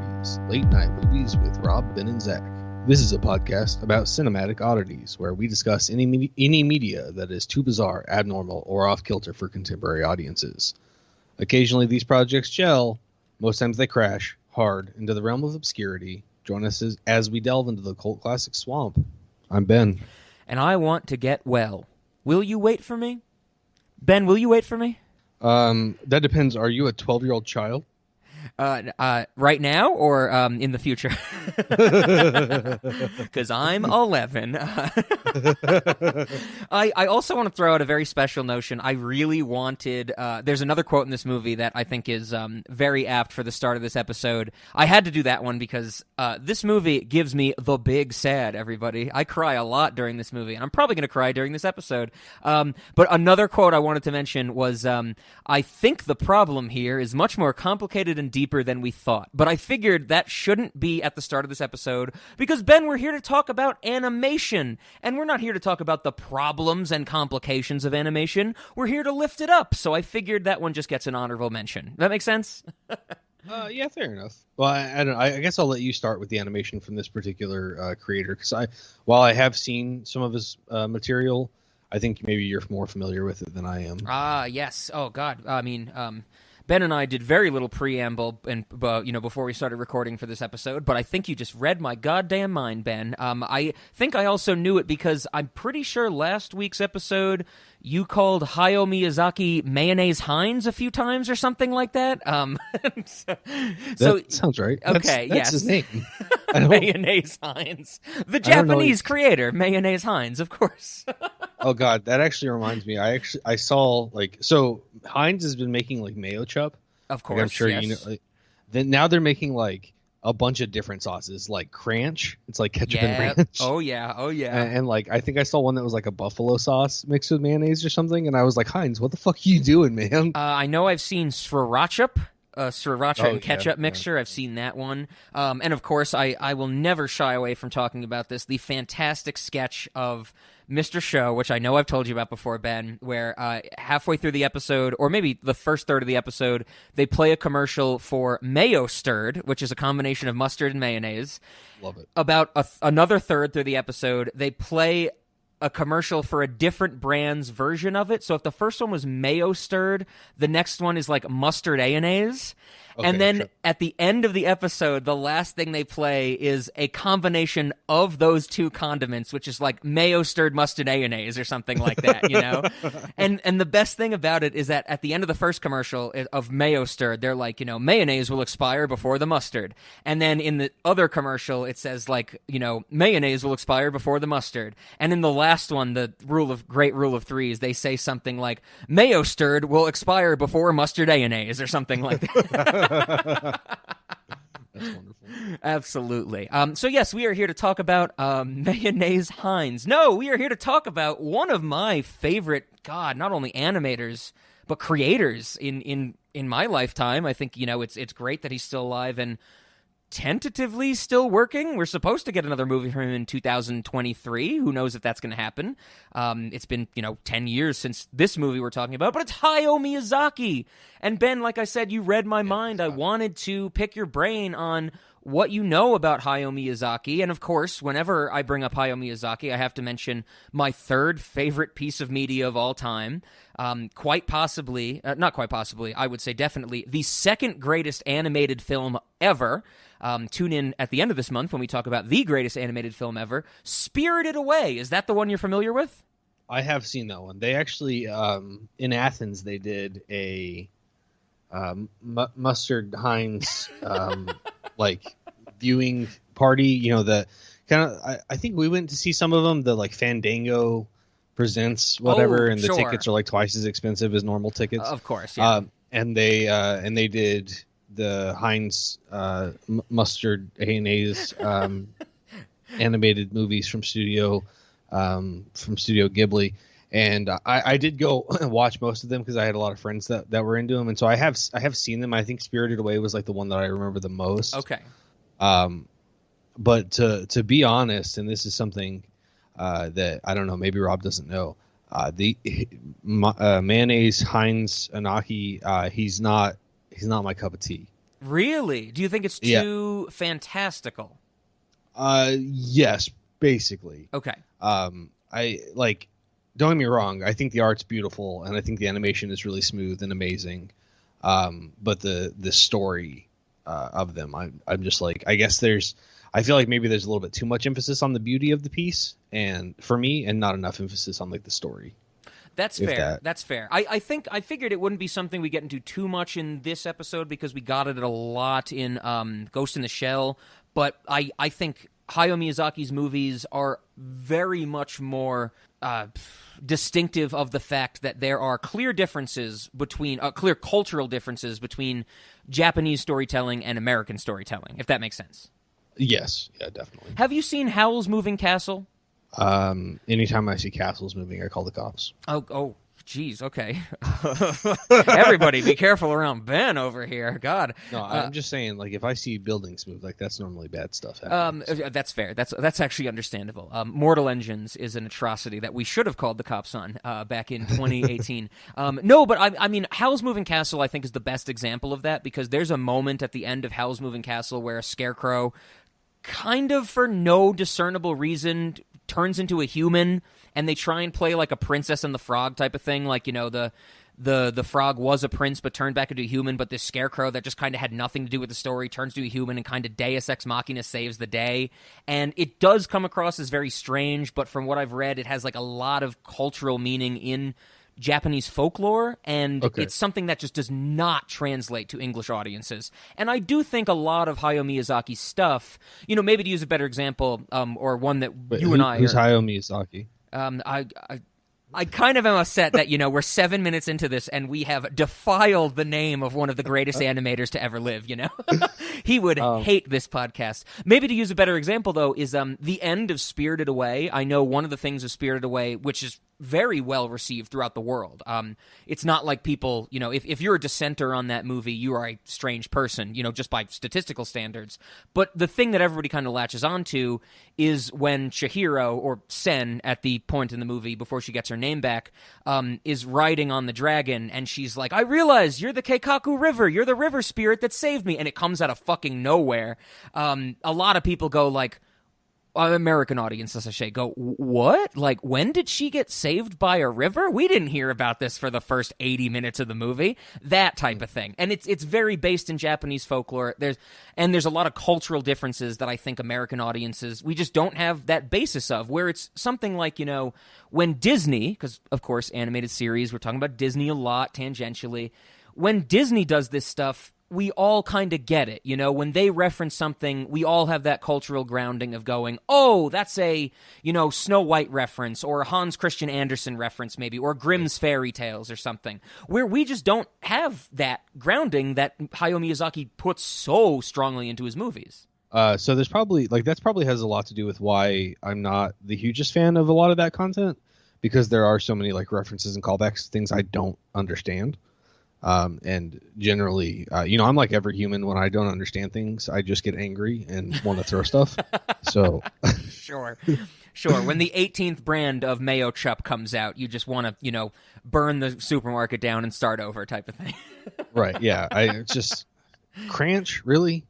Oddities, Late Night Movies with Rob, Ben, and Zach. This is a podcast about cinematic oddities, where we discuss any media that is too bizarre, abnormal, or off-kilter for contemporary audiences. Occasionally these projects gel, most times they crash hard into the realm of obscurity. Join us as we delve into the cult classic swamp. I'm Ben. And I want to get well. Will you wait for me? Ben, will you wait for me? That depends. Are you a 12-year-old child? Right now or in the future? Because I'm 11. I also want to throw out a very special notion. I really wanted... there's another quote in this movie that I think is very apt for the start of this episode. I had to do that one because this movie gives me the big sad, everybody. I cry a lot during this movie, and I'm probably going to cry during this episode. But another quote I wanted to mention was, I think the problem here is much more complicated and deeper than we thought. But I figured that shouldn't be at the start of this episode because, Ben, we're here to talk about animation. And we're not here to talk about the problems and complications of animation. We're here to lift it up. So I figured that one just gets an honorable mention. Does that make sense? Yeah, fair enough. Well, I guess I'll let you start with the animation from this particular creator, because while I have seen some of his material, I think maybe you're more familiar with it than I am. Yes. Oh, God. I mean, Ben and I did very little preamble, and before we started recording for this episode. But I think you just read my goddamn mind, Ben. I think I also knew it because I'm pretty sure last week's episode you called Hayao Miyazaki Mayonnaise Heinz a few times or something like that. That sounds right. Okay, that's yes, his name. Mayonnaise Heinz, the Japanese creator, Mayonnaise Heinz, of course. Oh God, that actually reminds me. I saw so Heinz has been making mayo chup. Of course, I'm sure yes. you know. Then now they're making a bunch of different sauces, like Cranch. It's like ketchup and ranch. Oh yeah. And I think I saw one that was like a buffalo sauce mixed with mayonnaise or something. And I was like, Heinz, what the fuck are you doing, man? I know I've seen sriracha. And ketchup yeah, mixture. I've seen that one. And of course, I will never shy away from talking about this. The fantastic sketch of Mr. Show, which I know I've told you about before, Ben, where halfway through the episode, or maybe the first third of the episode, they play a commercial for Mayo Stirred, which is a combination of mustard and mayonnaise. Love it. About another third through the episode, they play a commercial for a different brand's version of it. So if the first one was Mayo Stirred, the next one is like Mustard Mayonnaise. Okay, and then sure. At the end of the episode, the last thing they play is a combination of those two condiments, which is like Mayo Stirred Mustard Mayonnaise or something like that, you know? And the best thing about it is that at the end of the first commercial of Mayo Stirred, they're like, mayonnaise will expire before the mustard. And then in the other commercial, it says mayonnaise will expire before the mustard. And in the last one, the great rule of threes, they say something like Mayo Stirred will expire before mustard mayonnaise or something like that. That's wonderful. Absolutely. So yes, we are here to talk about Mayonnaise Heinz. No, we are here to talk about one of my favorite, not only animators but creators in my lifetime. I think it's great that he's still alive and tentatively still working. We're supposed to get another movie from him in 2023. Who knows if that's going to happen? It's been 10 years since this movie we're talking about, but it's Hayao Miyazaki. And Ben, like I said, you read my mind. I wanted to pick your brain on what you know about Hayao Miyazaki. And of course, whenever I bring up Hayao Miyazaki, I have to mention my third favorite piece of media of all time. Quite possibly, not quite possibly, I would say definitely the second greatest animated film ever. Tune in at the end of this month when we talk about the greatest animated film ever, Spirited Away. Is that the one you're familiar with? I have seen that one. They actually, in Athens, they did a Mustard Heinz viewing party. The kind of I think we went to see some of them. The Fandango Presents whatever, and the sure. tickets are twice as expensive as normal tickets. Of course, yeah. And they did the Heinz mustard mayonnaise animated movies from Studio Ghibli. And I did go watch most of them because I had a lot of friends that were into them, and so I have seen them. I think Spirited Away was the one that I remember the most. Okay. But to be honest, and this is something that I don't know, maybe Rob doesn't know, the mayonnaise Heinz Anaki, he's not my cup of tea. Really? Do you think it's too fantastical? Yes, basically. Okay. I like. Don't get me wrong. I think the art's beautiful, and I think the animation is really smooth and amazing. But the story of them, I'm just like, I guess I feel like maybe there's a little bit too much emphasis on the beauty of the piece, and for me, and not enough emphasis on like the story. That's fair. That's fair. I figured it wouldn't be something we get into too much in this episode because we got it a lot in Ghost in the Shell. But I think Hayao Miyazaki's movies are very much more distinctive of the fact that there are clear differences between clear cultural differences between Japanese storytelling and American storytelling, if that makes sense. Yes, yeah, definitely. Have you seen Howl's Moving Castle? Anytime I see castles moving, I call the cops. Oh, geez, okay. Everybody be careful around Ben over here. God. No, I'm just saying, like, if I see buildings move, like, that's normally bad stuff. That's fair. That's actually understandable. Mortal Engines is an atrocity that we should have called the cops on back in 2018. No, but I mean, Howl's Moving Castle, I think, is the best example of that because there's a moment at the end of Howl's Moving Castle where a scarecrow, kind of for no discernible reason, turns into a human, and they try and play like a Princess and the Frog type of thing, like, you know, the frog was a prince but turned back into a human, but this scarecrow that just kind of had nothing to do with the story turns to a human and kind of Deus Ex Machina saves the day. And it does come across as very strange, but from what I've read, it has like a lot of cultural meaning in Japanese folklore, and it's something that just does not translate to English audiences. And I do think a lot of Hayao Miyazaki's stuff, you know, maybe to use a better example, or one that who's Hayao Miyazaki? I kind of am upset that, you know, we're 7 minutes into this and we have defiled the name of one of the greatest animators to ever live, you know? He would hate this podcast. Maybe to use a better example, though, is the end of Spirited Away. I know one of the things of Spirited Away, which is very well received throughout the world. It's not like people, you know, if you're a dissenter on that movie, you are a strange person, you know, just by statistical standards. But the thing that everybody kind of latches onto is when Chihiro, or Sen, at the point in the movie before she gets her name back, is riding on the dragon, and she's like, I realize you're the Keikaku River, you're the river spirit that saved me, and it comes out of fucking nowhere. A lot of people go like, American audiences, I say, go, what? Like, when did she get saved by a river? We didn't hear about this for the first 80 minutes of the movie. That type of thing. And it's very based in Japanese folklore. There's a lot of cultural differences that I think American audiences, we just don't have that basis of, where it's something like, you know, when Disney, because, of course, animated series, we're talking about Disney a lot, tangentially. When Disney does this stuff, we all kind of get it, you know? When they reference something, we all have that cultural grounding of going, oh, that's a, you know, Snow White reference, or a Hans Christian Andersen reference maybe, or Grimm's Fairy Tales or something, where we just don't have that grounding that Hayao Miyazaki puts so strongly into his movies. So there's probably, like, that's probably has a lot to do with why I'm not the hugest fan of a lot of that content, because there are so many, like, references and callbacks, things I don't understand. And generally, you know, I'm like every human. When I don't understand things, I just get angry and want to throw stuff. So Sure. When the 18th brand of Mayo Chup comes out, you just want to, you know, burn the supermarket down and start over type of thing. Right. Yeah. It's just Cranch. Really?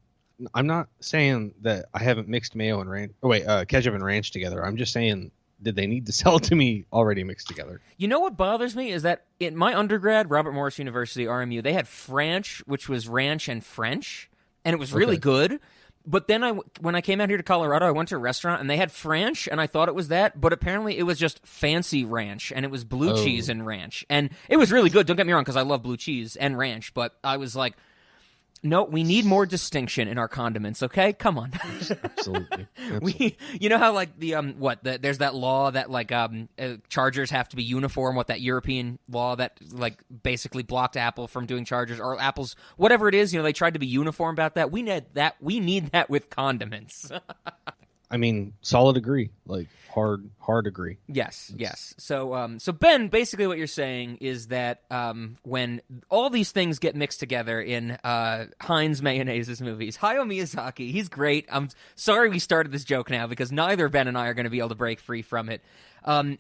I'm not saying that I haven't mixed mayo and ranch. Oh, wait, ketchup and ranch together. I'm just saying, did they need to sell it to me already mixed together? You know what bothers me is that in my undergrad, Robert Morris University, RMU, they had French, which was ranch and French, and it was really good. But then when I came out here to Colorado, I went to a restaurant, and they had French, and I thought it was that, but apparently it was just fancy ranch, and it was blue cheese and ranch. And it was really good, don't get me wrong, because I love blue cheese and ranch, but I was like, no, we need more distinction in our condiments, okay? Come on. Absolutely. You know how, like, there's that law that, like, chargers have to be uniform, that European law that, like, basically blocked Apple from doing chargers, or Apple's, whatever it is, you know, they tried to be uniform about that. We need that with condiments. I mean, solid agree. Like, hard agree. Yes. So Ben, basically what you're saying is that when all these things get mixed together in Heinz Mayonnaise's movies, Hayao Miyazaki, he's great. I'm sorry we started this joke now, because neither Ben and I are going to be able to break free from it.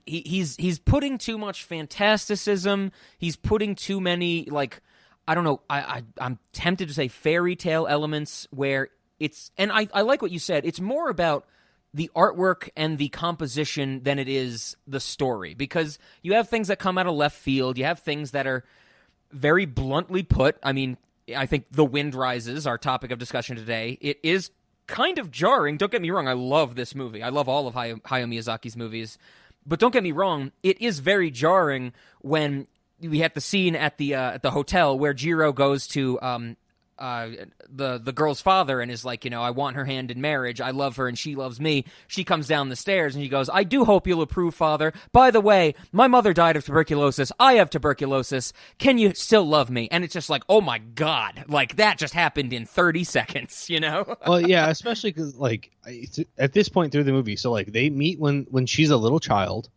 He's putting too much fantasticism. He's putting too many, like, I don't know, I'm tempted to say fairy tale elements where it's, and I like what you said, it's more about the artwork and the composition than it is the story, because you have things that come out of left field, you have things that are very bluntly put. I mean, I think The Wind Rises, our topic of discussion today, it is kind of jarring. Don't get me wrong, I love this movie. I love all of Hayao Miyazaki's movies. But don't get me wrong, it is very jarring when we have the scene at the hotel where Jiro goes to the girl's father and is like, you know, I want her hand in marriage. I love her and she loves me. She comes down the stairs and he goes, I do hope you'll approve, Father. By the way, my mother died of tuberculosis. I have tuberculosis. Can you still love me? And it's just like, oh my God, like that just happened in 30 seconds, you know? Well, yeah, especially because like at this point through the movie, so like they meet when she's a little child.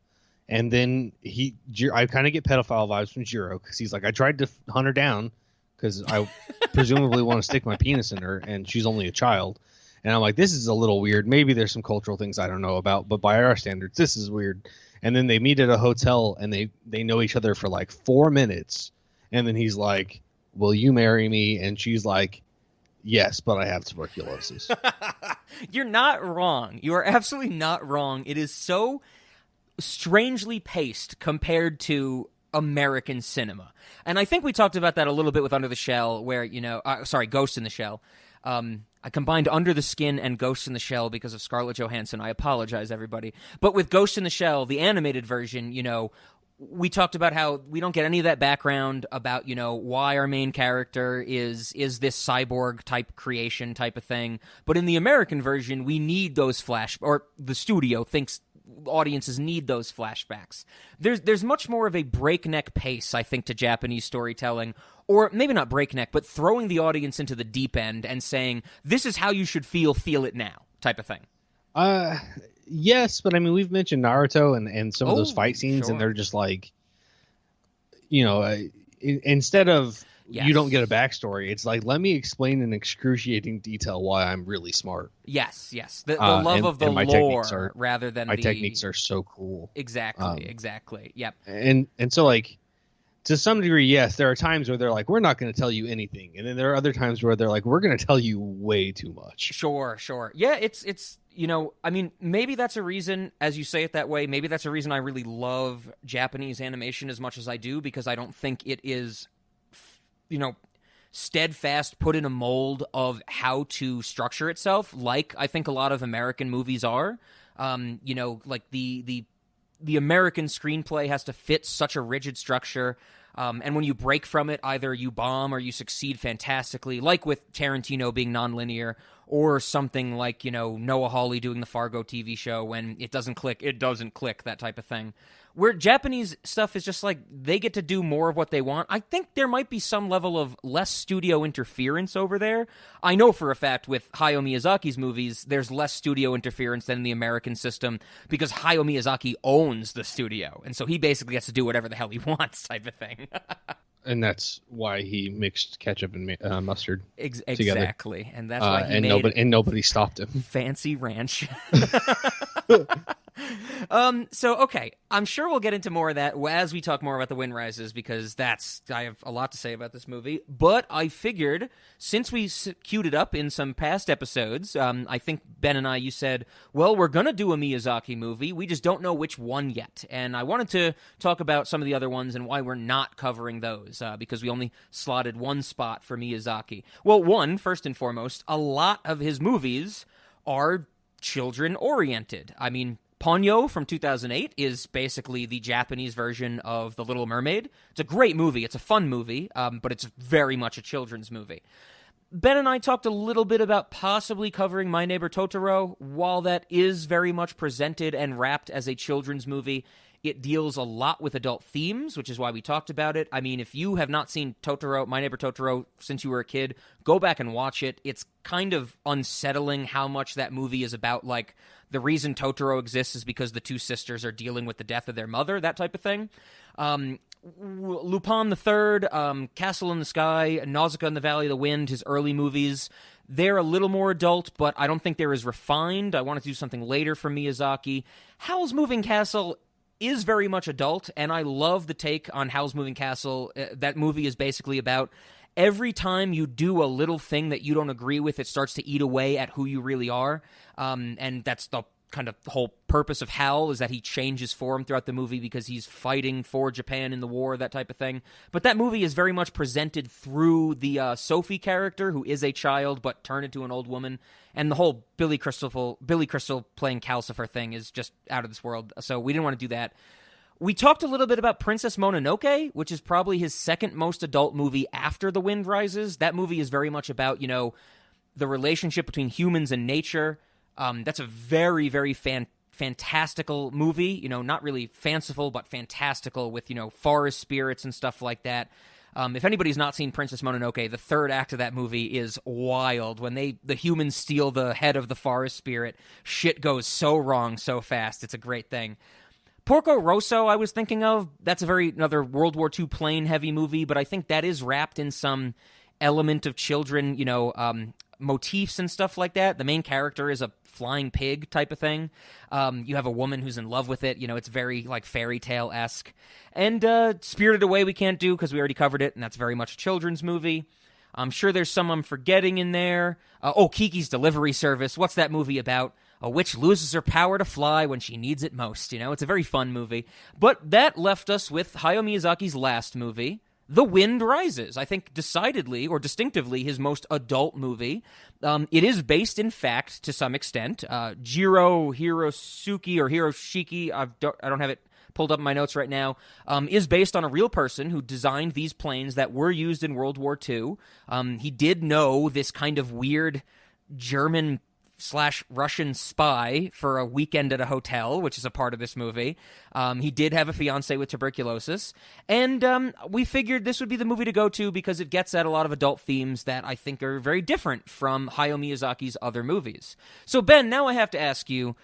And then I kind of get pedophile vibes from Jiro because he's like, I tried to hunt her down because I presumably want to stick my penis in her, and she's only a child. And I'm like, this is a little weird. Maybe there's some cultural things I don't know about, but by our standards, this is weird. And then they meet at a hotel, and they know each other for like 4 minutes. And then he's like, will you marry me? And she's like, yes, but I have tuberculosis. You're not wrong. You are absolutely not wrong. It is so strangely paced compared to American cinema. And I think we talked about that a little bit with Under the Shell, where, you know, Ghost in the Shell. I combined Under the Skin and Ghost in the Shell because of Scarlett Johansson. I apologize, everybody. But with Ghost in the Shell, the animated version, you know, we talked about how we don't get any of that background about, you know, why our main character is this cyborg type creation type of thing. But in the American version, we need those or the studio thinks audiences need those flashbacks. There's much more of a breakneck pace, I think, to Japanese storytelling, or maybe not breakneck, but throwing the audience into the deep end and saying, this is how you should feel it now, type of thing. Yes, but I mean, we've mentioned Naruto and some of those fight scenes, sure. And they're just like, you know, instead of yes. You don't get a backstory, it's like, let me explain in excruciating detail why I'm really smart. Yes. The love of the lore rather than my techniques are so cool. Exactly. Yep. And so like, to some degree, yes, there are times where they're like, we're not going to tell you anything. And then there are other times where they're like, we're going to tell you way too much. Sure. Yeah, it's you know, I mean, maybe that's a reason, as you say it that way, maybe that's a reason I really love Japanese animation as much as I do, because I don't think it is, you know, steadfast, put in a mold of how to structure itself, like I think a lot of American movies are. You know, like the American screenplay has to fit such a rigid structure. And when you break from it, either you bomb or you succeed fantastically, like with Tarantino being nonlinear, or something like, you know, Noah Hawley doing the Fargo TV show. When it doesn't click, that type of thing. Where Japanese stuff is just like, they get to do more of what they want. I think there might be some level of less studio interference over there. I know for a fact with Hayao Miyazaki's movies, there's less studio interference than in the American system, because Hayao Miyazaki owns the studio. And so he basically gets to do whatever the hell he wants, type of thing. And that's why he mixed ketchup and mustard together. Exactly. And that's why he nobody stopped him. Fancy ranch. So, okay, I'm sure we'll get into more of that as we talk more about The Wind Rises, because I have a lot to say about this movie. But I figured, since we queued it up in some past episodes, I think Ben and you said, well, we're going to do a Miyazaki movie. We just don't know which one yet. And I wanted to talk about some of the other ones and why we're not covering those, because we only slotted one spot for Miyazaki. Well, first and foremost, a lot of his movies are children-oriented. I mean, Ponyo from 2008 is basically the Japanese version of The Little Mermaid. It's a great movie. It's a fun movie, but it's very much a children's movie. Ben and I talked a little bit about possibly covering My Neighbor Totoro. While that is very much presented and wrapped as a children's movie, it deals a lot with adult themes, which is why we talked about it. I mean, if you have not seen My Neighbor Totoro, since you were a kid, go back and watch it. It's kind of unsettling how much that movie is about, like, the reason Totoro exists is because the two sisters are dealing with the death of their mother, that type of thing. Lupin the Third, Castle in the Sky, Nausicaa in the Valley of the Wind, his early movies, they're a little more adult, but I don't think they're as refined. I want to do something later from Miyazaki. Howl's Moving Castle is very much adult, and I love the take on Howl's Moving Castle. That movie is basically about every time you do a little thing that you don't agree with, it starts to eat away at who you really are. And that's the kind of the whole purpose of Howl, is that he changes form throughout the movie because he's fighting for Japan in the war, that type of thing. But that movie is very much presented through the Sophie character, who is a child but turned into an old woman. And the whole Billy Crystal playing Calcifer thing is just out of this world. So we didn't want to do that. We talked a little bit about Princess Mononoke, which is probably his second most adult movie after The Wind Rises. That movie is very much about, the relationship between humans and nature. That's a very, very fantastical movie, not really fanciful, but fantastical with, forest spirits and stuff like that. If anybody's not seen Princess Mononoke, the third act of that movie is wild. When the humans steal the head of the forest spirit, shit goes so wrong so fast. It's a great thing. Porco Rosso, I was thinking of. That's another World War II plane-heavy movie, but I think that is wrapped in some element of children, motifs and stuff like that. The main character is a flying pig type of thing. You have a woman who's in love with it. It's very like fairy tale-esque. And Spirited Away we can't do because we already covered it, and that's very much a children's movie. I'm sure there's some I'm forgetting in there. Kiki's Delivery Service. What's that movie about? A witch loses her power to fly when she needs it most. It's a very fun movie. But that left us with Hayao Miyazaki's last movie, The Wind Rises. I think decidedly or distinctively his most adult movie. It is based, in fact, to some extent. Jiro Hiroshiki, I don't have it pulled up in my notes right now, is based on a real person who designed these planes that were used in World War II. He did know this kind of weird German/Russian spy for a weekend at a hotel, which is a part of this movie. He did have a fiance with tuberculosis, and we figured this would be the movie to go to because it gets at a lot of adult themes that I think are very different from Hayao Miyazaki's other movies. So, Ben, now I have to ask you,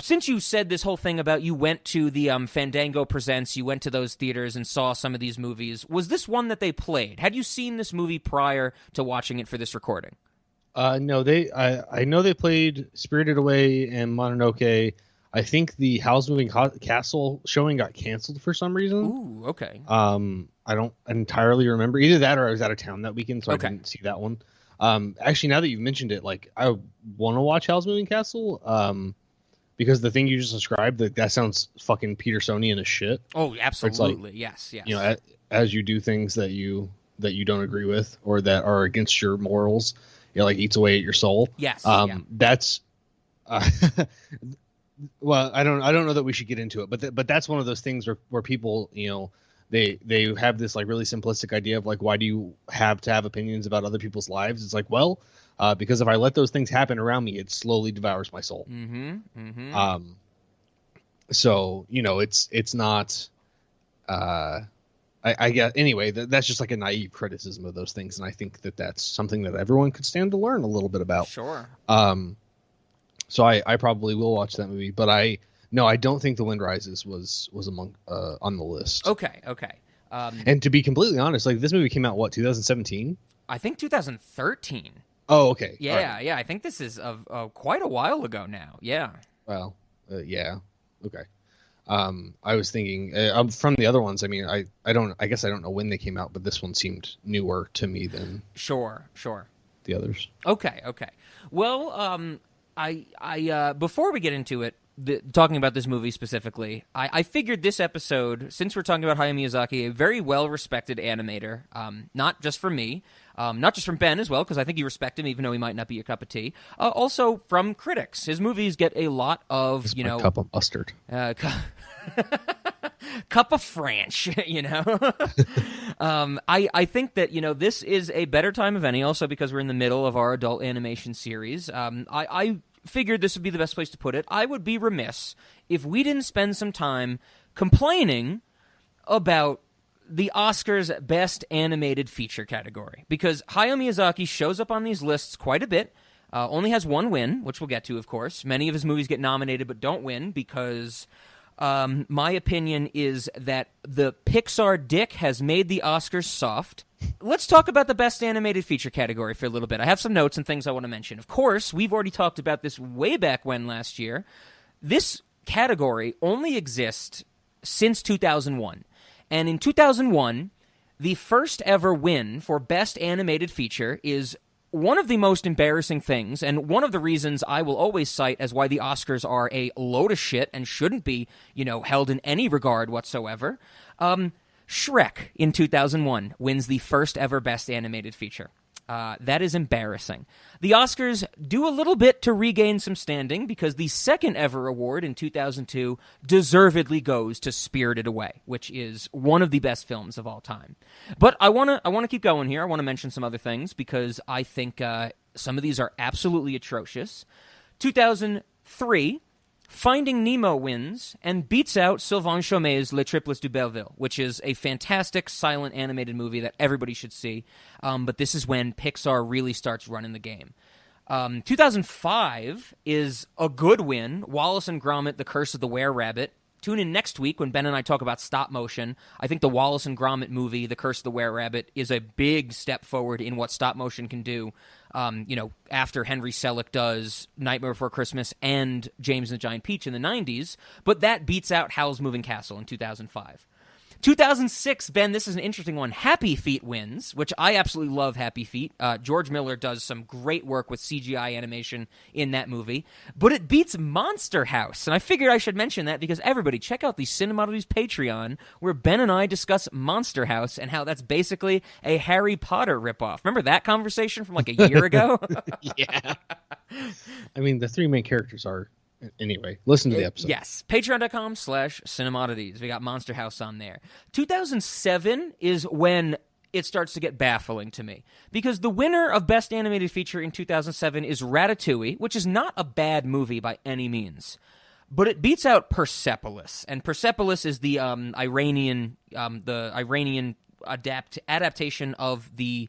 since you said this whole thing about you went to the Fandango Presents, you went to those theaters and saw some of these movies, was this one that they played? Had you seen this movie prior to watching it for this recording? No, I know they played Spirited Away and Mononoke. I think the Howl's Moving Castle showing got canceled for some reason. Ooh, okay. I don't entirely remember either that or I was out of town that weekend, so okay. I didn't see that one. Actually, now that you've mentioned it, like I want to watch Howl's Moving Castle. Because the thing you just described, that sounds fucking Petersonian as shit. Oh, absolutely. Like, yes. As you do things that you don't agree with or that are against your morals, like eats away at your soul. Yes. That's. Well, I don't know that we should get into it, but that's one of those things where people, they have this like really simplistic idea of like, why do you have to have opinions about other people's lives? It's like, well, because if I let those things happen around me, it slowly devours my soul. Mm-hmm. Mm-hmm. So it's not. I guess anyway. That's just like a naive criticism of those things, and I think that's something that everyone could stand to learn a little bit about. Sure. So I probably will watch that movie, but I don't think The Wind Rises was among on the list. Okay. And to be completely honest, like this movie came out 2017? I think 2013. Oh, okay. Yeah, right. Yeah. I think this is quite a while ago now. Yeah. Well, yeah. Okay. I was thinking from the other ones. I mean, I guess I don't know when they came out, but this one seemed newer to me than sure the others. Okay. Well, I before we get into it, talking about this movie specifically, I figured this episode, since we're talking about Hayao Miyazaki, a very well-respected animator, not just from me, not just from Ben as well, because I think you respect him, even though he might not be your cup of tea, also from critics. His movies get a lot of, cup of mustard. Cup of French, I think that, this is a better time of any, also because we're in the middle of our adult animation series. I figured this would be the best place to put it. I would be remiss if we didn't spend some time complaining about the Oscars Best Animated Feature category, because Hayao Miyazaki shows up on these lists quite a bit, only has one win, which we'll get to, of course. Many of his movies get nominated but don't win because my opinion is that the Pixar dick has made the Oscars soft. Let's talk about the Best Animated Feature category for a little bit. I have some notes and things I want to mention. Of course, we've already talked about this way back when last year. This category only exists since 2001. And in 2001, the first ever win for Best Animated Feature is one of the most embarrassing things, and one of the reasons I will always cite as why the Oscars are a load of shit and shouldn't be, held in any regard whatsoever. Shrek in 2001 wins the first ever Best Animated Feature. That is embarrassing. The Oscars do a little bit to regain some standing because the second ever award in 2002 deservedly goes to Spirited Away, which is one of the best films of all time. But I want to keep going here. I want to mention some other things because I think some of these are absolutely atrocious. 2003, Finding Nemo wins and beats out Sylvain Chomet's Les Triplets du Belleville, which is a fantastic silent animated movie that everybody should see. But this is when Pixar really starts running the game. 2005 is a good win. Wallace and Gromit: The Curse of the Were-Rabbit. Tune in next week when Ben and I talk about stop motion. I think the Wallace and Gromit movie, The Curse of the Were-Rabbit, is a big step forward in what stop motion can do. After Henry Selick does Nightmare Before Christmas and James and the Giant Peach in the 90s, but that beats out Howl's Moving Castle in 2005. 2006, Ben, this is an interesting one. Happy Feet wins, which I absolutely love Happy Feet. George Miller does some great work with CGI animation in that movie, but it beats Monster House. And I figured I should mention that because everybody, check out the Cinemodities Patreon, where Ben and I discuss Monster House and how that's basically a Harry Potter ripoff. Remember that conversation from like a year ago? Yeah. I mean, the three main characters are... Anyway, listen to the episode. Yes. Patreon.com/Cinemodities. We got Monster House on there. 2007 is when it starts to get baffling to me. Because the winner of Best Animated Feature in 2007 is Ratatouille, which is not a bad movie by any means. But it beats out Persepolis. And Persepolis is the Iranian adaptation of the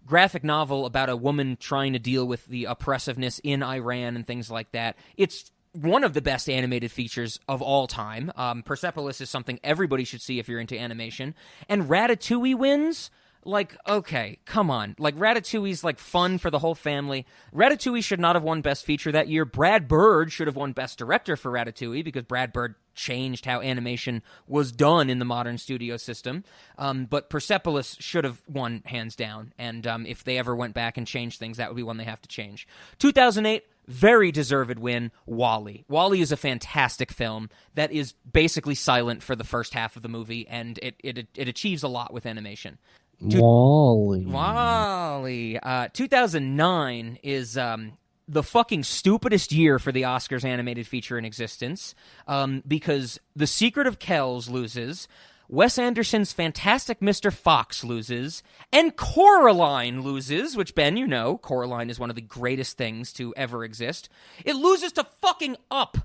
graphic novel about a woman trying to deal with the oppressiveness in Iran and things like that. It's one of the best animated features of all time. Persepolis is something everybody should see if you're into animation. And Ratatouille wins? Like, okay, come on. Like, Ratatouille's, like, fun for the whole family. Ratatouille should not have won Best Feature that year. Brad Bird should have won Best Director for Ratatouille because Brad Bird changed how animation was done in the modern studio system. But Persepolis should have won hands down. And if they ever went back and changed things, that would be one they have to change. 2008, very deserved win, WALL-E. WALL-E is a fantastic film that is basically silent for the first half of the movie, and it achieves a lot with animation. WALL-E. 2009 is the fucking stupidest year for the Oscars animated feature in existence because The Secret of Kells loses, Wes Anderson's Fantastic Mr. Fox loses, and Coraline loses, which, Ben, you know, Coraline is one of the greatest things to ever exist. It loses to fucking Up.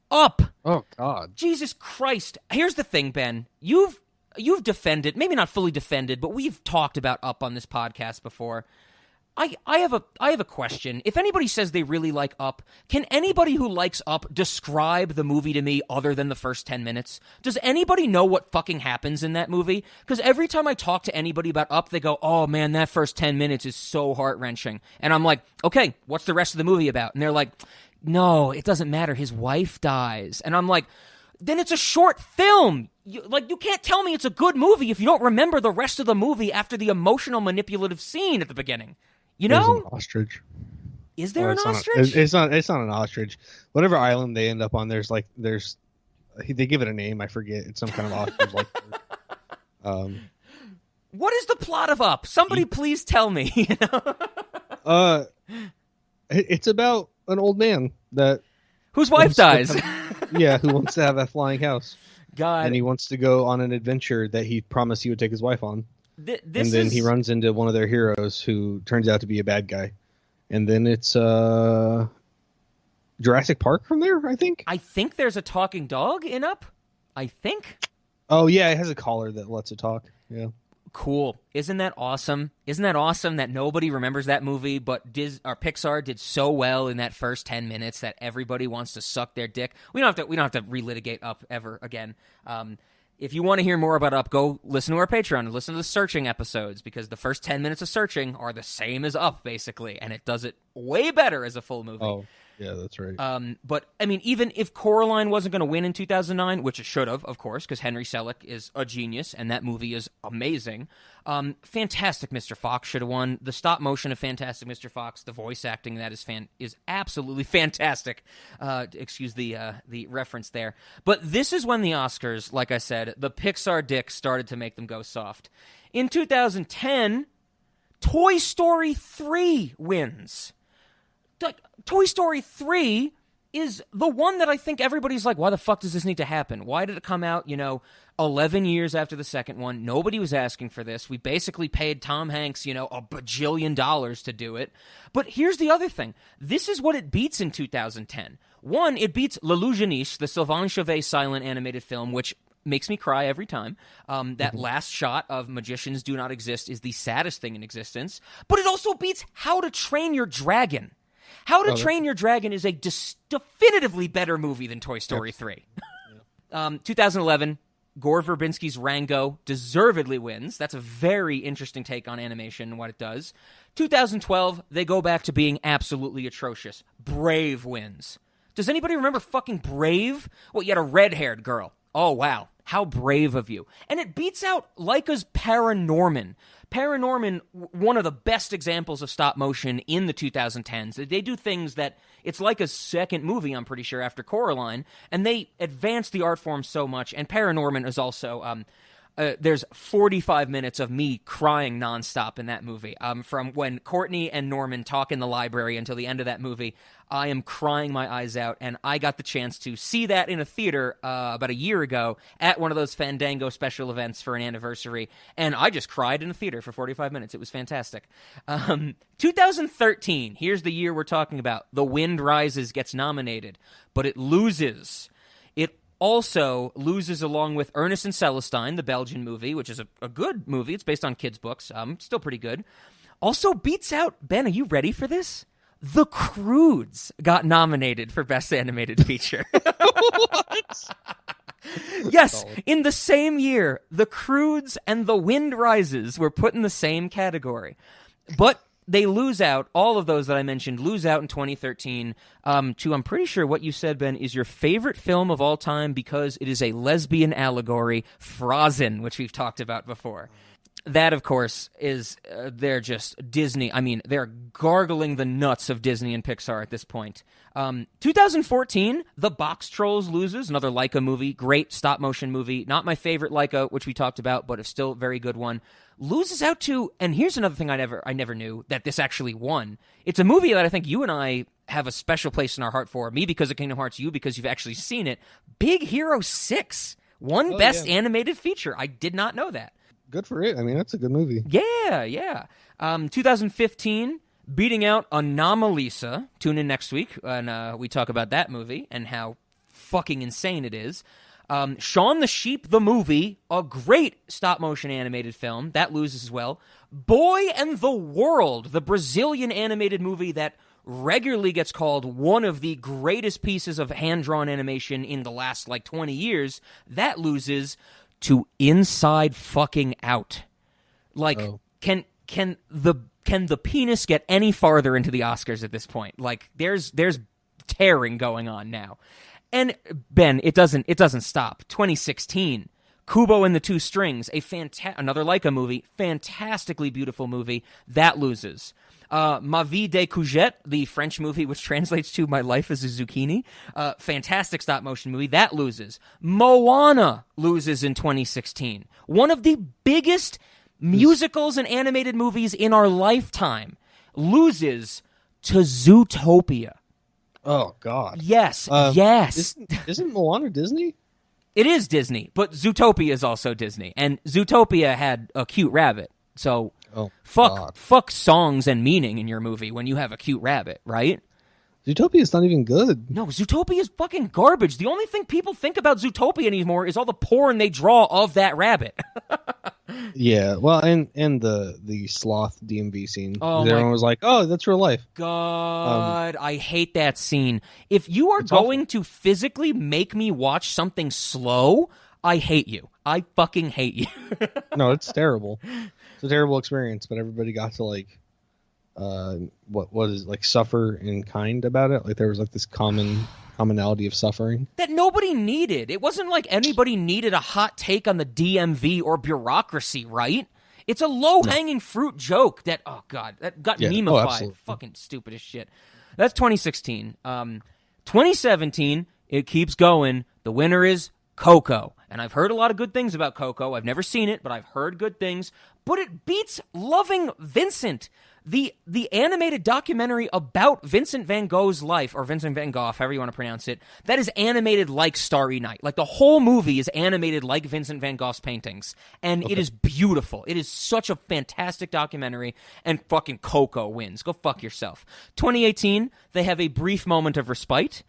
Up. Oh, God. Jesus Christ. Here's the thing, Ben. You've defended, maybe not fully defended, but we've talked about Up on this podcast before. I have a question. If anybody says they really like Up, can anybody who likes Up describe the movie to me other than the first 10 minutes? Does anybody know what fucking happens in that movie? Because every time I talk to anybody about Up, they go, oh man, that first 10 minutes is so heart-wrenching. And I'm like, okay, what's the rest of the movie about? And they're like, no, it doesn't matter. His wife dies. And I'm like, then it's a short film. You can't tell me it's a good movie if you don't remember the rest of the movie after the emotional manipulative scene at the beginning. You know? There's an ostrich. Is there an ostrich? It's not an ostrich. Whatever island they end up on, they give it a name. I forget. It's some kind of ostrich. What is the plot of Up? Somebody please tell me. It's about an old man whose wife dies. Who wants to have a flying house. God. And he wants to go on an adventure that he promised he would take his wife on. He runs into one of their heroes who turns out to be a bad guy. And then it's Jurassic Park from there, I think. I think there's a talking dog in Up. I think. Oh, yeah, it has a collar that lets it talk. Yeah. Cool. Isn't that awesome? Isn't that awesome that nobody remembers that movie, but Pixar did so well in that first 10 minutes that everybody wants to suck their dick? We don't have to relitigate Up ever again. If you want to hear more about Up, go listen to our Patreon and listen to the Searching episodes, because the first 10 minutes of Searching are the same as Up, basically, and it does it way better as a full movie. Oh, Yeah, that's right. But, I mean, even if Coraline wasn't going to win in 2009, which it should have, of course, because Henry Selick is a genius, and that movie is amazing. Fantastic Mr. Fox should have won. The stop motion of Fantastic Mr. Fox, the voice acting that is absolutely fantastic. Excuse the reference there. But this is when the Oscars, like I said, the Pixar dick started to make them go soft. In 2010, Toy Story 3 wins. Toy Story 3 is the one that I think everybody's like, why the fuck does this need to happen? Why did it come out, 11 years after the second one? Nobody was asking for this. We basically paid Tom Hanks, a bajillion dollars to do it. But here's the other thing. This is what it beats in 2010. One, it beats L'Illusionniste, the Sylvain Chauvet silent animated film, which makes me cry every time. That last shot of Magicians Do Not Exist is the saddest thing in existence. But it also beats How to Train Your Dragon. How to Train Your Dragon is a definitively better movie than Toy Story 3. 2011, Gore Verbinski's Rango deservedly wins. That's a very interesting take on animation and what it does. 2012, they go back to being absolutely atrocious. Brave wins. Does anybody remember fucking Brave? Well, you had a red-haired girl. Oh, wow. How brave of you. And it beats out Laika's Paranorman. Paranorman, one of the best examples of stop motion in the 2010s. They do things that, it's like a second movie, I'm pretty sure, after Coraline, and they advance the art form so much. And Paranorman is also, there's 45 minutes of me crying nonstop in that movie. From when Courtney and Norman talk in the library until the end of that movie, I am crying my eyes out, and I got the chance to see that in a theater about a year ago at one of those Fandango special events for an anniversary, and I just cried in a theater for 45 minutes. It was fantastic. 2013, here's the year we're talking about. The Wind Rises gets nominated, but it loses. It also loses along with Ernest and Celestine, the Belgian movie, which is a good movie. It's based on kids' books. Still pretty good. Also beats out, Ben, are you ready for this? The Croods got nominated for Best Animated Feature. What? Yes, in the same year, The Croods and The Wind Rises were put in the same category. But they lose out, all of those that I mentioned, lose out in 2013 to, I'm pretty sure what you said, Ben, is your favorite film of all time because it is a lesbian allegory, Frozen, which we've talked about before. That, of course, is, they're just Disney. I mean, they're gargling the nuts of Disney and Pixar at this point. 2014, The Box Trolls loses, another Laika movie, great stop-motion movie. Not my favorite Laika, which we talked about, but a still very good one. Loses out to, and here's another thing I never knew, that this actually won. It's a movie that I think you and I have a special place in our heart for. Me because of Kingdom Hearts, you because you've actually seen it. Big Hero 6 won Best Animated Feature. I did not know that. Good for it. I mean, that's a good movie. Yeah. 2015, beating out Anomalisa. Tune in next week and we talk about that movie and how fucking insane it is. Shaun the Sheep, the movie, a great stop-motion animated film. That loses as well. Boy and the World, the Brazilian animated movie that regularly gets called one of the greatest pieces of hand-drawn animation in the last, 20 years. That loses to Inside Fucking Out. Can the penis get any farther into the Oscars at this point? There's tearing going on now. And Ben, it doesn't stop. 2016, Kubo and the Two Strings, another Laika movie, fantastically beautiful movie, that loses. Ma Vie de Courgette, the French movie which translates to My Life as a Zucchini, fantastic stop-motion movie, that loses. Moana loses in 2016. One of the biggest musicals and animated movies in our lifetime loses to Zootopia. Oh, God. Yes. Isn't Moana Disney? It is Disney, but Zootopia is also Disney. And Zootopia had a cute rabbit, so... Fuck songs and meaning in your movie when you have a cute rabbit, right? Zootopia is not even good. No, Zootopia is fucking garbage. The only thing people think about Zootopia anymore is all the porn they draw of that rabbit. Yeah, well, and the sloth DMV scene. Oh, everyone was like, "Oh, that's real life." God, I hate that scene. If you are going to physically make me watch something slow, I hate you. I fucking hate you. No, it's terrible. It's a terrible experience, but everybody got to what is like suffer in kind about it. Like there was like this commonality of suffering that nobody needed. It wasn't like anybody needed a hot take on the DMV or bureaucracy, right? It's a low-hanging fruit joke that, oh God, that got meme-ified. Fucking stupid as shit. That's 2016. 2017, it keeps going. The winner is Coco. And I've heard a lot of good things about Coco. I've never seen it, but I've heard good things. But it beats Loving Vincent, the animated documentary about Vincent van Gogh's life, or Vincent van Gogh, however you want to pronounce it, that is animated like Starry Night. Like, the whole movie is animated like Vincent van Gogh's paintings. And it is beautiful. It is such a fantastic documentary, and fucking Coco wins. Go fuck yourself. 2018, they have a brief moment of respite,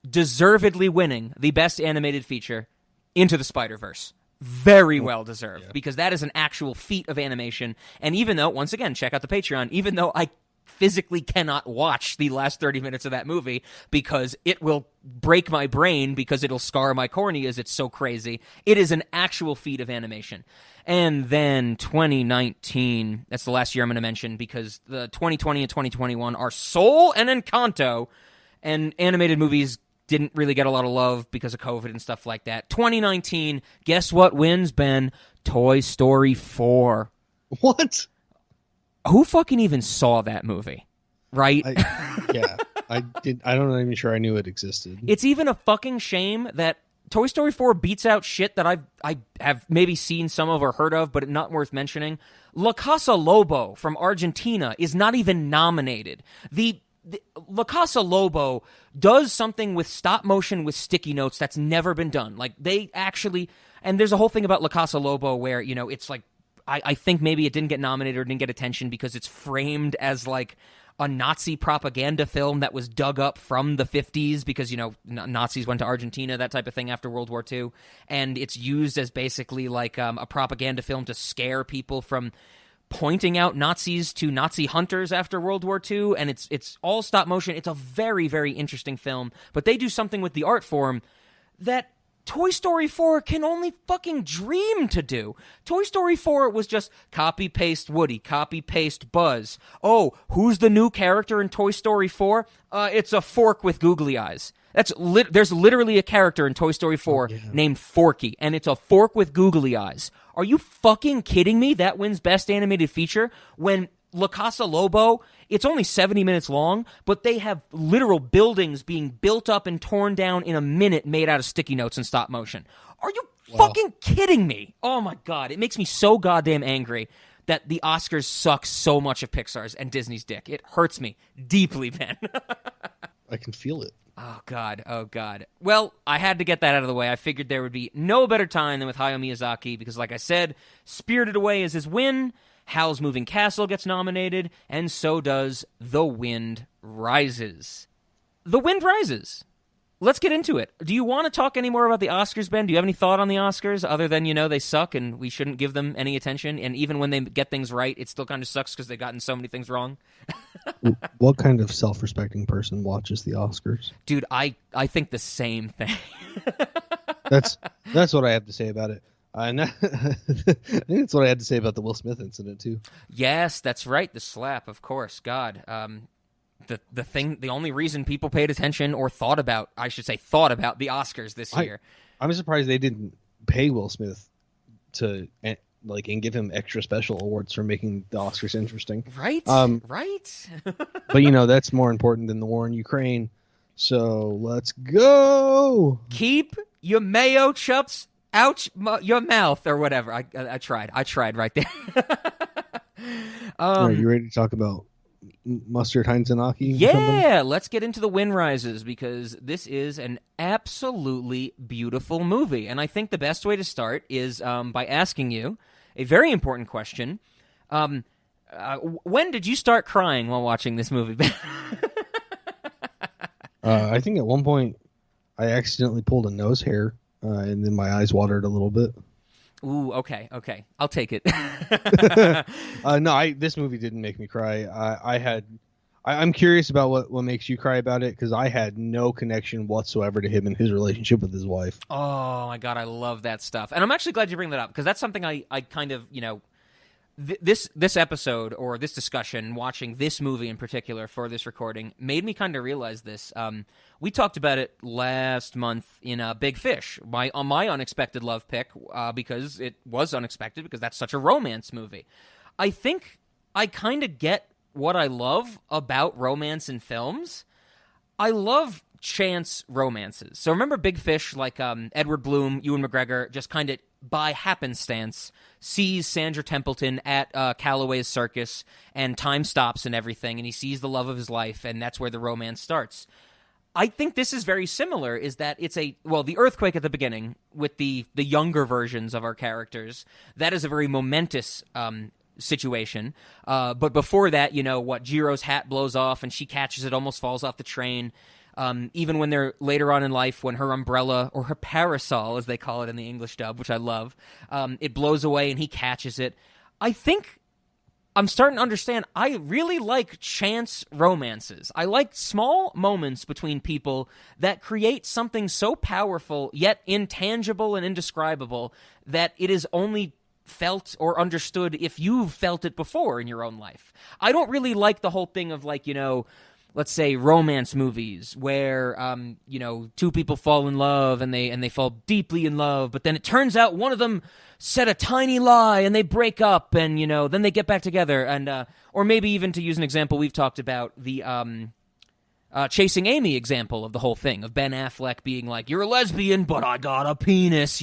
deservedly winning the best animated feature, Into the Spider-Verse. Very well deserved, because that is an actual feat of animation. And even though, once again, check out the Patreon, even though I physically cannot watch the last 30 minutes of that movie because it will break my brain, because it'll scar my corneas, it's so crazy, it is an actual feat of animation. And then 2019, that's the last year I'm going to mention, because the 2020 and 2021 are Soul and Encanto, and animated movies didn't really get a lot of love because of COVID and stuff like that. 2019, guess what wins, Ben? Toy Story 4. What? Who fucking even saw that movie? Right? I did. I don't even sure I knew it existed. It's even a fucking shame that Toy Story 4 beats out shit that I have maybe seen some of or heard of, but not worth mentioning. La Casa Lobo from Argentina is not even nominated. La Casa Lobo does something with stop motion with sticky notes that's never been done. Like, they actually, and there's a whole thing about La Casa Lobo where, you know, it's like, I think maybe it didn't get nominated or didn't get attention because it's framed as like a Nazi propaganda film that was dug up from the 50s because, you know, Nazis went to Argentina, that type of thing after World War II. And it's used as basically like a propaganda film to scare people from pointing out Nazis to Nazi hunters after World War II, and it's all stop motion. It's a very, very interesting film, but they do something with the art form that Toy Story 4 can only fucking dream to do. Toy Story 4 was just copy-paste Woody, copy-paste Buzz. Oh, who's the new character in Toy Story 4? It's a fork with googly eyes. There's literally a character in Toy Story 4 named Forky, and it's a fork with googly eyes. Are you fucking kidding me? That wins Best Animated Feature when La Casa Lobo, it's only 70 minutes long, but they have literal buildings being built up and torn down in a minute made out of sticky notes and stop motion. Are you fucking kidding me? Oh my God. It makes me so goddamn angry that the Oscars suck so much of Pixar's and Disney's dick. It hurts me deeply, Ben. I can feel it. Oh, God. Oh, God. Well, I had to get that out of the way. I figured there would be no better time than with Hayao Miyazaki because, like I said, Spirited Away is his win, Howl's Moving Castle gets nominated, and so does The Wind Rises. The Wind Rises. Let's get into it. Do you want to talk any more about the Oscars, Ben? Do you have any thought on the Oscars other than, you know, they suck and we shouldn't give them any attention? And even when they get things right, it still kind of sucks because they've gotten so many things wrong. What kind of self-respecting person watches the Oscars? Dude, I think the same thing. That's what I have to say about it. I think that's what I had to say about the Will Smith incident, too. Yes, that's right. The slap, of course. God. The only reason people paid attention or thought about the Oscars this year. I'm surprised they didn't pay Will Smith to and give him extra special awards for making the Oscars interesting. Right? Right? But, you know, that's more important than the war in Ukraine. So let's go. Keep your mayo chups out your mouth or whatever. I tried right there. Are you ready to talk about Mustard, Heinz, and Aki? Yeah, let's get into The Wind Rises because this is an absolutely beautiful movie. And I think the best way to start is by asking you a very important question. When did you start crying while watching this movie? I think at one point I accidentally pulled a nose hair and then my eyes watered a little bit. Ooh, okay. I'll take it. No, this movie didn't make me cry. I'm curious about what makes you cry about it because I had no connection whatsoever to him and his relationship with his wife. Oh my God, I love that stuff, and I'm actually glad you bring that up because that's something I kind of, you know, this episode or this discussion, watching this movie in particular for this recording, made me kind of realize this. We talked about it last month in Big Fish, my unexpected love pick, because it was unexpected because that's such a romance movie. I think I kind of get what I love about romance in films. I love chance romances. So remember Big Fish, like Edward Bloom, Ewan McGregor, just kind of by happenstance sees Sandra Templeton at Calloway's circus, and time stops and everything, and he sees the love of his life, and that's where the romance starts. I think this is very similar, is that it's the earthquake at the beginning with the younger versions of our characters, that is a very momentous situation. But before that, Jiro's hat blows off and she catches it, almost falls off the train. Even when they're later on in life, when her umbrella, or her parasol, as they call it in the English dub, which I love, it blows away and he catches it. I think I'm starting to understand. I really like chance romances. I like small moments between people that create something so powerful, yet intangible and indescribable, that it is only felt or understood if you've felt it before in your own life. I don't really like the whole thing of let's say romance movies where two people fall in love and they fall deeply in love, but then it turns out one of them said a tiny lie and they break up, and then they get back together, and or maybe even, to use an example we've talked about, the Chasing Amy example of the whole thing, of Ben Affleck being like, "You're a lesbian, but I got a penis,"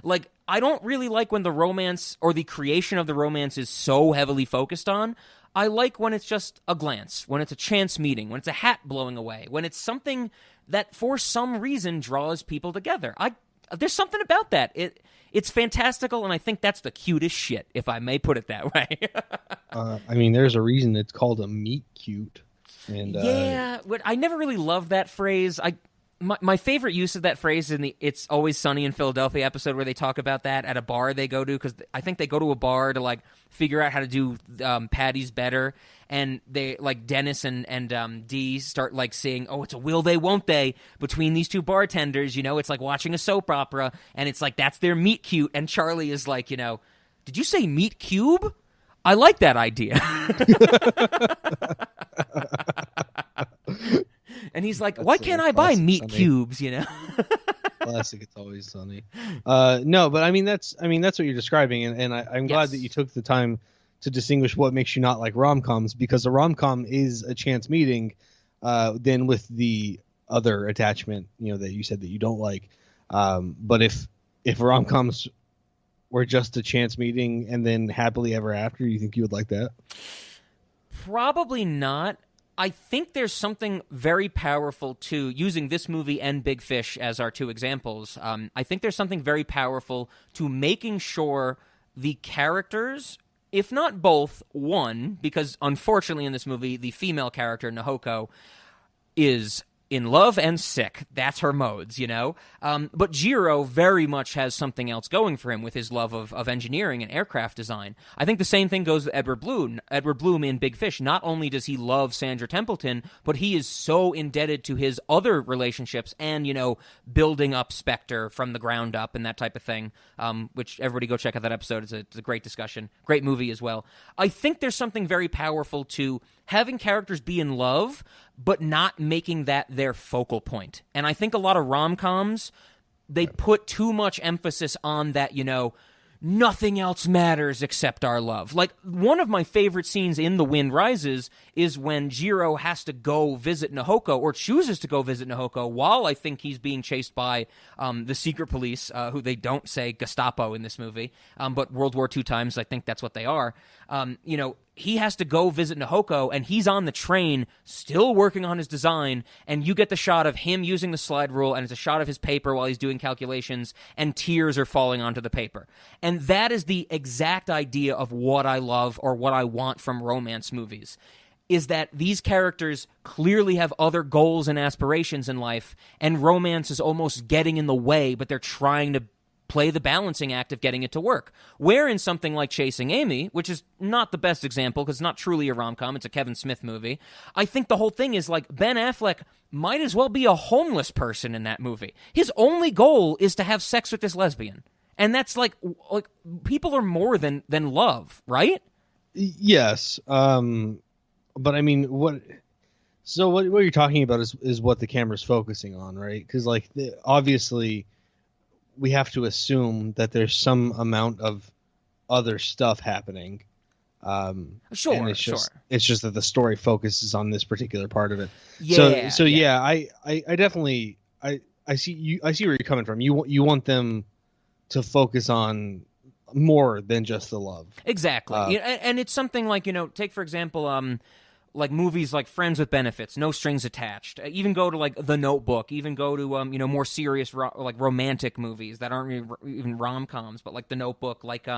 Like, I don't really like when the romance or the creation of the romance is so heavily focused on. I like when it's just a glance, when it's a chance meeting, when it's a hat blowing away, when it's something that for some reason draws people together. There's something about that. It's fantastical, and I think that's the cutest shit, if I may put it that way. There's a reason it's called a meet cute. And yeah, I never really loved that phrase. My favorite use of that phrase in the It's Always Sunny in Philadelphia episode, where they talk about that at a bar they go to, because I think they go to a bar to figure out how to do patties better, and they Dennis and Dee start saying, "Oh, it's a will they won't they" between these two bartenders. It's like watching a soap opera, and it's like that's their meet cute. And Charlie is like, "Did you say meet cube? I like that idea." And he's like, "Why can't I buy meat Sunny cubes?" Classic. It's Always Sunny. No, but that's what you're describing, and I'm glad that you took the time to distinguish what makes you not like rom-coms, because a rom-com is a chance meeting, then with the other attachment, that you said that you don't like. But if rom-coms were just a chance meeting and then happily ever after, you think you would like that? Probably not. I think there's something very powerful to using this movie and Big Fish as our two examples. I think there's something very powerful to making sure the characters, if not both, one, because unfortunately in this movie, the female character, Nahoko, is in love and sick. That's her modes, But Jiro very much has something else going for him with his love of engineering and aircraft design. I think the same thing goes with Edward Bloom. Edward Bloom in Big Fish, not only does he love Sandra Templeton, but he is so indebted to his other relationships and, building up Spectre from the ground up and that type of thing, which everybody go check out that episode. It's a great discussion. Great movie as well. I think there's something very powerful to having characters be in love, but not making that their focal point. And I think a lot of rom-coms, they put too much emphasis on that, nothing else matters except our love. Like, one of my favorite scenes in The Wind Rises is when Jiro has to go visit Nahoko, or chooses to go visit Nahoko, while I think he's being chased by the secret police, who they don't say Gestapo in this movie, but World War II times, I think that's what they are. He has to go visit Nahoko, and he's on the train still working on his design, and you get the shot of him using the slide rule, and it's a shot of his paper while he's doing calculations, and tears are falling onto the paper. And that is the exact idea of what I love, or what I want from romance movies, is that these characters clearly have other goals and aspirations in life, and romance is almost getting in the way, but they're trying to play the balancing act of getting it to work. Where in something like Chasing Amy, which is not the best example because it's not truly a rom-com, it's a Kevin Smith movie, I think the whole thing is Ben Affleck might as well be a homeless person in that movie. His only goal is to have sex with this lesbian. And that's like people are more than love, right? Yes. But I mean, what you're talking about is what the camera's focusing on, right? Because like obviously we have to assume that there's some amount of other stuff happening. Sure, and it's just that the story focuses on this particular part of it. Yeah. Yeah, I definitely I see where you're coming from. You want them to focus on more than just the love. Exactly. And it's something like, take for example, like movies like Friends with Benefits, no strings attached. Even go to like The Notebook. Even go to more serious like romantic movies that aren't even rom-coms, but like The Notebook, like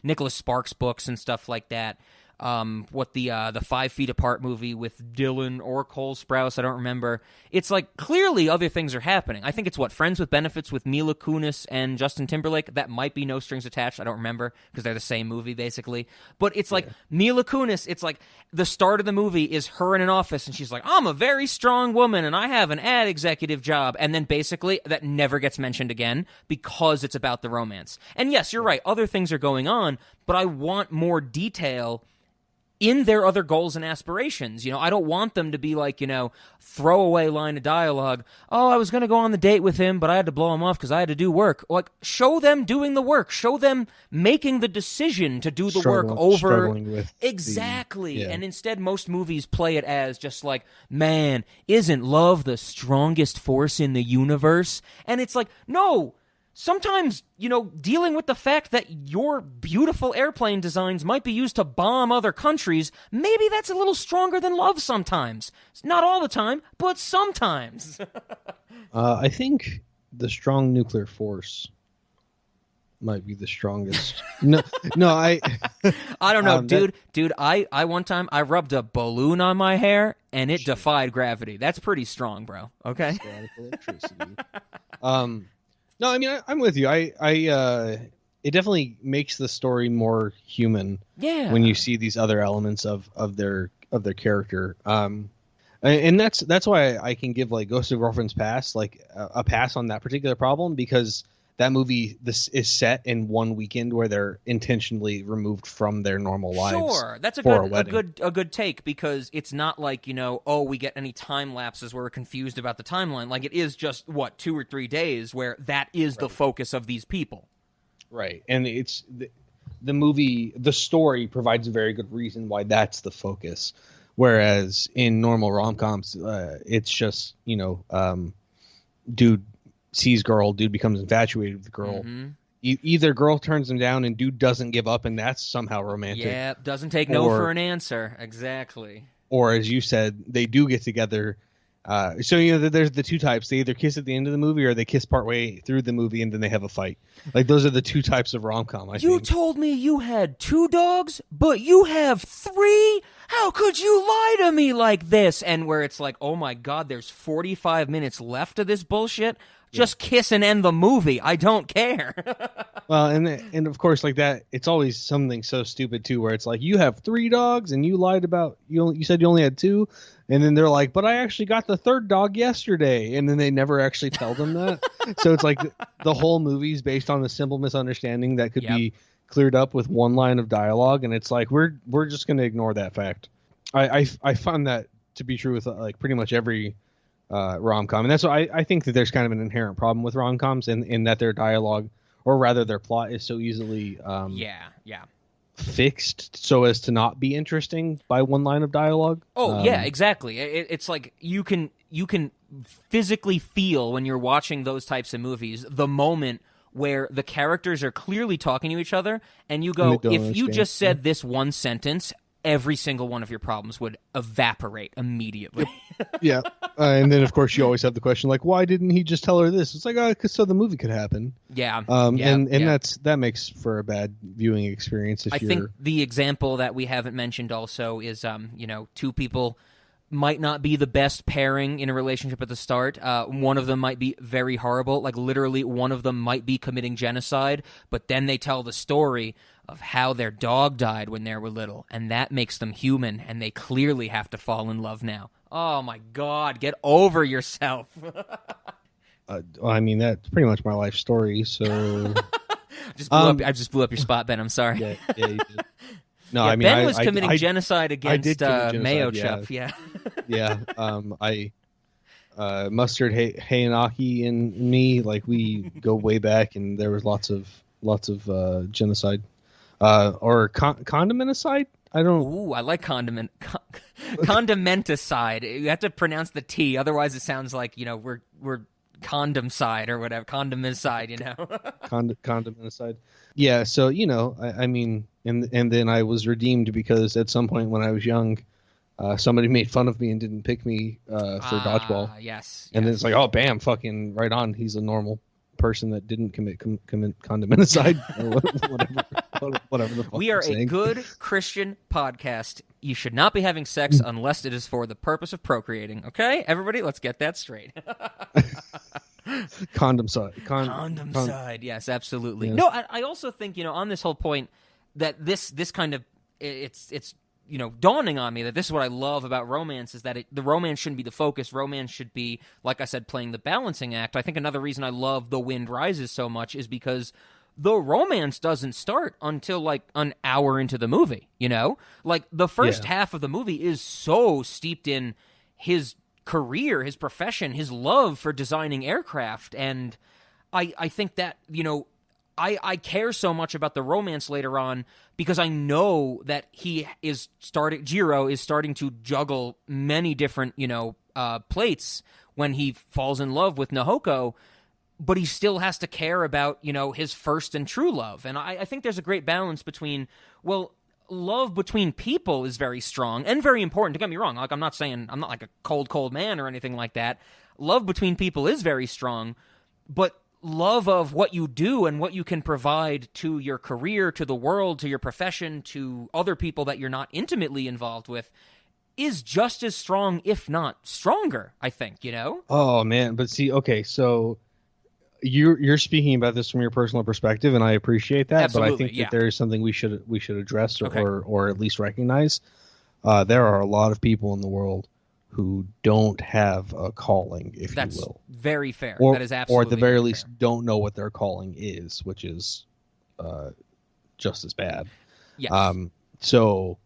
Nicholas Sparks books and stuff like that. What the 5 Feet Apart movie with Dylan or Cole Sprouse, I don't remember. It's like clearly other things are happening. I think it's Friends with Benefits with Mila Kunis and Justin Timberlake. That might be No Strings Attached. I don't remember because they're the same movie basically. But it's like Mila Kunis. It's like the start of the movie is her in an office and she's like, I'm a very strong woman and I have an ad executive job. And then basically that never gets mentioned again because it's about the romance. And yes, you're right. Other things are going on, but I want more detail in their other goals and aspirations. I don't want them to be like, throwaway line of dialogue. Oh, I was going to go on the date with him, but I had to blow him off because I had to do work. Like, show them doing the work. Show them making the decision to do the work over. With exactly. And instead, most movies play it as just like, man, isn't love the strongest force in the universe? And it's like, no. Sometimes, dealing with the fact that your beautiful airplane designs might be used to bomb other countries, maybe that's a little stronger than love sometimes. Not all the time, but sometimes. I think the strong nuclear force might be the strongest. No, I don't know, dude. I one time I rubbed a balloon on my hair and it defied gravity. That's pretty strong, bro. Okay. Static electricity. No, I mean I'm with you. It definitely makes the story more human. Yeah. When you see these other elements of their character. And that's why I can give like Ghost of Girlfriend's Past like a pass on that particular problem, because that movie is set in one weekend where they're intentionally removed from their normal lives. Sure, that's a good take, because it's not like we get any time lapses where we're confused about the timeline. Like it is just 2 or 3 days where that is the focus of these people. Right, and it's the story provides a very good reason why that's the focus, whereas in normal rom-coms, it's just dude sees girl, dude becomes infatuated with the girl. Mm-hmm. Either girl turns him down and dude doesn't give up, and that's somehow romantic. Yeah, doesn't take no for an answer. Exactly. Or as you said, they do get together. So there's the two types. They either kiss at the end of the movie or they kiss partway through the movie and then they have a fight. Like those are the two types of rom-com. I think. You told me you had 2 dogs, but you have 3? How could you lie to me like this? And where it's like, oh my God, there's 45 minutes left of this bullshit. Just kiss and end the movie. I don't care. Well, and of course, like that, it's always something so stupid too, where it's like you have 3 dogs and you lied about you said you only had 2, and then they're like, but I actually got the 3rd dog yesterday, and then they never actually tell them that. So it's like the whole movie's based on a simple misunderstanding that could be cleared up with one line of dialogue, and it's like we're just going to ignore that fact. I found that to be true with like pretty much every rom-com, and that's why I think that there's kind of an inherent problem with rom-coms in that their dialogue, or rather their plot, is so easily fixed so as to not be interesting by one line of dialogue. Yeah, exactly. It's like you can physically feel when you're watching those types of movies the moment where the characters are clearly talking to each other, and you go, if you just said this one sentence, every single one of your problems would evaporate immediately. Yeah. And then, of course, you always have the question, like, why didn't he just tell her this? It's like, because so the movie could happen. Yeah. That makes for a bad viewing experience. I think the example that we haven't mentioned also is, 2 people might not be the best pairing in a relationship at the start. One of them might be very horrible. Like, literally, one of them might be committing genocide, but then they tell the story of how their dog died when they were little, and that makes them human, and they clearly have to fall in love now. Oh, my God, get over yourself. I mean, that's pretty much my life story, so... I just blew up your spot, Ben. I'm sorry. Yeah, you did. No, yeah, I mean, Ben was committing genocide I against did commit genocide, Mayo yeah. Chup. Yeah. Yeah. Mustard Hayanaki and me, like, we go way back, and there was lots of genocide, or condimenticide. I don't. Ooh, I like condimenticide. You have to pronounce the T, otherwise it sounds like we're condom side or whatever, condomicide. Condimenticide. Yeah. So I mean, and then I was redeemed because at some point when I was young, somebody made fun of me and didn't pick me for dodgeball. Yes. And then it's like, oh, bam, fucking right on. He's a normal person that didn't commit condimenticide or whatever the fuck. We are I'm saying. a good Christian podcast. You should not be having sex unless it is for the purpose of procreating. Okay, everybody, let's get that straight. Condom side. Yes, absolutely. Yeah. No, I also think on this whole point that this kind of it's dawning on me that this is what I love about romance is that the romance shouldn't be the focus. Romance should be, like I said, playing the balancing act. I think another reason I love The Wind Rises so much is because the romance doesn't start until like an hour into the movie, Like the first half of the movie is so steeped in his career, his profession, his love for designing aircraft. And I think that, I care so much about the romance later on because I know that Jiro is starting to juggle many different, plates when he falls in love with Nahoko, but he still has to care about, his first and true love. And I think there's a great balance between, love between people is very strong and very important. Don't get me wrong. Like, I'm not like a cold man or anything like that. Love between people is very strong, but love of what you do and what you can provide to your career, to the world, to your profession, to other people that you're not intimately involved with is just as strong, if not stronger, I think, Oh, man. But see, okay, so you're speaking about this from your personal perspective, and I appreciate that. Absolutely, but I think that there is something we should address Okay. or at least recognize. There are a lot of people in the world who don't have a calling, if That's you will. very fair. Or, that is absolutely or at the very fair. least, don't know what their calling is, which is just as bad. Yes. So,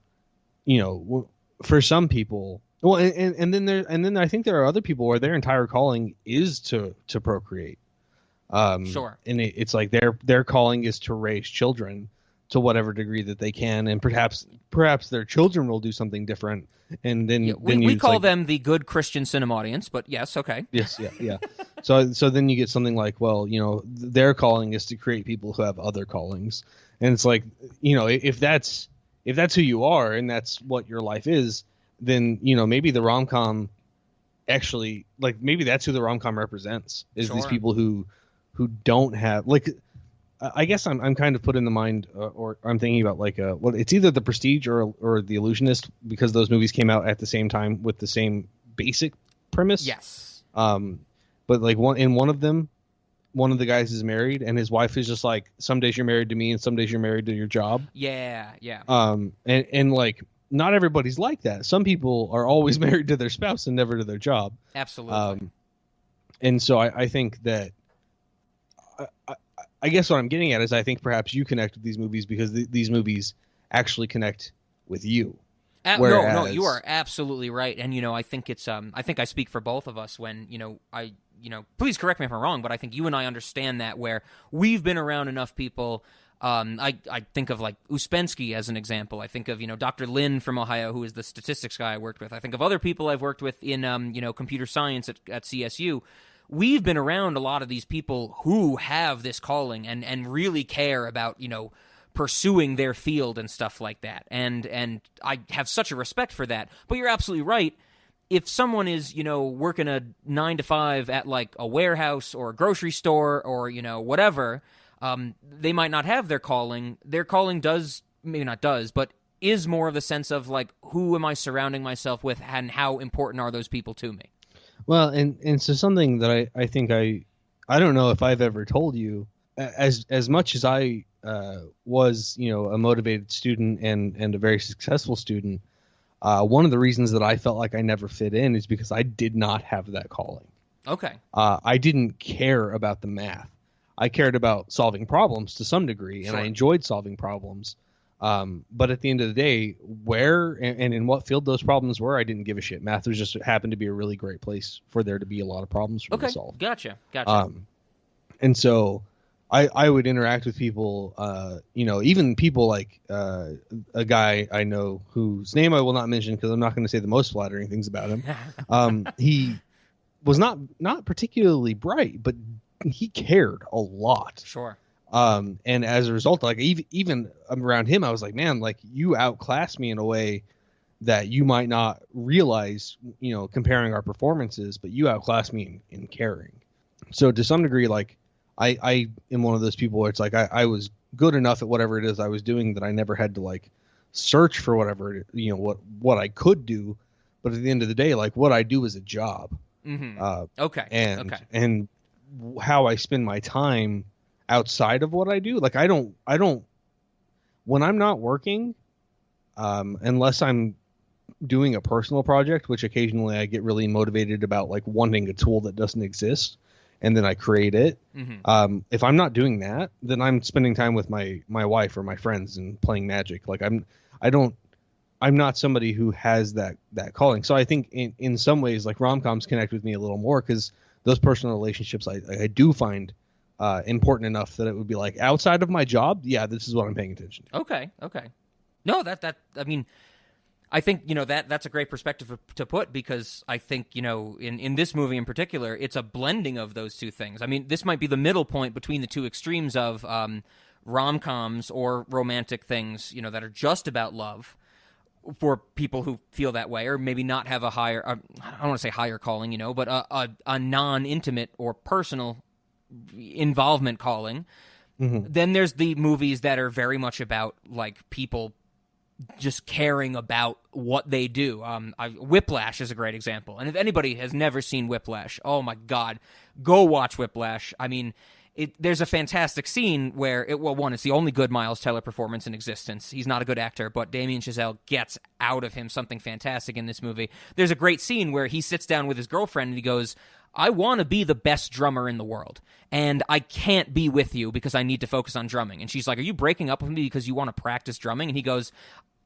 for some people, well, and then I think there are other people where their entire calling is to procreate. Sure. And it's like their calling is to raise children to whatever degree that they can, and perhaps their children will do something different. And then we call them the good Christian cinema audience, but yes, okay. Yes, yeah. So then you get something like, their calling is to create people who have other callings, and it's like, if that's who you are and that's what your life is, then maybe the rom-com actually, like, maybe that's who the rom-com represents is Sure. these people who don't have, like, I guess I'm kind of put in the mind, or I'm thinking about like it's either The Prestige or The Illusionist, because those movies came out at the same time with the same basic premise. Yes. But like one of them, one of the guys is married, and his wife is just like, some days you're married to me and some days you're married to your job. Yeah. And like, not everybody's like that. Some people are always married to their spouse and never to their job. Absolutely. And so I think that I guess what I'm getting at is I think perhaps you connect with these movies because these movies actually connect with you. No, you are absolutely right. And, I think it's, I think I speak for both of us when, please correct me if I'm wrong, but I think you and I understand that where we've been around enough people. I think of like Uspensky as an example. I think of, Dr. Lin from Ohio, who is the statistics guy I worked with. I think of other people I've worked with in, computer science at CSU. We've been around a lot of these people who have this calling and really care about, pursuing their field and stuff like that. And I have such a respect for that. But you're absolutely right. If someone is, working a 9 to 5 at like a warehouse or a grocery store or, whatever, they might not have their calling. Their calling but is more of the sense of like, who am I surrounding myself with and how important are those people to me? Well, and so something that I think I don't know if I've ever told you, as much as I was, a motivated student and a very successful student, one of the reasons that I felt like I never fit in is because I did not have that calling. Okay. I didn't care about the math. I cared about solving problems to some degree, and I Sure. enjoyed solving problems. But at the end of the day, where and in what field those problems were, I didn't give a shit. Math was just happened to be a really great place for there to be a lot of problems for me to solve. Gotcha. And so I would interact with people, even people like a guy I know whose name I will not mention because I'm not going to say the most flattering things about him. He was not particularly bright, but he cared a lot. Sure. And as a result, like even around him, I was like, man, like you outclassed me in a way that you might not realize, comparing our performances, but you outclassed me in caring. So to some degree, like I am one of those people where it's like I was good enough at whatever it is I was doing that I never had to like search for whatever, what I could do. But at the end of the day, like what I do is a job. Mm-hmm. And how I spend my time outside of what I do, like I don't when I'm not working, unless I'm doing a personal project, which occasionally I get really motivated about, like wanting a tool that doesn't exist and then I create it. Mm-hmm. If I'm not doing that, then I'm spending time with my wife or my friends and playing Magic. Like I'm not somebody who has that calling. So I think in some ways, like rom-coms connect with me a little more because those personal relationships I do find important enough that it would be like outside of my job. Yeah, this is what I'm paying attention to. Okay. No, I mean, I think, that's a great perspective to put because I think, in this movie in particular, it's a blending of those two things. I mean, this might be the middle point between the two extremes of rom-coms or romantic things, that are just about love for people who feel that way or maybe not have a higher, I don't want to say higher calling, but a non-intimate or personal involvement calling. Mm-hmm. Then there's the movies that are very much about like people just caring about what they do. Whiplash is a great example. And if anybody has never seen Whiplash, oh my God, go watch Whiplash. I mean, there's a fantastic scene where, it's the only good Miles Teller performance in existence. He's not a good actor, but Damien Chazelle gets out of him something fantastic in this movie. There's a great scene where he sits down with his girlfriend and he goes, I want to be the best drummer in the world, and I can't be with you because I need to focus on drumming. And she's like, are you breaking up with me because you want to practice drumming? And he goes,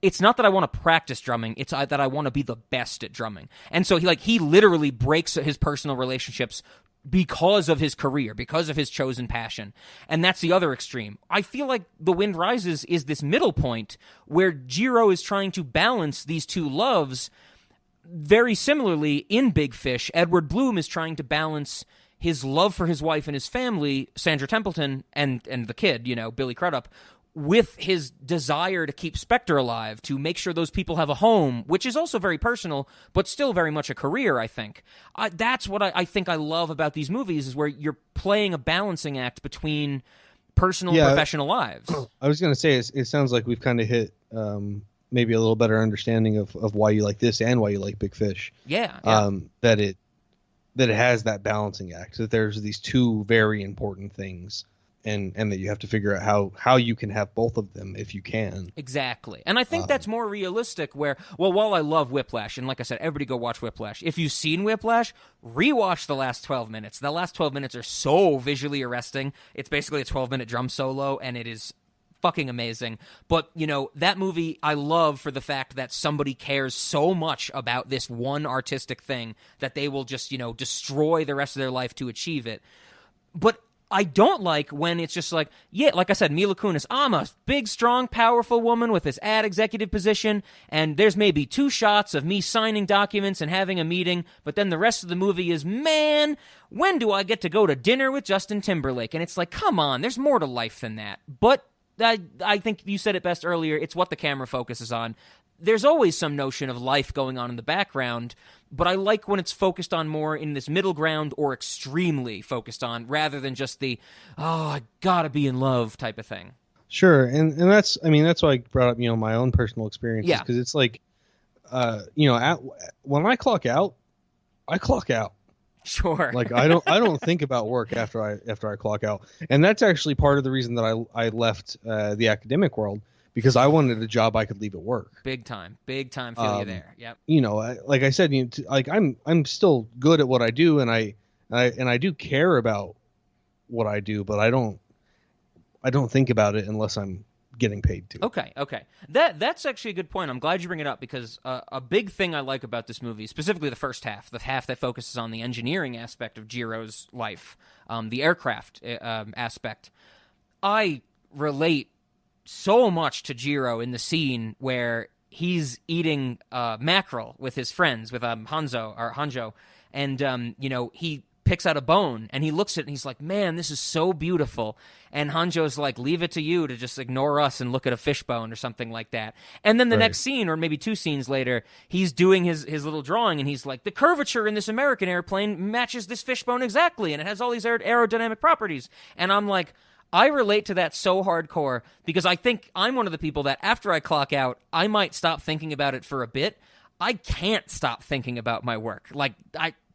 it's not that I want to practice drumming, it's that I want to be the best at drumming. And so he literally breaks his personal relationships because of his career, because of his chosen passion. And that's the other extreme. I feel like The Wind Rises is this middle point where Jiro is trying to balance these two loves. Very similarly, in Big Fish, Edward Bloom is trying to balance his love for his wife and his family, Sandra Templeton, and the kid, Billy Crudup, with his desire to keep Spectre alive, to make sure those people have a home, which is also very personal, but still very much a career, I think. That's what I think I love about these movies, is where you're playing a balancing act between personal and professional lives. I was going to say, it sounds like we've kind of hit maybe a little better understanding of why you like this and why you like Big Fish. Yeah. That it has that balancing act, that there's these two very important things. And that you have to figure out how you can have both of them if you can. Exactly. And I think that's more realistic where, while I love Whiplash, and like I said, everybody go watch Whiplash. If you've seen Whiplash, rewatch the last 12 minutes. The last 12 minutes are so visually arresting. It's basically a 12-minute drum solo, and it is fucking amazing. But, that movie I love for the fact that somebody cares so much about this one artistic thing that they will just, destroy the rest of their life to achieve it. But I don't like when it's just like, like I said, Mila Kunis, I'm a big, strong, powerful woman with this ad executive position, and there's maybe 2 shots of me signing documents and having a meeting, but then the rest of the movie is, man, when do I get to go to dinner with Justin Timberlake? And it's like, come on, there's more to life than that. But I think you said it best earlier, it's what the camera focuses on. There's always some notion of life going on in the background, but I like when it's focused on more in this middle ground or extremely focused on, rather than just the, I gotta be in love type of thing. Sure. And that's why I brought up, my own personal experiences. Yeah. Because it's like, when I clock out, I clock out. Sure. Like I don't think about work after I clock out. And that's actually part of the reason that I left the academic world, because I wanted a job I could leave at work. Big time. Feel you there. Yep. Like I said, I'm still good at what I do, and I do care about what I do, but I don't think about it unless I'm getting paid to. Okay. That's actually a good point. I'm glad you bring it up because a big thing I like about this movie, specifically the first half, the half that focuses on the engineering aspect of Jiro's life, the aircraft aspect, I relate so much to Jiro in the scene where he's eating mackerel with his friends, with Hanjo, and he picks out a bone and he looks at it and he's like, man, this is so beautiful. And Hanjo's like, leave it to you to just ignore us and look at a fishbone or something like that. And then the next scene, or maybe 2 scenes later, he's doing his little drawing and he's like, the curvature in this American airplane matches this fishbone exactly and it has all these aerodynamic properties. And I'm like, I relate to that so hardcore because I think I'm one of the people that after I clock out, I might stop thinking about it for a bit. I can't stop thinking about my work.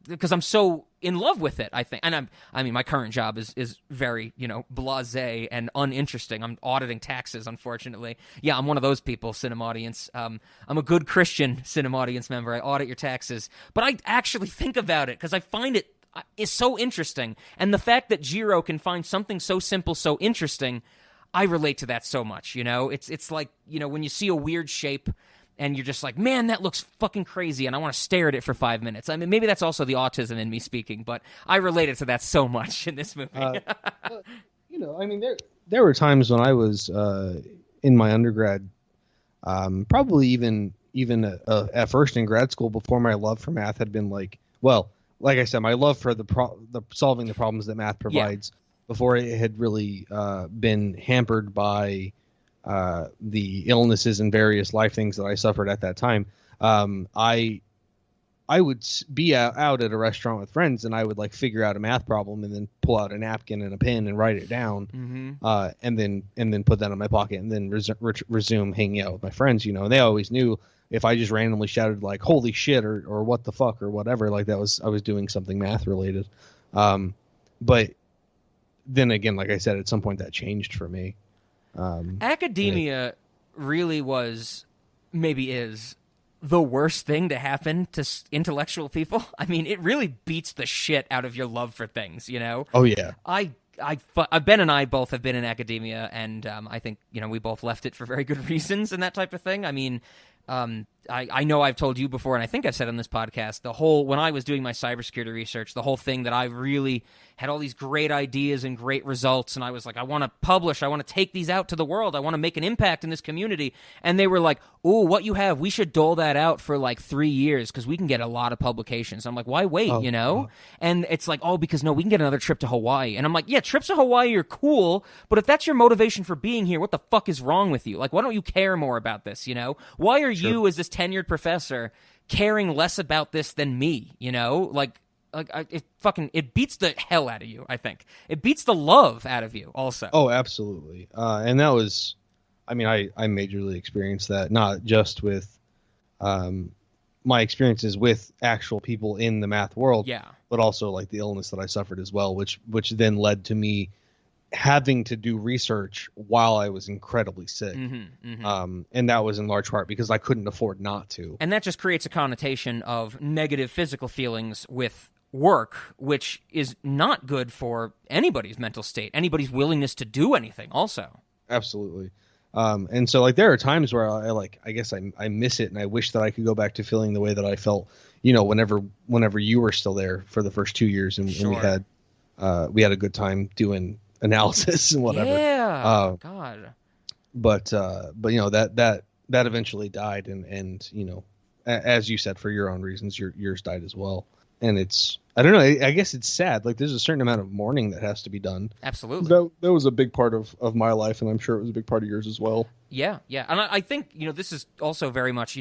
Because I'm so in love with it, I think. And my current job is very, blasé and uninteresting. I'm auditing taxes, unfortunately. Yeah, I'm one of those people, Cinema Audience. I'm a good Christian Cinema Audience member. I audit your taxes. But I actually think about it because I find it is so interesting. And the fact that Jiro can find something so simple, so interesting, I relate to that so much, It's like, when you see a weird shape and you're just like, man, that looks fucking crazy, and I want to stare at it for 5 minutes. I mean, maybe that's also the autism in me speaking, but I related to that so much in this movie. There were times when I was in my undergrad, probably even at first in grad school, before my love for math had been like I said, my love for the solving the problems that math provides, before it had really been hampered by the illnesses and various life things that I suffered at that time. I would be out at a restaurant with friends and I would figure out a math problem and then pull out a napkin and a pen and write it down, and then put that in my pocket and then resume hanging out with my friends, and they always knew if I just randomly shouted holy shit or what the fuck or whatever, I was doing something math related. But then again, like I said, at some point that changed for me. Academia really is the worst thing to happen to intellectual people. I mean, it really beats the shit out of your love for things, Oh yeah. Ben and I both have been in academia, and I think we both left it for very good reasons and that type of thing. I mean, I know I've told you before, and I think I've said on this podcast, when I was doing my cybersecurity research, the whole thing that I really had all these great ideas and great results, and I was like, I want to publish, I want to take these out to the world, I want to make an impact in this community, and they were like, ooh, what you have, we should dole that out for 3 years, because we can get a lot of publications. I'm like, why wait, And it's like, because we can get another trip to Hawaii, and I'm like, yeah, trips to Hawaii are cool, but if that's your motivation for being here, what the fuck is wrong with you? Why don't you care more about this, Why are you, as this tenured professor, caring less about this than me, it beats the hell out of you, I think. It beats the love out of you also. Oh, absolutely. And that was, I majorly experienced that, not just with my experiences with actual people in the math world, but also the illness that I suffered as well, which then led to me having to do research while I was incredibly sick. And that was in large part because I couldn't afford not to. And that just creates a connotation of negative physical feelings with work, which is not good for anybody's mental state, anybody's willingness to do anything also. Absolutely. And so there are times where I guess I miss it and I wish that I could go back to feeling the way that I felt, whenever you were still there for the first 2 years and we had a good time doing analysis and whatever. Yeah. God. But that eventually died and as you said, for your own reasons, yours died as well. And it's, I don't know, I guess it's sad. There's a certain amount of mourning that has to be done. Absolutely. That was a big part of my life, and I'm sure it was a big part of yours as well. Yeah. And I think, this is also very much,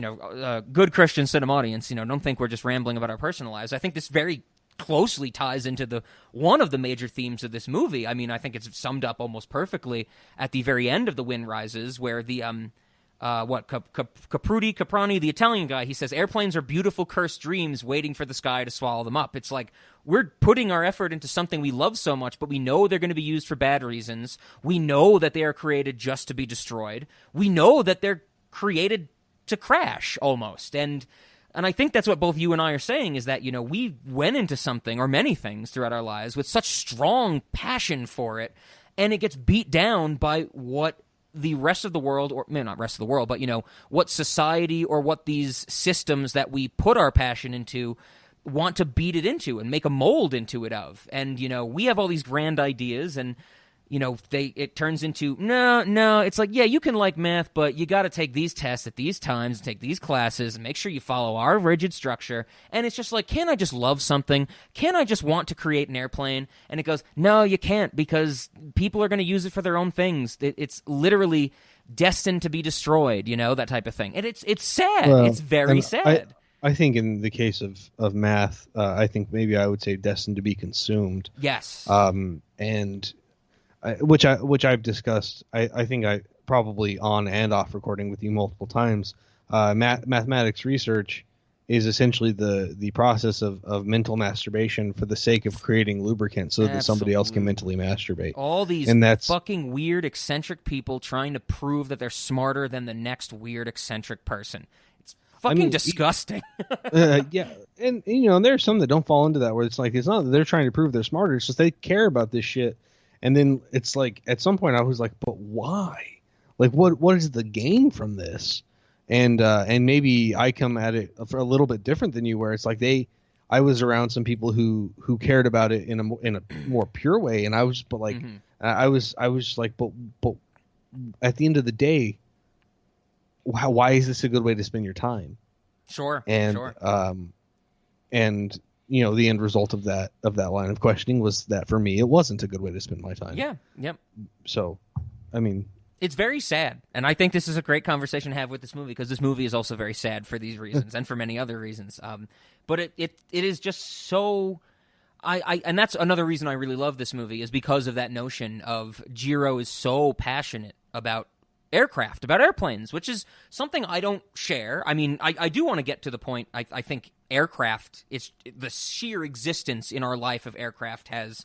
good Christian Cinema Audience. Don't think we're just rambling about our personal lives. I think this very closely ties into one of the major themes of this movie. I mean, I think it's summed up almost perfectly at the very end of The Wind Rises, where the Caprani, the Italian guy, he says airplanes are beautiful cursed dreams waiting for the sky to swallow them up. It's like we're putting our effort into something we love so much, but we know they're going to be used for bad reasons. We know that they are created just to be destroyed. We know that they're created to crash almost. And And I think that's what both you and I are saying, is that, we went into something, or many things throughout our lives, with such strong passion for it, and it gets beat down by what the rest of the world, or maybe not rest of the world, but, what society or what these systems that we put our passion into want to beat it into and make a mold into it of. And, we have all these grand ideas, and it turns into, no, it's like, yeah, you can like math, but you got to take these tests at these times, take these classes, and make sure you follow our rigid structure. And it's just like, can't I just love something? Can't I just want to create an airplane? And it goes, no, you can't, because people are going to use it for their own things. It's literally destined to be destroyed, that type of thing. And it's sad. Well, it's very sad. I think in the case of math, I think maybe I would say destined to be consumed. Yes. And which I've discussed. I think I probably on and off recording with you multiple times. Mathematics research is essentially the process of mental masturbation for the sake of creating lubricant so that somebody else can mentally masturbate. All these fucking weird eccentric people trying to prove that they're smarter than the next weird eccentric person. It's fucking disgusting. Yeah, and there's some that don't fall into that, where it's like, it's not that they're trying to prove they're smarter, it's just they care about this shit. And then it's like, at some point I was like, but why? Like, what is the gain from this? And maybe I come at it for a little bit different than you, where it's like I was around some people who cared about it in a more pure way, and I was, but like, I was like, but at the end of the day, why is this a good way to spend your time? Sure. And and the end result of that line of questioning was that for me, it wasn't a good way to spend my time. Yeah. Yep. So, I mean, it's very sad, and I think this is a great conversation to have with this movie, because this movie is also very sad for these reasons and for many other reasons. But it is just so. And that's another reason I really love this movie, is because of that notion of Jiro is so passionate about aircraft, about airplanes, which is something I don't share. I mean, I do want to get to the point. I think aircraft, is the sheer existence in our life of aircraft has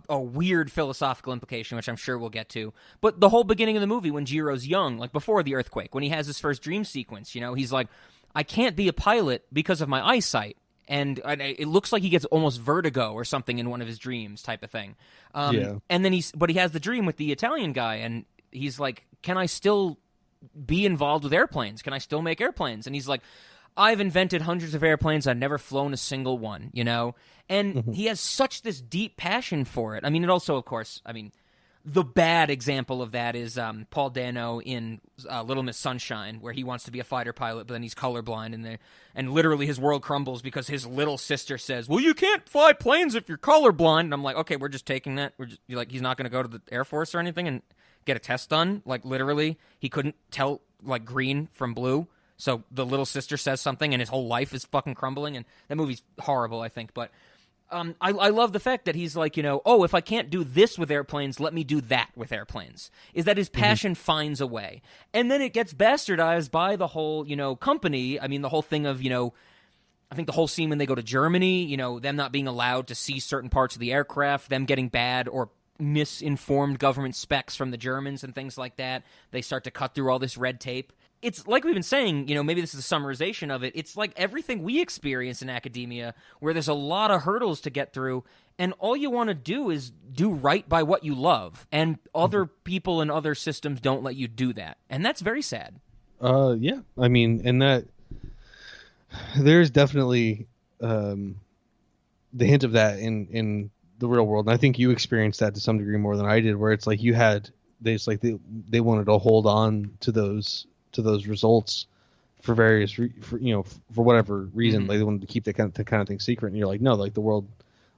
a weird philosophical implication, which I'm sure we'll get to. But the whole beginning of the movie, when Jiro's young, like before the earthquake, when he has his first dream sequence, he's like, I can't be a pilot because of my eyesight. And it looks like he gets almost vertigo or something in one of his dreams, type of thing. And then he has the dream with the Italian guy, and he's like, can I still be involved with airplanes? Can I still make airplanes? And he's like, I've invented hundreds of airplanes. I've never flown a single one, And he has such this deep passion for it. I mean, it also, of course, the bad example of that is Paul Dano in Little Miss Sunshine, where he wants to be a fighter pilot, but then he's colorblind, and literally his world crumbles because his little sister says, well, you can't fly planes if you're colorblind. And I'm like, okay, we're just taking that. He's not going to go to the Air Force or anything and get a test done. Like, literally, he couldn't tell, like, green from blue. So the little sister says something, and his whole life is fucking crumbling. And that movie's horrible, I think. But I love the fact that he's like, if I can't do this with airplanes, let me do that with airplanes. Is that his passion finds a way. And then it gets bastardized by the whole, company. I mean, the whole thing of, I think the whole scene when they go to Germany, them not being allowed to see certain parts of the aircraft, them getting bad or misinformed government specs from the Germans and things like that. They start to cut through all this red tape. It's like we've been saying, maybe this is a summarization of it. It's like everything we experience in academia, where there's a lot of hurdles to get through, and all you want to do is do right by what you love, and other people and other systems don't let you do that, and that's very sad. Yeah, I mean, and that there's definitely the hint of that in the real world, and I think you experienced that to some degree more than I did, where it's like they wanted to hold on to those results for various for whatever reason. Like, they wanted to keep that kind of thing secret, and you're like, no, like, the world,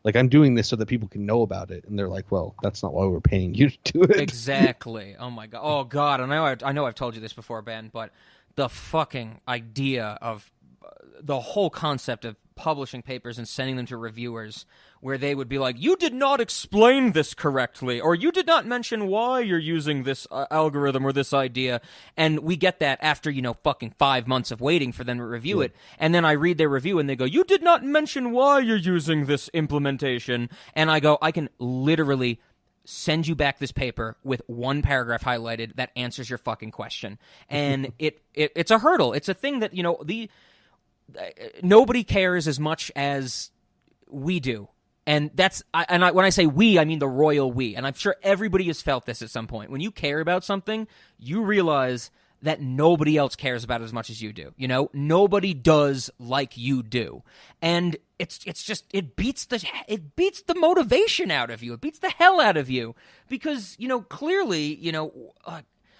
like, I'm doing this so that people can know about it, and they're like, well, that's not why we're paying you to do it. Exactly. Oh my god. I know I've told you this before, Ben, but the fucking idea of the whole concept of publishing papers and sending them to reviewers where they would be like, you did not explain this correctly, or you did not mention why you're using this algorithm or this idea. And we get that after, fucking 5 months of waiting for them to review it. And then I read their review and they go, you did not mention why you're using this implementation. And I go, I can literally send you back this paper with one paragraph highlighted that answers your fucking question. And it's a hurdle. It's a thing that, nobody cares as much as we do. And when I say we, I mean the royal we. And I'm sure everybody has felt this at some point. When you care about something, you realize that nobody else cares about it as much as you do. You know, nobody does like you do. And it beats the motivation out of you. It beats the hell out of you because, you know, clearly, you know,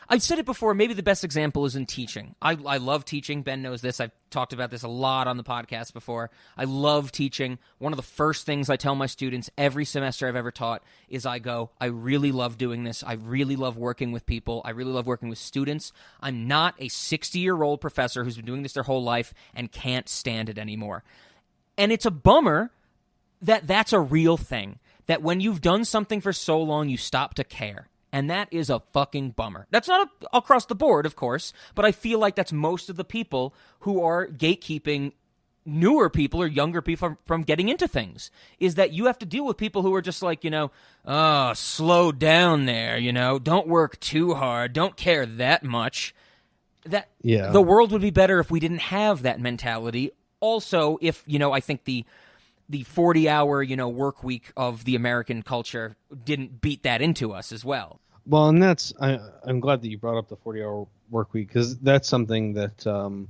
I've said it before, maybe the best example is in teaching. I love teaching. Ben knows this. I've talked about this a lot on the podcast before. I love teaching. One of the first things I tell my students every semester I've ever taught is I really love doing this. I really love working with people. I really love working with students. I'm not a 60-year-old professor who's been doing this their whole life and can't stand it anymore. And it's a bummer that that's a real thing, that when you've done something for so long, you stop to care. And that is a fucking bummer. That's not across the board, of course, but I feel like that's most of the people who are gatekeeping newer people or younger people from getting into things, is that you have to deal with people who are just like, you know, oh, slow down there, you know, don't work too hard, don't care that much. The world would be better if we didn't have that mentality. Also, if, you know, I think the 40-hour, you know, work week of the American culture didn't beat that into us as well. Well, and I'm glad that you brought up the 40-hour work week, because that's something that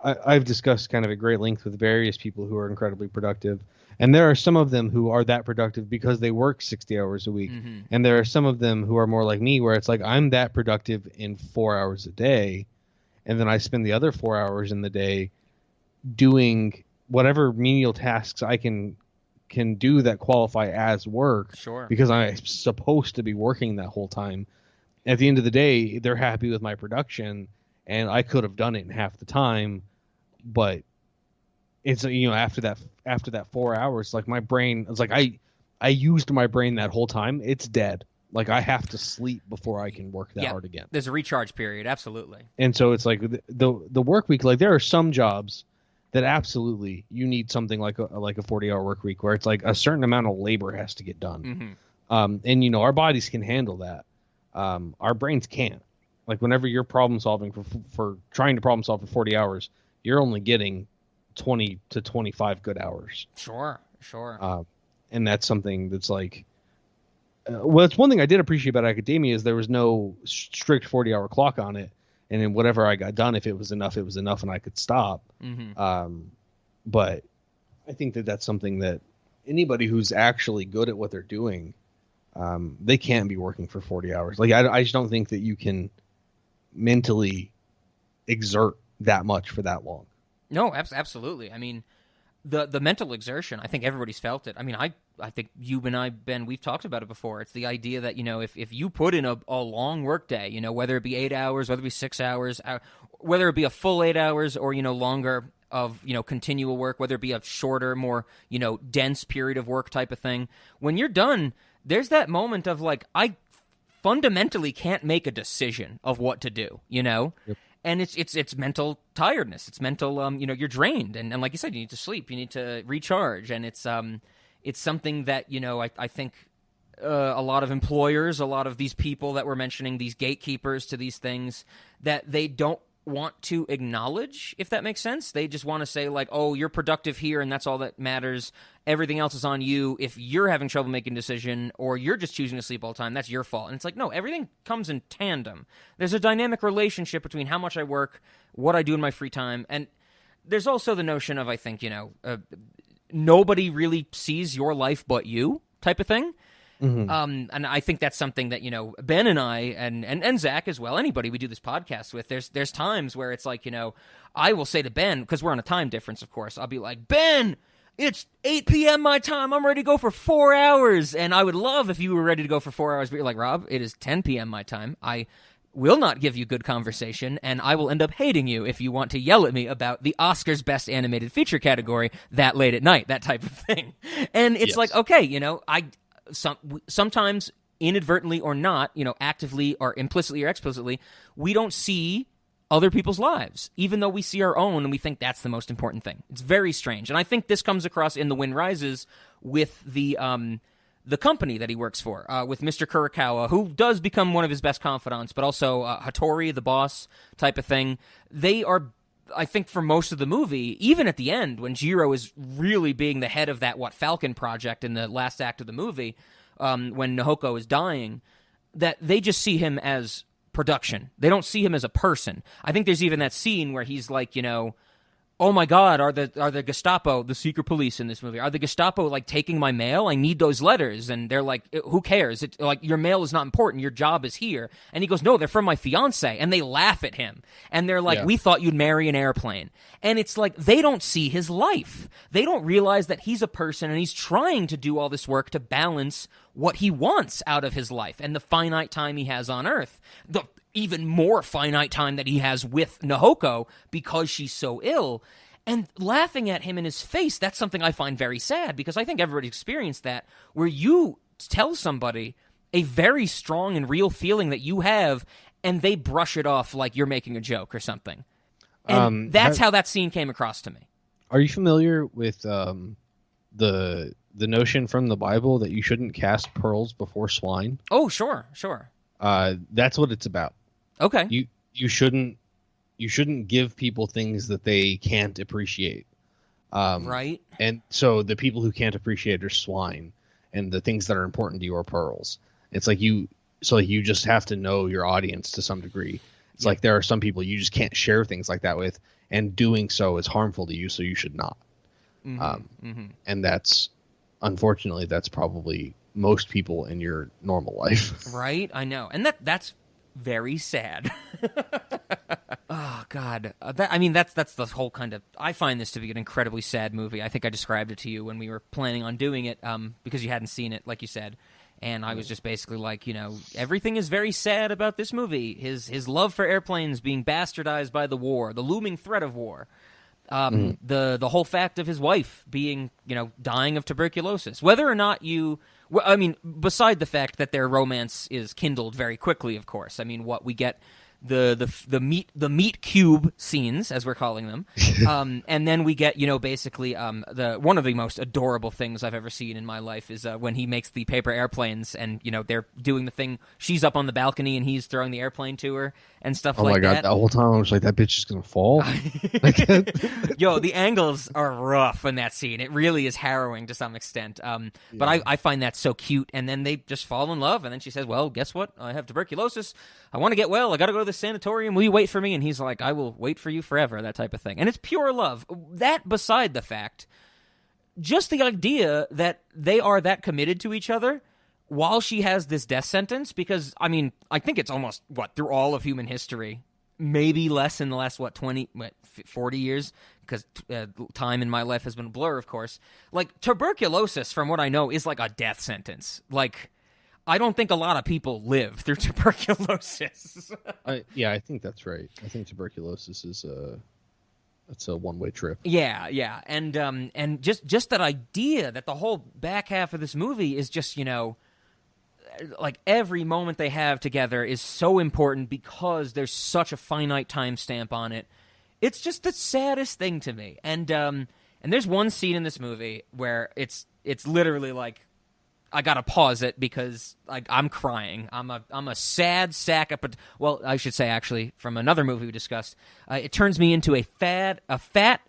I've discussed kind of at great length with various people who are incredibly productive. And there are some of them who are that productive because they work 60 hours a week. Mm-hmm. And there are some of them who are more like me, where it's like I'm that productive in 4 hours a day, and then I spend the other 4 hours in the day doing whatever menial tasks I can do that qualify as work. Sure. Because I'm supposed to be working that whole time. At the end of the day, they're happy with my production, and I could have done it in half the time, but it's, you know, after that 4 hours, like my brain, it's like I used my brain that whole time. It's dead. Like I have to sleep before I can work that hard again. There's a recharge period, absolutely. And so it's like the work week, like there are some jobs that absolutely you need something like a 40-hour work week, where it's like a certain amount of labor has to get done. Mm-hmm. And, you know, our bodies can handle that. Our brains can't. Like whenever you're problem solving for trying to problem solve for 40 hours, you're only getting 20 to 25 good hours. Sure. And that's something that's like, well, it's one thing I did appreciate about academia is there was no strict 40-hour clock on it. And then whatever I got done, if it was enough, and I could stop. Mm-hmm. But I think that that's something that anybody who's actually good at what they're doing, they can't be working for 40 hours. Like I just don't think that you can mentally exert that much for that long. No, absolutely. I mean, the mental exertion, I think everybody's felt it. I mean, I think you and I, Ben, we've talked about it before. It's the idea that, you know, if you put in a long work day, you know, whether it be 8 hours, whether it be 6 hours, whether it be a full 8 hours or, you know, longer of, you know, continual work, whether it be a shorter, more, you know, dense period of work type of thing, when you're done, there's that moment of like, I fundamentally can't make a decision of what to do, you know? Yep. And it's mental tiredness. It's mental, you know, you're drained. And like you said, you need to sleep. You need to recharge. And it's something that, you know, I think a lot of employers, a lot of these people that we're mentioning, these gatekeepers to these things, that they don't want to acknowledge, if that makes sense. They just want to say like, oh, you're productive here and that's all that matters. Everything else is on you. If you're having trouble making a decision or you're just choosing to sleep all the time, that's your fault. And it's like, no, everything comes in tandem. There's a dynamic relationship between how much I work, what I do in my free time. And there's also the notion of, I think, you know, nobody really sees your life but you type of thing. Mm-hmm. And I think that's something that, you know, Ben and I and Zach as well, anybody we do this podcast with, there's times where it's like, you know, I will say to Ben, because we're on a time difference, of course, I'll be like, Ben, it's 8 p.m. my time. I'm ready to go for 4 hours. And I would love if you were ready to go for 4 hours, but you're like, Rob, it is 10 p.m. my time. I will not give you good conversation, and I will end up hating you if you want to yell at me about the Oscars Best Animated Feature category that late at night, that type of thing. And it's like, okay, you know, sometimes inadvertently or not, you know, actively or implicitly or explicitly, we don't see other people's lives, even though we see our own and we think that's the most important thing. It's very strange. And I think this comes across in The Wind Rises with the company that he works for, with Mr. Kurokawa, who does become one of his best confidants, but also Hattori, the boss type of thing. They are I think for most of the movie, even at the end, when Jiro is really being the head of that Falcon project in the last act of the movie, when Nahoko is dying, that they just see him as production. They don't see him as a person. I think there's even that scene where he's like, oh my God, are the Gestapo, the secret police in this movie, are the Gestapo like taking my mail? I need those letters. And they're like, who cares? It's like, your mail is not important. Your job is here. And he goes, no, they're from my fiance. And they laugh at him. And they're like, we thought you'd marry an airplane. And it's like, they don't see his life. They don't realize that he's a person and he's trying to do all this work to balance what he wants out of his life and the finite time he has on Earth. The even more finite time that he has with Nahoko because she's so ill. And laughing at him in his face, that's something I find very sad, because I think everybody experienced that, where you tell somebody a very strong and real feeling that you have, and they brush it off like you're making a joke or something. And that's how that scene came across to me. Are you familiar with the notion from the Bible that you shouldn't cast pearls before swine? Oh, sure. That's what it's about. Okay. You shouldn't give people things that they can't appreciate. Right. And so the people who can't appreciate are swine, and the things that are important to you are pearls. It's like you just have to know your audience to some degree. It's like there are some people you just can't share things like that with, and doing so is harmful to you, so you should not. And unfortunately, that's probably most people in your normal life. Right, I know. And that's very sad. Oh, God. That's the whole kind of... I find this to be an incredibly sad movie. I think I described it to you when we were planning on doing it, because you hadn't seen it, like you said. And I was just basically like, everything is very sad about this movie. His love for airplanes being bastardized by the war, the looming threat of war. The whole fact of his wife being, dying of tuberculosis. Whether or not beside the fact that their romance is kindled very quickly, of course. What we get, the meat cube scenes, as we're calling them, and then we get basically one of the most adorable things I've ever seen in my life is when he makes the paper airplanes, and they're doing the thing. She's up on the balcony and he's throwing the airplane to her and stuff like that. Oh my God! The whole time I was like, that bitch is gonna fall. Yo, the angles are rough in that scene. It really is harrowing to some extent. But I find that so cute. And then they just fall in love. And then she says, "Well, guess what? I have tuberculosis. I want to get well. I got to go to the sanatorium. Will you wait for me?" And he's like, "I will wait for you forever." That type of thing. And it's pure love. That beside the fact, just the idea that they are that committed to each other while she has this death sentence, because, I think it's almost, through all of human history, maybe less in the last, 40 years, because time in my life has been a blur, of course. Like, tuberculosis, from what I know, is like a death sentence. Like, I don't think a lot of people live through tuberculosis. I think that's right. I think tuberculosis is that's a one-way trip. Yeah. And just that idea that the whole back half of this movie is just, like every moment they have together is so important because there's such a finite time stamp on it. It's just the saddest thing to me. And there's one scene in this movie where it's literally like, I gotta pause it because I'm crying. I'm a sad sack of I should say, actually, from another movie we discussed. It turns me into a fat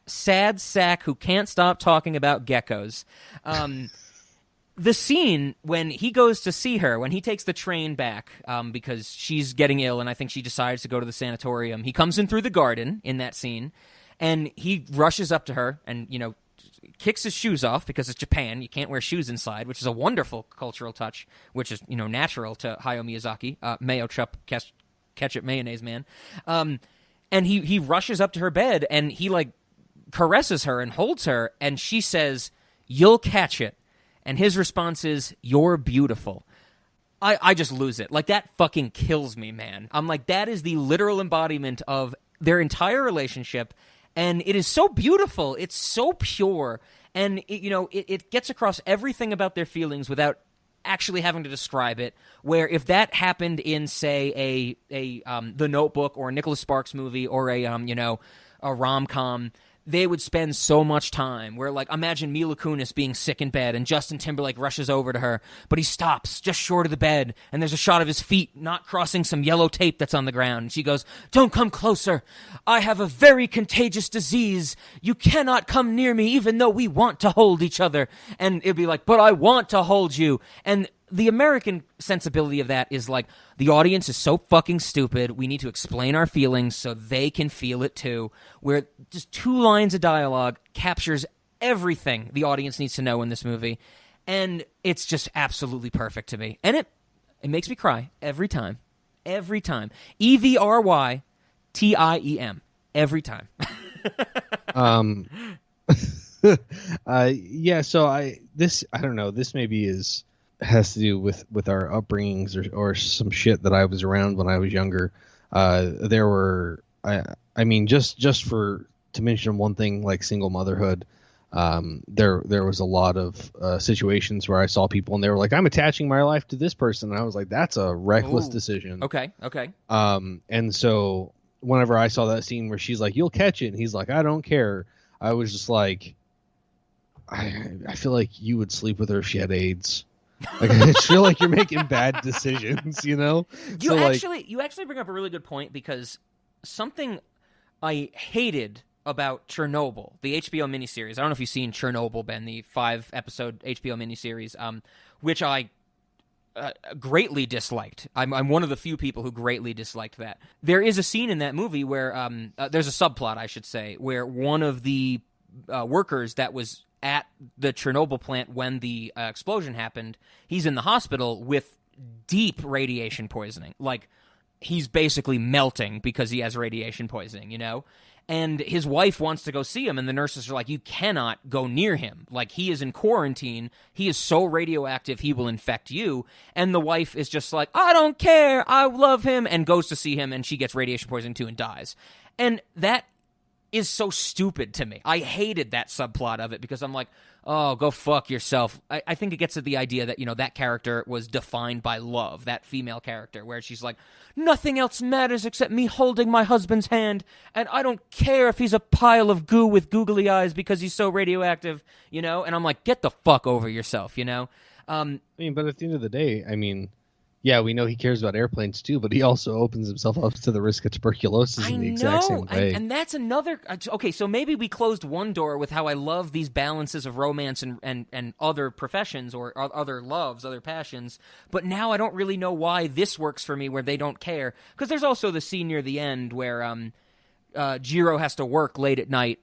sad sack who can't stop talking about geckos. The scene when he goes to see her, when he takes the train back, because she's getting ill, and I think she decides to go to the sanatorium. He comes in through the garden in that scene, and he rushes up to her and, kicks his shoes off because it's Japan. You can't wear shoes inside, which is a wonderful cultural touch, which is, natural to Hayao Miyazaki, mayo chup, ketchup mayonnaise man. And he rushes up to her bed, and he, caresses her and holds her, and she says, "You'll catch it." And his response is, "You're beautiful." I just lose it. Like, that fucking kills me, man. I'm like, that is the literal embodiment of their entire relationship, and it is so beautiful. It's so pure, and it gets across everything about their feelings without actually having to describe it. Where if that happened in, say, a The Notebook or a Nicholas Sparks movie or a rom-com, they would spend so much time where, like, imagine Mila Kunis being sick in bed and Justin Timberlake rushes over to her, but he stops just short of the bed and there's a shot of his feet not crossing some yellow tape that's on the ground. And she goes, "Don't come closer. I have a very contagious disease. You cannot come near me even though we want to hold each other." And it'd be like, "But I want to hold you." And the American sensibility of that is like, the audience is so fucking stupid. We need to explain our feelings so they can feel it too. Where just 2 lines of dialogue captures everything the audience needs to know in this movie. And it's just absolutely perfect to me. And it makes me cry every time. Every time. EVRYTIEM. Every time. Yeah, so I don't know, this maybe has to do with our upbringings or some shit that I was around when I was younger. There were, I mean, just to mention one thing, like single motherhood, there was a lot of situations where I saw people and they were like, "I'm attaching my life to this person," and I was like, "That's a reckless decision." Okay. And so whenever I saw that scene where she's like, "You'll catch it," and he's like, "I don't care," I was just like, I feel like you would sleep with her if she had AIDS. Like, I just feel like you're making bad decisions, you know? You actually bring up a really good point, because something I hated about Chernobyl, the HBO miniseries. I don't know if you've seen Chernobyl, Ben, the 5-episode HBO miniseries, which I greatly disliked. I'm one of the few people who greatly disliked that. There is a scene in that movie where there's a subplot, I should say, where one of the workers that was at the Chernobyl plant when the explosion happened, he's in the hospital with deep radiation poisoning. Like, he's basically melting because he has radiation poisoning, you know? And his wife wants to go see him, and the nurses are like, "You cannot go near him. Like, he is in quarantine. He is so radioactive, he will infect you." And the wife is just like, "I don't care. I love him," and goes to see him, and she gets radiation poisoning too and dies. And that is so stupid to me. I hated that subplot of it because I'm like, oh, go fuck yourself. I think it gets at the idea that, you know, that character was defined by love, that female character, where she's like, "Nothing else matters except me holding my husband's hand, and I don't care if he's a pile of goo with googly eyes because he's so radioactive," you know? And I'm like, get the fuck over yourself, you know? I mean, but at the end of the day, I mean, yeah, we know he cares about airplanes too, but he also opens himself up to the risk of tuberculosis in the exact same way. And that's another... Okay, so maybe we closed one door with how I love these balances of romance and other professions or other loves, other passions, but now I don't really know why this works for me where they don't care. Because there's also the scene near the end where Jiro has to work late at night,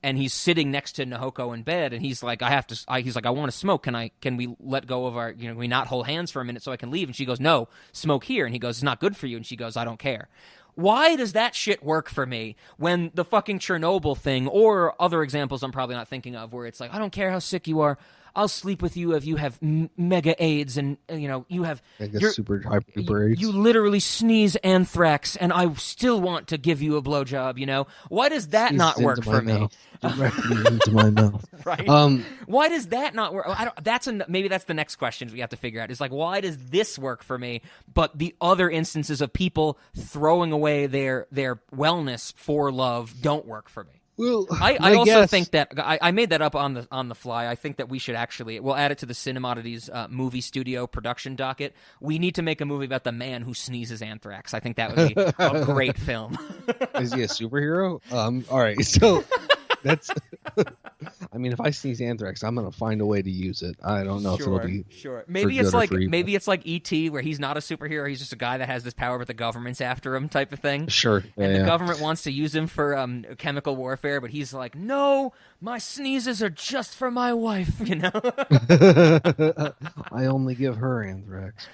and he's sitting next to Nahoko in bed, and he's like, I want to smoke. Can we let go of our, can we not hold hands for a minute so I can leave? And she goes, "No, smoke here." And he goes, "It's not good for you." And she goes, "I don't care." Why does that shit work for me when the fucking Chernobyl thing, or other examples I'm probably not thinking of, where it's like, "I don't care how sick you are. I'll sleep with you if you have mega AIDS and, you have super hyper AIDS. You literally sneeze anthrax, and I still want to give you a blowjob," you know? Why does that not work for me? Directly into my mouth. Right? Why does that not work? Maybe that's the next question we have to figure out. Is like, why does this work for me, but the other instances of people throwing away their wellness for love don't work for me? Well, I also think that I made that up on the fly. I think that we should we'll add it to the Cinemodities movie studio production docket. We need to make a movie about the man who sneezes anthrax. I think that would be a great film. Is he a superhero? All right, so that's. I mean, if I sneeze anthrax, I'm gonna find a way to use it. I don't know if it'll be sure. Maybe it's like E.T., where he's not a superhero. He's just a guy that has this power, but the government's after him, type of thing. Sure. And the government wants to use him for chemical warfare, but he's like, "No, my sneezes are just for my wife." You know. I only give her anthrax.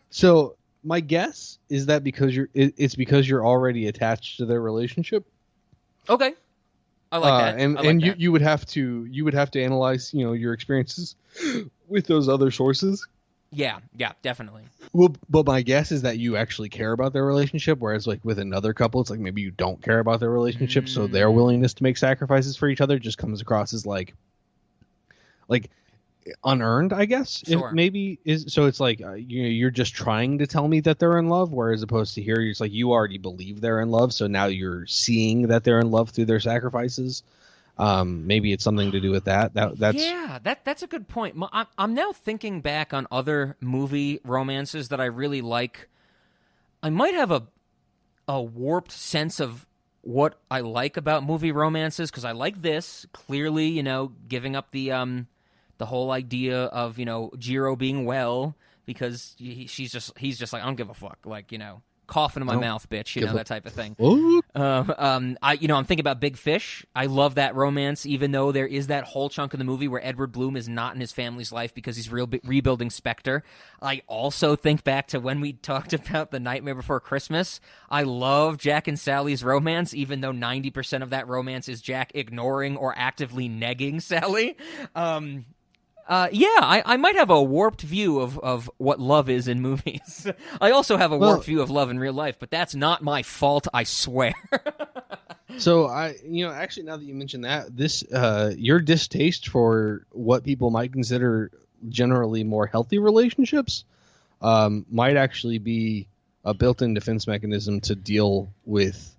So my guess is that it's because you're already attached to their relationship. Okay. I like that. You would have to analyze, your experiences with those other sources. Yeah, definitely. Well, but my guess is that you actually care about their relationship, whereas like with another couple, it's like maybe you don't care about their relationship, so their willingness to make sacrifices for each other just comes across as like unearned, I guess. Sure. Maybe is so. It's like you're just trying to tell me that they're in love, whereas opposed to here, it's like you already believe they're in love, so now you're seeing that they're in love through their sacrifices. Maybe it's something to do with that. That's a good point. I'm now thinking back on other movie romances that I really like. I might have a warped sense of what I like about movie romances because I like this clearly. Giving up the whole idea of Jiro being well because he's just like I don't give a fuck, like cough into my mouth, bitch, that type of thing. I'm thinking about Big Fish. I love that romance, even though there is that whole chunk of the movie where Edward Bloom is not in his family's life because he's rebuilding Spectre. I also think back to when we talked about The Nightmare Before Christmas. I love Jack and Sally's romance, even though 90% of that romance is Jack ignoring or actively negging Sally. I might have a warped view of what love is in movies. I also have a warped view of love in real life, but that's not my fault, I swear. So actually, now that you mention that, this your distaste for what people might consider generally more healthy relationships might actually be a built-in defense mechanism to deal with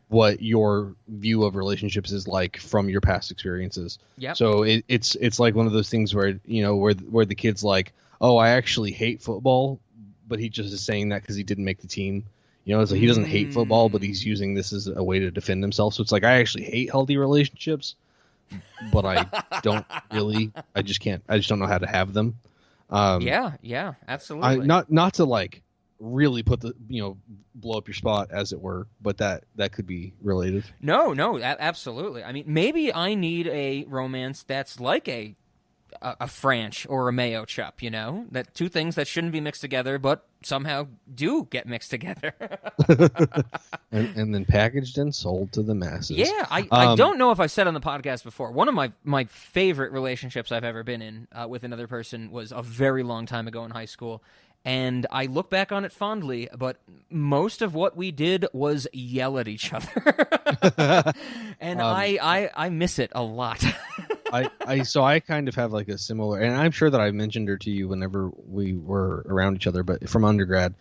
what your view of relationships is like from your past experiences. Yep. So it's like one of those things where where the kid's like, oh, I actually hate football, but he just is saying that because he didn't make the team. It's like he doesn't hate football, but he's using this as a way to defend himself. So it's like I actually hate healthy relationships, but I don't really. I just don't know how to have them. Yeah, absolutely. Not to like really put the blow up your spot, as it were, but that could be related. No, absolutely. I mean, maybe I need a romance that's like a French or a Mayo Chup, that two things that shouldn't be mixed together but somehow do get mixed together. and then packaged and sold to the masses. Yeah, I don't know if I said on the podcast before, one of my favorite relationships I've ever been in with another person was a very long time ago in high school. And I look back on it fondly, but most of what we did was yell at each other. And I miss it a lot. I kind of have like a similar, and I'm sure that I mentioned her to you whenever we were around each other, but from undergrad,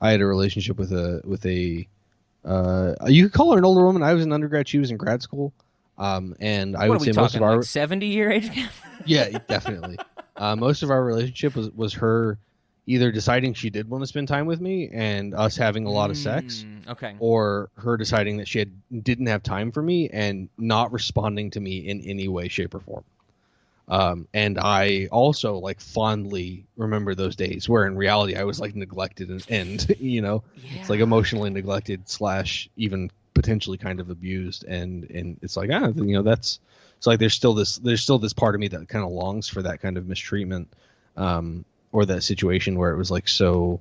I had a relationship with a you could call her an older woman. I was in undergrad, she was in grad school. And I would say most of our 70-year age gap? Yeah, definitely. Most of our relationship was her either deciding she did want to spend time with me and us having a lot of sex, okay, or her deciding that she didn't have time for me and not responding to me in any way, shape, or form. And I also like fondly remember those days where in reality I was like neglected and it's like emotionally neglected / even potentially kind of abused. And it's like, it's like there's still this part of me that kind of longs for that kind of mistreatment. Or that situation where it was like so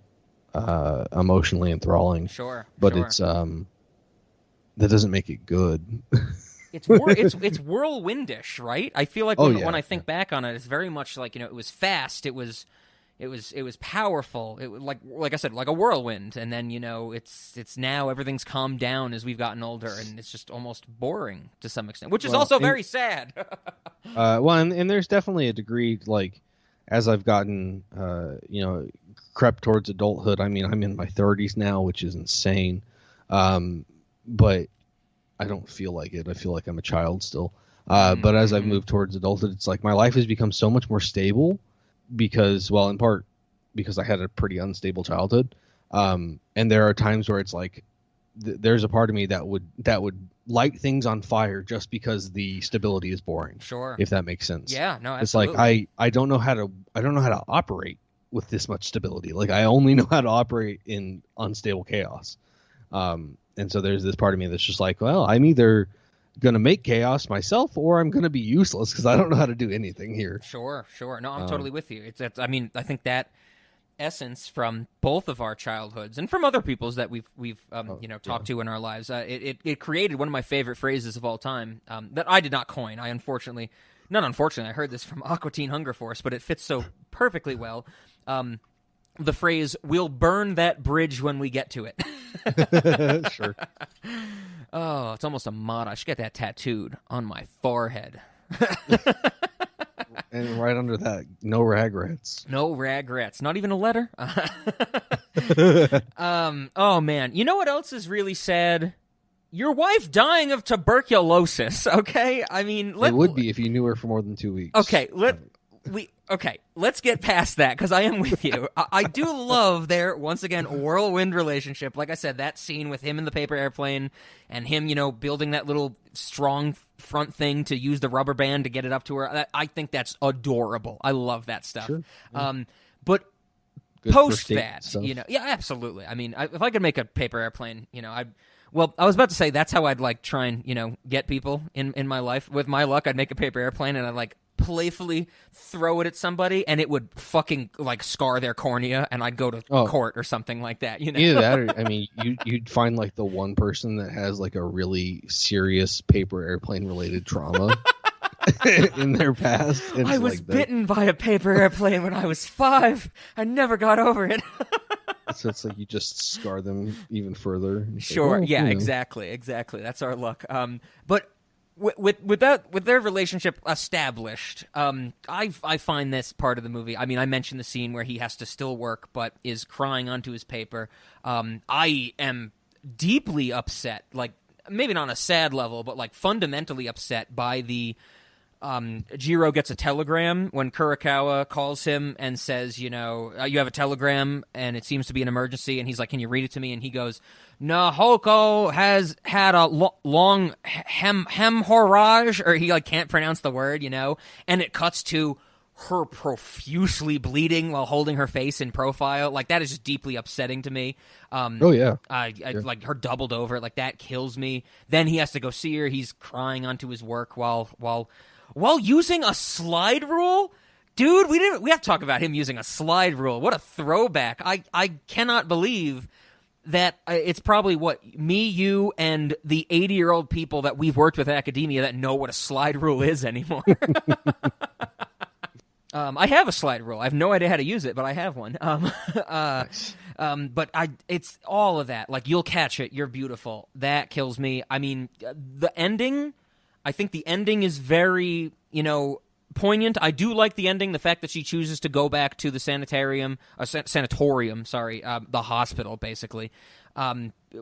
emotionally enthralling. Sure. But it's that doesn't make it good. It's whirlwindish, right? I feel like when I think back on it, it's very much like it was fast. It was powerful. It was like I said, like a whirlwind. And then it's now everything's calmed down as we've gotten older, and it's just almost boring to some extent, which is also very sad. And there's definitely a degree like. As I've gotten, crept towards adulthood, I mean, I'm in my 30s now, which is insane. But I don't feel like it. I feel like I'm a child still. But as I've moved towards adulthood, it's like my life has become so much more stable because, well, in part because I had a pretty unstable childhood. And there are times where it's like, there's a part of me that would light things on fire just because the stability is boring. Sure. If that makes sense. Yeah, no, absolutely. It's like I don't know how to operate with this much stability. Like I only know how to operate in unstable chaos. And so there's this part of me that's just like, well, I'm either going to make chaos myself or I'm going to be useless because I don't know how to do anything here. Sure. No, I'm totally with you. I think that essence from both of our childhoods and from other people's that we've talked to in our lives. It created one of my favorite phrases of all time that I did not coin. I heard this from Aqua Teen Hunger Force, but it fits so perfectly well. The phrase, "We'll burn that bridge when we get to it." Sure. Oh, it's almost a motto. I should get that tattooed on my forehead. And right under that, no regrets. No regrets. Not even a letter. Oh man, you know what else is really sad? Your wife dying of tuberculosis. Okay, I mean, It would be if you knew her for more than 2 weeks. Okay, let's get past that because I am with you. I do love their, once again, whirlwind relationship. Like I said, that scene with him in the paper airplane and him, building that little strong front thing to use the rubber band to get it up to her. I think that's adorable. I love that stuff. Sure. Yeah. But Good post first date that, stuff. yeah, absolutely. I mean, if I could make a paper airplane, I was about to say that's how I'd like try and get people in my life. With my luck, I'd make a paper airplane and I'd like playfully throw it at somebody, and it would fucking like scar their cornea, and I'd go to court or something like that. Either that, or you'd find like the one person that has like a really serious paper airplane related trauma in their past. I was bitten by a paper airplane when I was 5. I never got over it. So it's like you just scar them even further. Sure. Yeah. Exactly. That's our luck. But with their relationship established, I find this part of the movie. I mean, I mentioned the scene where he has to still work, but is crying onto his paper. I am deeply upset, like maybe not on a sad level, but like fundamentally upset by the. Jiro gets a telegram when Kurokawa calls him and says, you have a telegram and it seems to be an emergency. And he's like, can you read it to me? And he goes, Nahoko has had a long hemorrhage, or he like can't pronounce the word, and it cuts to her profusely bleeding while holding her face in profile. Like, that is just deeply upsetting to me. Oh yeah. I like her doubled over. Like, that kills me. Then he has to go see her. He's crying onto his work while using a slide rule. Dude, we have to talk about him using a slide rule. What a throwback. I cannot believe that it's probably me, you, and the 80-year-old people that we've worked with in academia that know what a slide rule is anymore. I have a slide rule. I have no idea how to use it, but I have one. Nice. But it's all of that. Like, you'll catch it. You're beautiful. That kills me. I mean, the ending, I think the ending is very, poignant. I do like the ending, the fact that she chooses to go back to the sanatorium, the hospital, basically,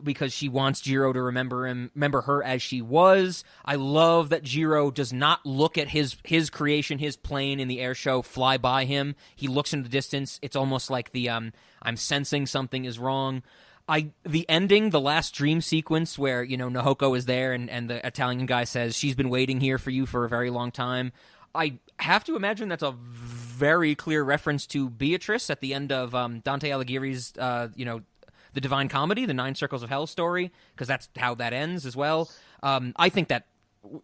because she wants Jiro to remember her as she was. I love that Jiro does not look at his creation, his plane in the air show, fly by him. He looks into the distance. It's almost like the I'm sensing something is wrong. The ending, the last dream sequence where, Nahoko is there and the Italian guy says, she's been waiting here for you for a very long time. I have to imagine that's a very clear reference to Beatrice at the end of Dante Alighieri's, The Divine Comedy, the 9 Circles of Hell story, because that's how that ends as well. I think that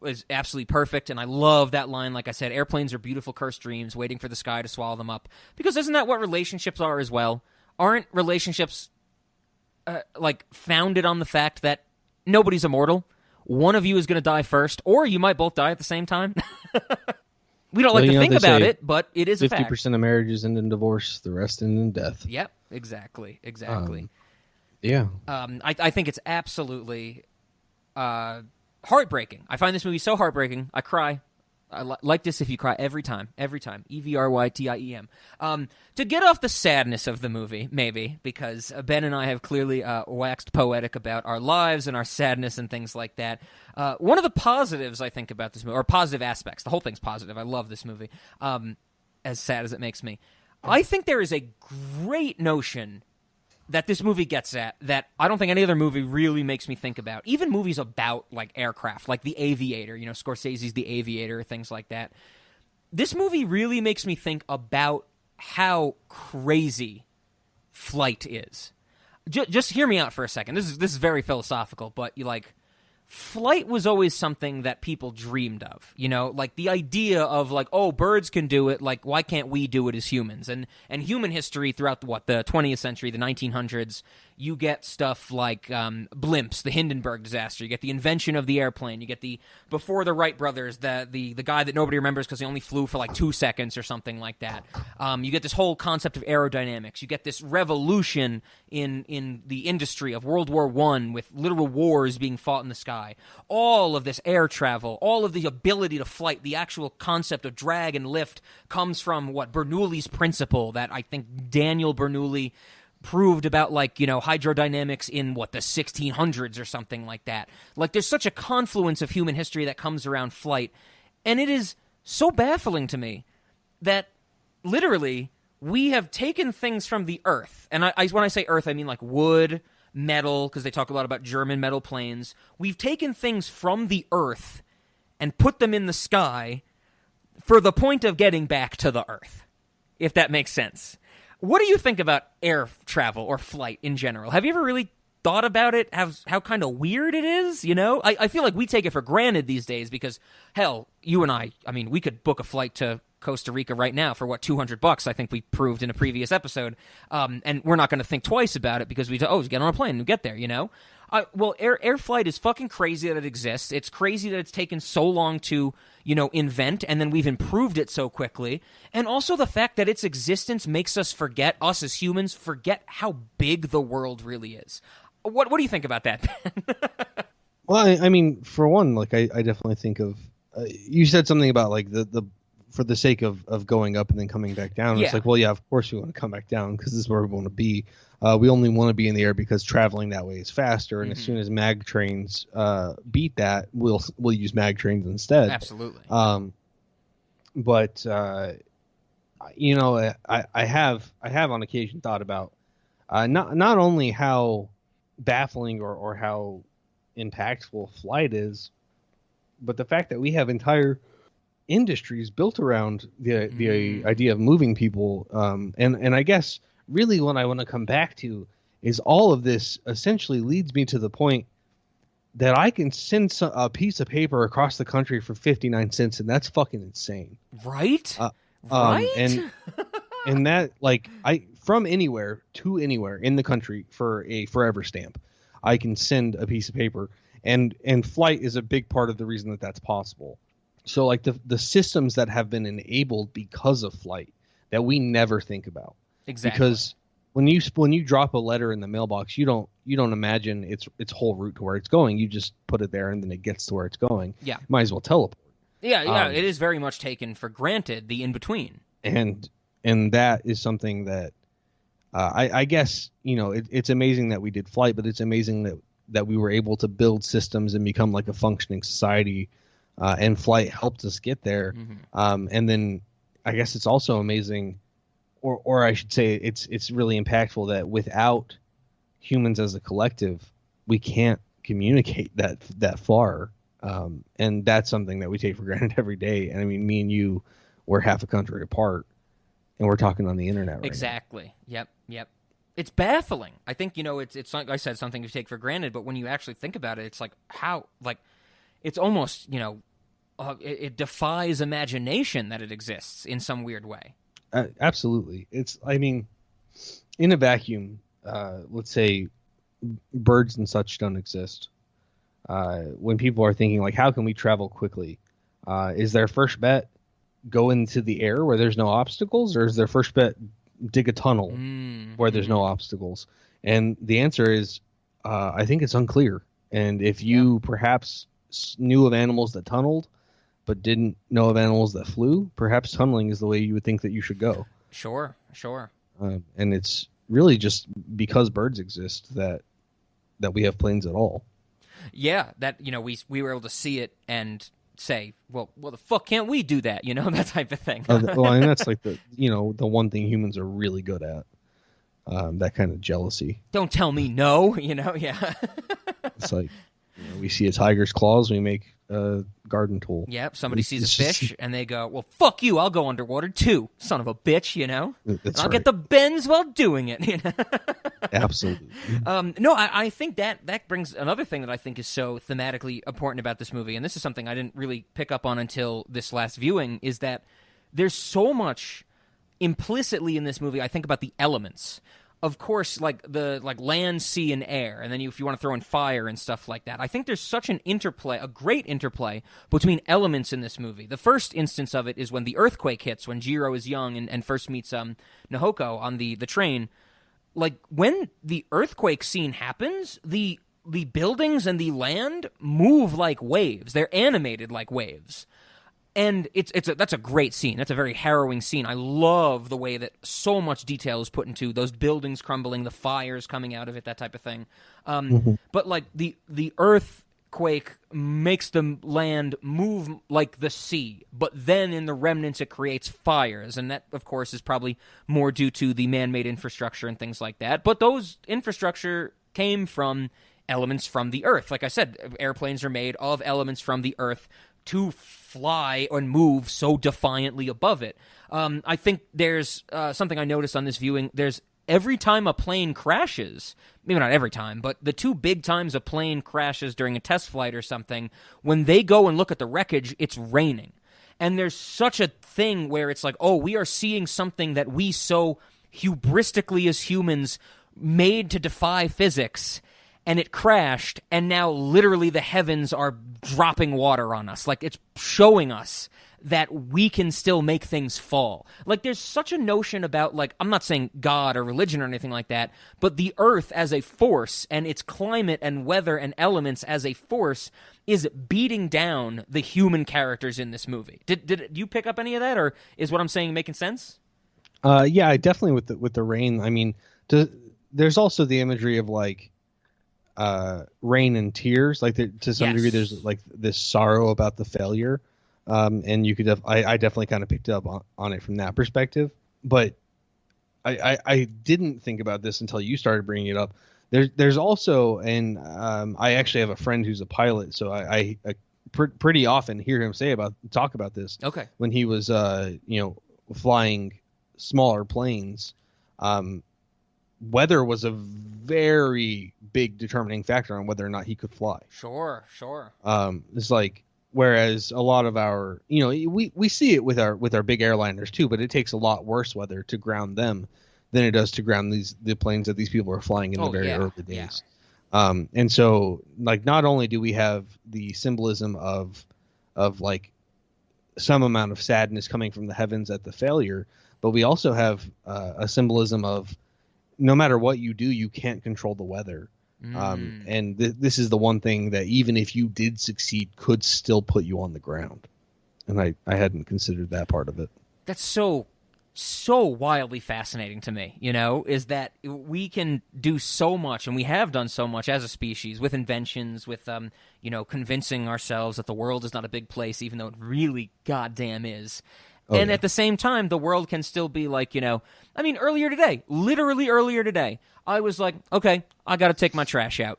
is absolutely perfect, and I love that line. Like I said, airplanes are beautiful cursed dreams waiting for the sky to swallow them up. Because isn't that what relationships are as well? Aren't relationships founded on the fact that nobody's immortal? One of you is going to die first, or you might both die at the same time. We don't like to think about it, but it is a fact. 50% of marriages end in divorce, the rest end in death. Yep, exactly. Yeah. I think it's absolutely heartbreaking. I find this movie so heartbreaking. I cry. I like this if you cry every time. EVRYTIEM. To get off the sadness of the movie, maybe, because Ben and I have clearly waxed poetic about our lives and our sadness and things like that. One of the positives I think about this movie, or positive aspects, the whole thing's positive. I love this movie, as sad as it makes me. I think there is a great notion that this movie gets at that I don't think any other movie really makes me think about. Even movies about, like, aircraft, like The Aviator, Scorsese's The Aviator, things like that. This movie really makes me think about how crazy flight is. Just hear me out for a second. This is very philosophical, but flight was always something that people dreamed of, like the idea of like, oh, birds can do it. Like, why can't we do it as humans? And human history throughout the 20th century, the 1900s, you get stuff like blimps, the Hindenburg disaster. You get the invention of the airplane. You get before the Wright brothers, the guy that nobody remembers because he only flew for like 2 seconds or something like that. You get this whole concept of aerodynamics. You get this revolution in the industry of World War I with literal wars being fought in the sky. All of this air travel, all of the ability to flight, the actual concept of drag and lift comes from Bernoulli's principle that I think Daniel Bernoulli proved about, like, hydrodynamics in the 1600s or something like that. Like, there's such a confluence of human history that comes around flight, and it is so baffling to me that literally we have taken things from the earth, and when I say earth, I mean like wood, metal, because they talk a lot about German metal planes. We've taken things from the earth and put them in the sky for the point of getting back to the earth, if that makes sense. What do you think about air travel or flight in general? Have you ever really thought about it, how kind of weird it is? I feel like we take it for granted these days because, hell, you and I mean, we could book a flight to Costa Rica right now for $200. I think we proved in a previous episode, and we're not going to think twice about it because just get on a plane and get there. Well, air flight is fucking crazy that it exists. It's crazy that it's taken so long to invent, and then we've improved it so quickly. And also the fact that its existence makes us as humans forget how big the world really is. What do you think about that, Ben? Well, I mean, for one, like I definitely think of you said something about like the for the sake of going up and then coming back down. Yeah. It's like, well, yeah, of course we want to come back down because this is where we want to be. We only want to be in the air because traveling that way is faster. And as soon as mag trains beat that, we'll use mag trains instead. Absolutely. But I have on occasion thought about not only how baffling or how impactful flight is, but the fact that we have entire industries built around the idea of moving people. And I guess really what I want to come back to is all of this essentially leads me to the point that I can send a piece of paper across the country for 59 cents, and that's fucking insane. Right? Right? And that, like, from anywhere to anywhere in the country for a forever stamp, I can send a piece of paper. And flight is a big part of the reason that that's possible. So, like, the systems that have been enabled because of flight that we never think about. Exactly. Because when you drop a letter in the mailbox, you don't imagine its whole route to where it's going. You just put it there and then it gets to where it's going. Yeah. Might as well teleport. Yeah, it is very much taken for granted, the in-between. And that is something that I guess, it's amazing that we did flight, but it's amazing that we were able to build systems and become like a functioning society, and flight helped us get there. Mm-hmm. And then I guess it's also amazing, or I should say it's really impactful that without humans as a collective, we can't communicate that far. And that's something that we take for granted every day. And I mean, me and you, we're half a country apart, and we're talking on the internet right Exactly. Now. Yep. It's baffling. I think, it's like I said, something you take for granted, but when you actually think about it, it's like how, like, it's almost, it defies imagination that it exists in some weird way. Absolutely. I mean, in a vacuum, let's say birds and such don't exist. When people are thinking, like, how can we travel quickly? Is their first bet go into the air where there's no obstacles, or is their first bet dig a tunnel where there's no obstacles? And the answer is, I think it's unclear. And if you perhaps knew of animals that tunneled, but didn't know of animals that flew, perhaps tunneling is the way you would think that you should go. Sure. And it's really just because birds exist that we have planes at all. Yeah, that we were able to see it and say, well, the fuck can't we do that? That type of thing. Well, and that's like the one thing humans are really good at. That kind of jealousy. Don't tell me no. Yeah. It's like we see a tiger's claws, we make a garden tool. Yep. Somebody sees a fish and they go, well, fuck you. I'll go underwater too, son of a bitch. That's I'll right. get the bends while doing it. Absolutely. No, I think that brings another thing that I think is so thematically important about this movie, and this is something I didn't really pick up on until this last viewing, is that there's so much implicitly in this movie, I think, about the elements of course, like the land, sea, and air, and then if you want to throw in fire and stuff like that. I think there's such an interplay, a great interplay between elements in this movie. The first instance of it is when the earthquake hits, when Jiro is young and first meets Nahoko on the train. Like, when the earthquake scene happens, the buildings and the land move like waves. They're animated like waves. And that's a great scene. That's a very harrowing scene. I love the way that so much detail is put into those buildings crumbling, the fires coming out of it, that type of thing. But like the earthquake makes the land move like the sea, but then in the remnants it creates fires, and that of course is probably more due to the man-made infrastructure and things like that. But those infrastructure came from elements from the earth. Like I said, airplanes are made of elements from the earth to fly and move so defiantly above it. I think there's something I noticed on this viewing. There's every time a plane crashes, maybe not every time, but the two big times a plane crashes during a test flight or something, when they go and look at the wreckage, it's raining. And there's such a thing where it's like, oh, we are seeing something that we so hubristically as humans made to defy physics, and it crashed, and now literally the heavens are dropping water on us. Like, it's showing us that we can still make things fall. Like, there's such a notion about, like, I'm not saying God or religion or anything like that, but the earth as a force and its climate and weather and elements as a force is beating down the human characters in this movie. Did you pick up any of that, or is what I'm saying making sense? Yeah, I definitely with the rain. I mean, there's also the imagery of, like, rain and tears, like to some degree there's like this sorrow about the failure, and you could I definitely kind of picked up on it from that perspective. But I didn't think about this until you started bringing it up. There's also, and I actually have a friend who's a pilot, so I pretty often hear him talk about this. Okay. When he was flying smaller planes, weather was a very big determining factor on whether or not he could fly. Sure. It's like, whereas a lot of our, we see it with our big airliners too, but it takes a lot worse weather to ground them than it does to ground the planes that these people are flying in the very early days. Yeah. And so, like, not only do we have the symbolism of like some amount of sadness coming from the heavens at the failure, but we also have a symbolism of, no matter what you do, you can't control the weather. And this is the one thing that, even if you did succeed, could still put you on the ground. And I hadn't considered that part of it. That's so wildly fascinating to me, is that we can do so much, and we have done so much as a species, with inventions, with, convincing ourselves that the world is not a big place, even though it really goddamn is. And at the same time, the world can still be like, literally earlier today, I was like, okay, I got to take my trash out,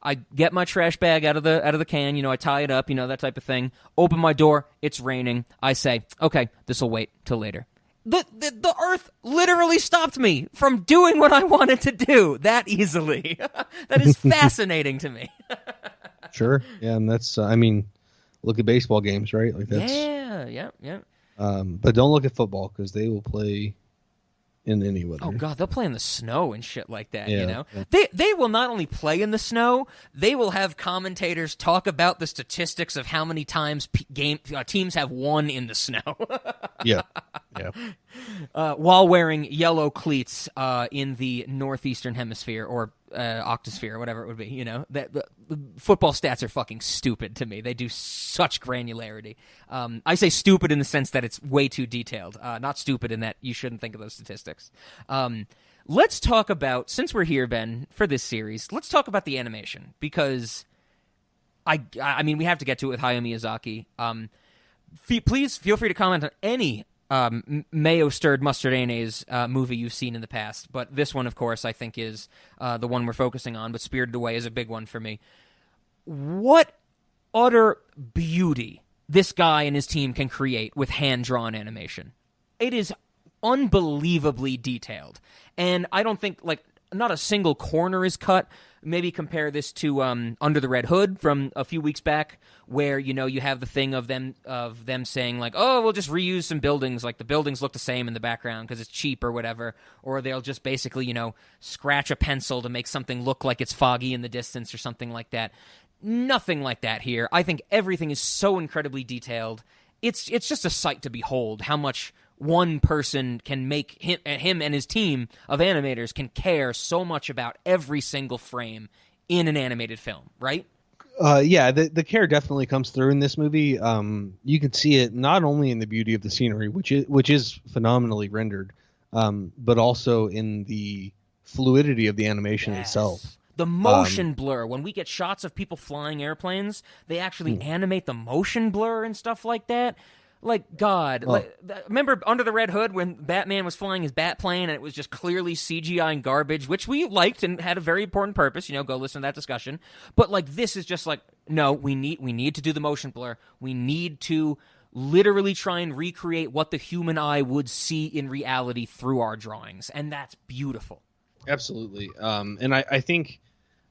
I get my trash bag out of the can, I tie it up, that type of thing. Open my door, it's raining. I say, okay, this will wait till later. The earth literally stopped me from doing what I wanted to do that easily. That is fascinating to me. Sure. Yeah, and that's, look at baseball games, right? Like that's. Yeah. But don't look at football, because they will play in any weather. Oh God, they'll play in the snow and shit like that. Yeah. They will not only play in the snow, they will have commentators talk about the statistics of how many times teams have won in the snow. Yeah. While wearing yellow cleats in the northeastern hemisphere, or octosphere, or whatever it would be. The football stats are fucking stupid to me. They do such granularity. I say stupid in the sense that it's way too detailed, not stupid in that you shouldn't think of those statistics. Let's talk about, since we're here, Ben, for this series, let's talk about the animation, because I mean, we have to get to it with Hayao Miyazaki. Please feel free to comment on any mayo-stirred mustard mayonnaise movie you've seen in the past, but this one, of course, I think is the one we're focusing on, but Spirited Away is a big one for me. What utter beauty this guy and his team can create with hand-drawn animation. It is unbelievably detailed, and I don't think, like, not a single corner is cut. Maybe compare this to Under the Red Hood from a few weeks back, where you have the thing of them saying like, oh, we'll just reuse some buildings, like the buildings look the same in the background because it's cheap or whatever, or they'll just basically scratch a pencil to make something look like it's foggy in the distance or something like that. Nothing like that here. I think everything is so incredibly detailed. It's just a sight to behold how much one person can make him and his team of animators can care so much about every single frame in an animated film, right? Yeah, the care definitely comes through in this movie. You can see it not only in the beauty of the scenery, which is phenomenally rendered, but also in the fluidity of the animation itself. The motion blur. When we get shots of people flying airplanes, they actually animate the motion blur and stuff like that. Like, God. Remember Under the Red Hood when Batman was flying his bat plane and it was just clearly CGI and garbage, which we liked and had a very important purpose. Go listen to that discussion. But, like, this is just like, no, we need to do the motion blur. We need to literally try and recreate what the human eye would see in reality through our drawings. And that's beautiful. Absolutely. And I think,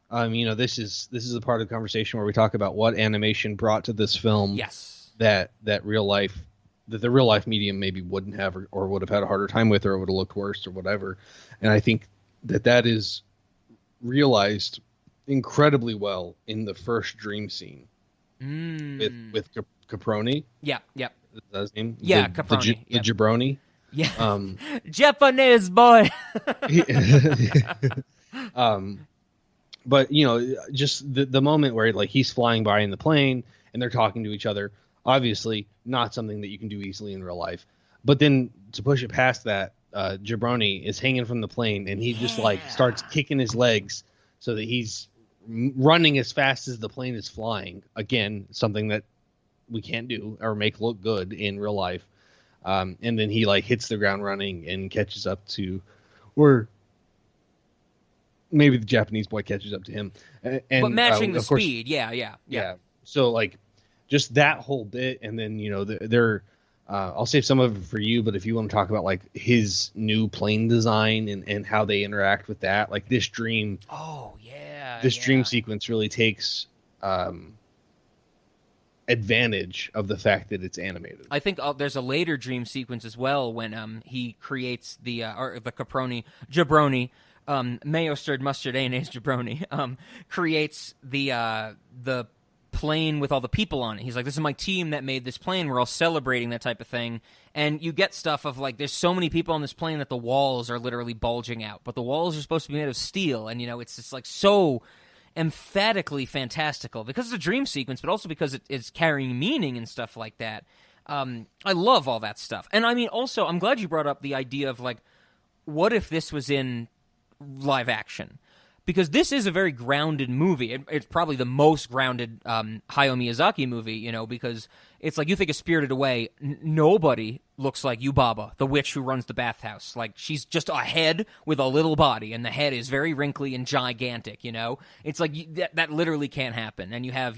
this is a part of the conversation where we talk about what animation brought to this film. Yes. That the real life medium maybe wouldn't have or would have had a harder time with, or it would have looked worse or whatever. And I think that is realized incredibly well in the first dream scene with Caproni. Yeah. Is that his name? Yeah, Caproni. The jabroni. Yeah. Japanese boy. But just the moment where like he's flying by in the plane and they're talking to each other. Obviously, not something that you can do easily in real life. But then to push it past that, Jabroni is hanging from the plane, and he just like starts kicking his legs so that he's running as fast as the plane is flying. Again, something that we can't do or make look good in real life. And then he like hits the ground running and catches up to, or maybe the Japanese boy catches up to him. And, but matching the course, speed, yeah. So like. Just that whole bit, and then they're I'll save some of it for you, but if you want to talk about like his new plane design and how they interact with that, like this dream, dream sequence really takes advantage of the fact that it's animated. I think there's a later dream sequence as well when he creates the Jabroni. Mayo stirred mustard mayonnaise Jabroni creates the plane with all the people on it. He's like, this is my team that made this plane. We're all celebrating that type of thing. And you get stuff of like, there's so many people on this plane that the walls are literally bulging out. But the walls are supposed to be made of steel. And, it's just like so emphatically fantastical because it's a dream sequence, but also because it is carrying meaning and stuff like that. I love all that stuff. And I mean, also, I'm glad you brought up the idea of like, what if this was in live action? Because this is a very grounded movie. It's probably the most grounded Hayao Miyazaki movie, because it's like you think of Spirited Away, nobody looks like Yubaba, the witch who runs the bathhouse. Like, she's just a head with a little body, and the head is very wrinkly and gigantic, It's like that literally can't happen. And you have,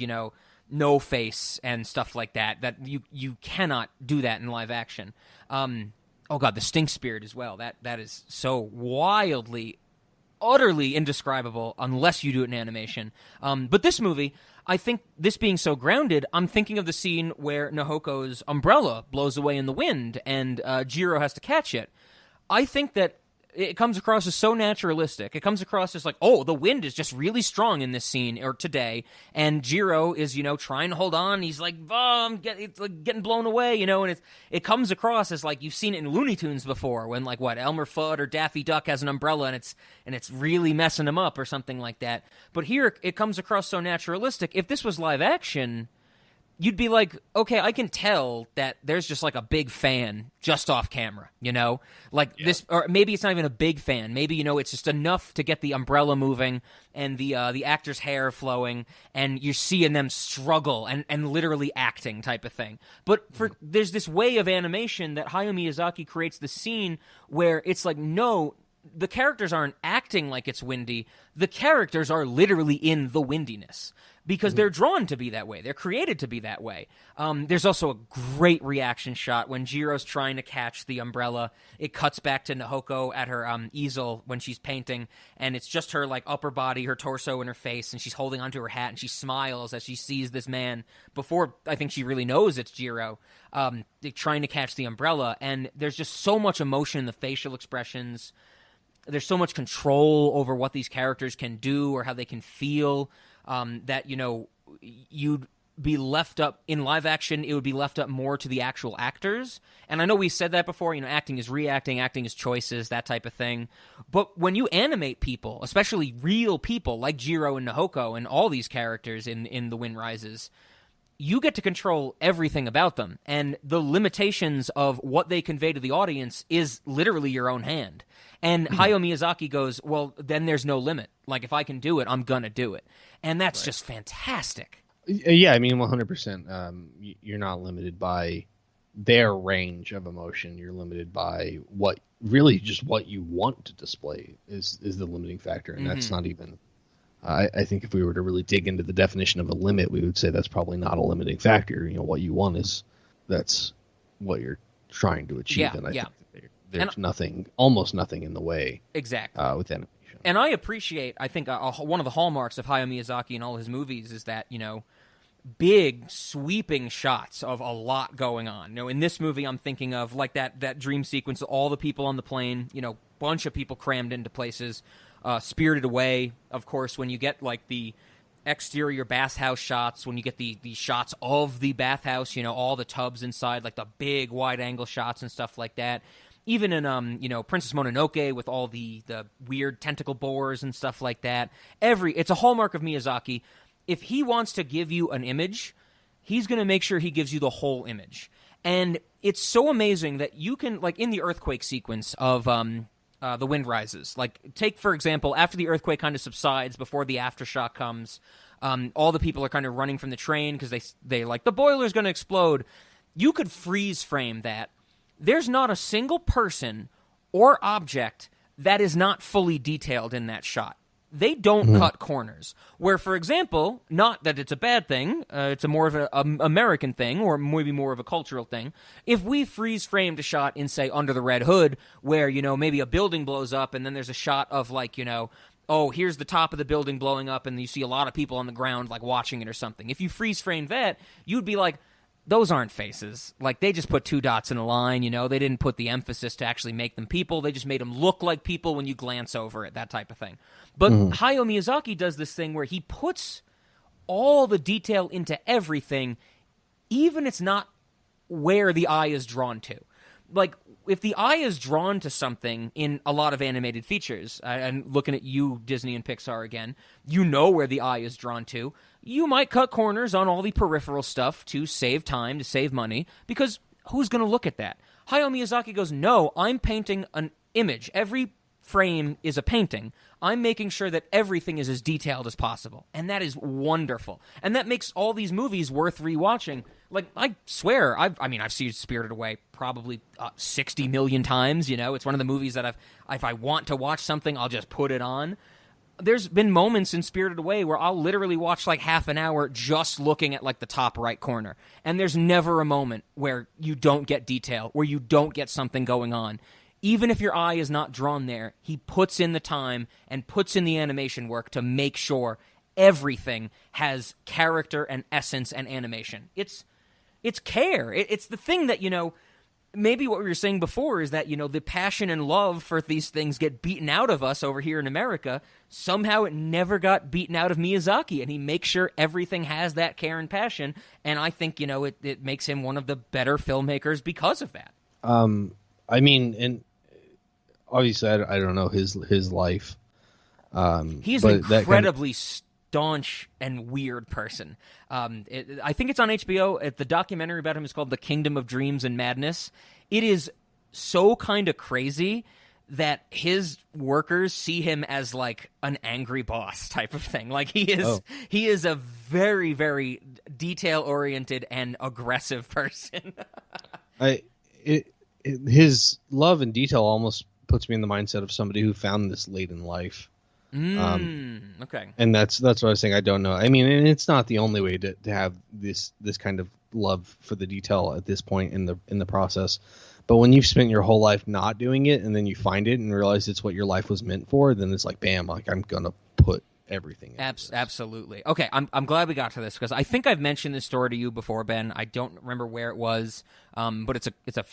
no face and stuff like that you cannot do that in live action. Oh, God, the Stink Spirit as well. That is so wildly utterly indescribable unless you do it in animation. But this movie, I think this being so grounded, I'm thinking of the scene where Nahoko's umbrella blows away in the wind and Jiro has to catch it. I think that it comes across as so naturalistic. It comes across as like, oh, the wind is just really strong in this scene or today, and Jiro is, trying to hold on. He's like, oh, it's like getting blown away, and it comes across as like you've seen it in Looney Tunes before when like Elmer Fudd or Daffy Duck has an umbrella and it's really messing him up or something like that. But here it comes across so naturalistic. If this was live action, you'd be like, okay, I can tell that there's just like a big fan just off camera, this, or maybe it's not even a big fan. Maybe, it's just enough to get the umbrella moving and the actor's hair flowing and you're seeing them struggle and literally acting type of thing. But there's this way of animation that Hayao Miyazaki creates the scene where it's like, no, the characters aren't acting like it's windy. The characters are literally in the windiness. because they're drawn to be that way. They're created to be that way. There's also a great reaction shot when Jiro's trying to catch the umbrella. It cuts back to Nahoko at her easel when she's painting, and it's just her like upper body, her torso, and her face, and she's holding onto her hat, and she smiles as she sees this man before I think she really knows it's Jiro, trying to catch the umbrella. And there's just so much emotion in the facial expressions. There's so much control over what these characters can do or how they can feel. That, you'd be left up in live action, it would be left up more to the actual actors. And I know we said that before, acting is reacting, acting is choices, that type of thing. But when you animate people, especially real people like Jiro and Nahoko and all these characters in The Wind Rises, you get to control everything about them. And the limitations of what they convey to the audience is literally your own hand. And Hayao Miyazaki goes, well, then there's no limit. Like, if I can do it, I'm going to do it. And that's just fantastic. Yeah, I mean, 100%. You're not limited by their range of emotion. You're limited by what you want to display is the limiting factor. And that's not even... I think if we were to really dig into the definition of a limit, we would say that's probably not a limiting factor. What you want that's what you're trying to achieve. Yeah, and I think there's almost nothing in the way. Exactly. With animation. And I appreciate, I think one of the hallmarks of Hayao Miyazaki and all his movies is that, big sweeping shots of a lot going on. In this movie, I'm thinking of like that dream sequence of all the people on the plane, bunch of people crammed into places. Spirited Away, of course, when you get like the exterior bathhouse shots, when you get the shots of the bathhouse, all the tubs inside, like the big wide angle shots and stuff like that. Even in Princess Mononoke with all the weird tentacle boars and stuff like that. It's a hallmark of Miyazaki. If he wants to give you an image, he's going to make sure he gives you the whole image. And it's so amazing that you can, like in the earthquake sequence of The Wind Rises. Like, take, for example, after the earthquake kind of subsides, before the aftershock comes, all the people are kind of running from the train because they like, the boiler's going to explode. You could freeze frame that. There's not a single person or object that is not fully detailed in that shot. They don't cut corners. Where, for example, not that it's a bad thing, it's a more of an American thing, or maybe more of a cultural thing. If we freeze framed a shot in, say, Under the Red Hood, where, maybe a building blows up, and then there's a shot of, like, here's the top of the building blowing up, and you see a lot of people on the ground, like, watching it or something. If you freeze framed that, you'd be like, those aren't faces. Like, they just put two dots in a line, They didn't put the emphasis to actually make them people. They just made them look like people when you glance over it, that type of thing. But Hayao Miyazaki does this thing where he puts all the detail into everything, even it's not where the eye is drawn to. Like, if the eye is drawn to something in a lot of animated features, and looking at you, Disney and Pixar again, where the eye is drawn to. You might cut corners on all the peripheral stuff to save time, to save money, because who's going to look at that? Hayao Miyazaki goes, no, I'm painting an image. Every frame is a painting. I'm making sure that everything is as detailed as possible. And that is wonderful. And that makes all these movies worth rewatching. Like, I swear, I've seen Spirited Away probably 60 million times, It's one of the movies that if I want to watch something, I'll just put it on. There's been moments in Spirited Away where I'll literally watch like half an hour just looking at like the top right corner. And there's never a moment where you don't get detail, where you don't get something going on. Even if your eye is not drawn there, he puts in the time and puts in the animation work to make sure everything has character and essence and animation. It's care. It's the thing that, maybe what we were saying before is that, the passion and love for these things get beaten out of us over here in America. Somehow it never got beaten out of Miyazaki, and he makes sure everything has that care and passion. And I think, it makes him one of the better filmmakers because of that. And obviously I don't know his life. He's an incredibly staunch and weird person. I think it's on HBO. The documentary about him is called The Kingdom of Dreams and Madness. It is so kind of crazy that his workers see him as like an angry boss type of thing. Like he is a very, very detail-oriented and aggressive person. His love and detail almost puts me in the mindset of somebody who found this late in life. Okay. And that's what I was saying. I don't know. I mean, and it's not the only way to have this kind of love for the detail at this point in the process. But when you've spent your whole life not doing it, and then you find it and realize it's what your life was meant for, then it's like, bam! Like I'm gonna put everything. Absolutely. Okay, I'm glad we got to this because I think I've mentioned this story to you before, Ben. I don't remember where it was, but it's a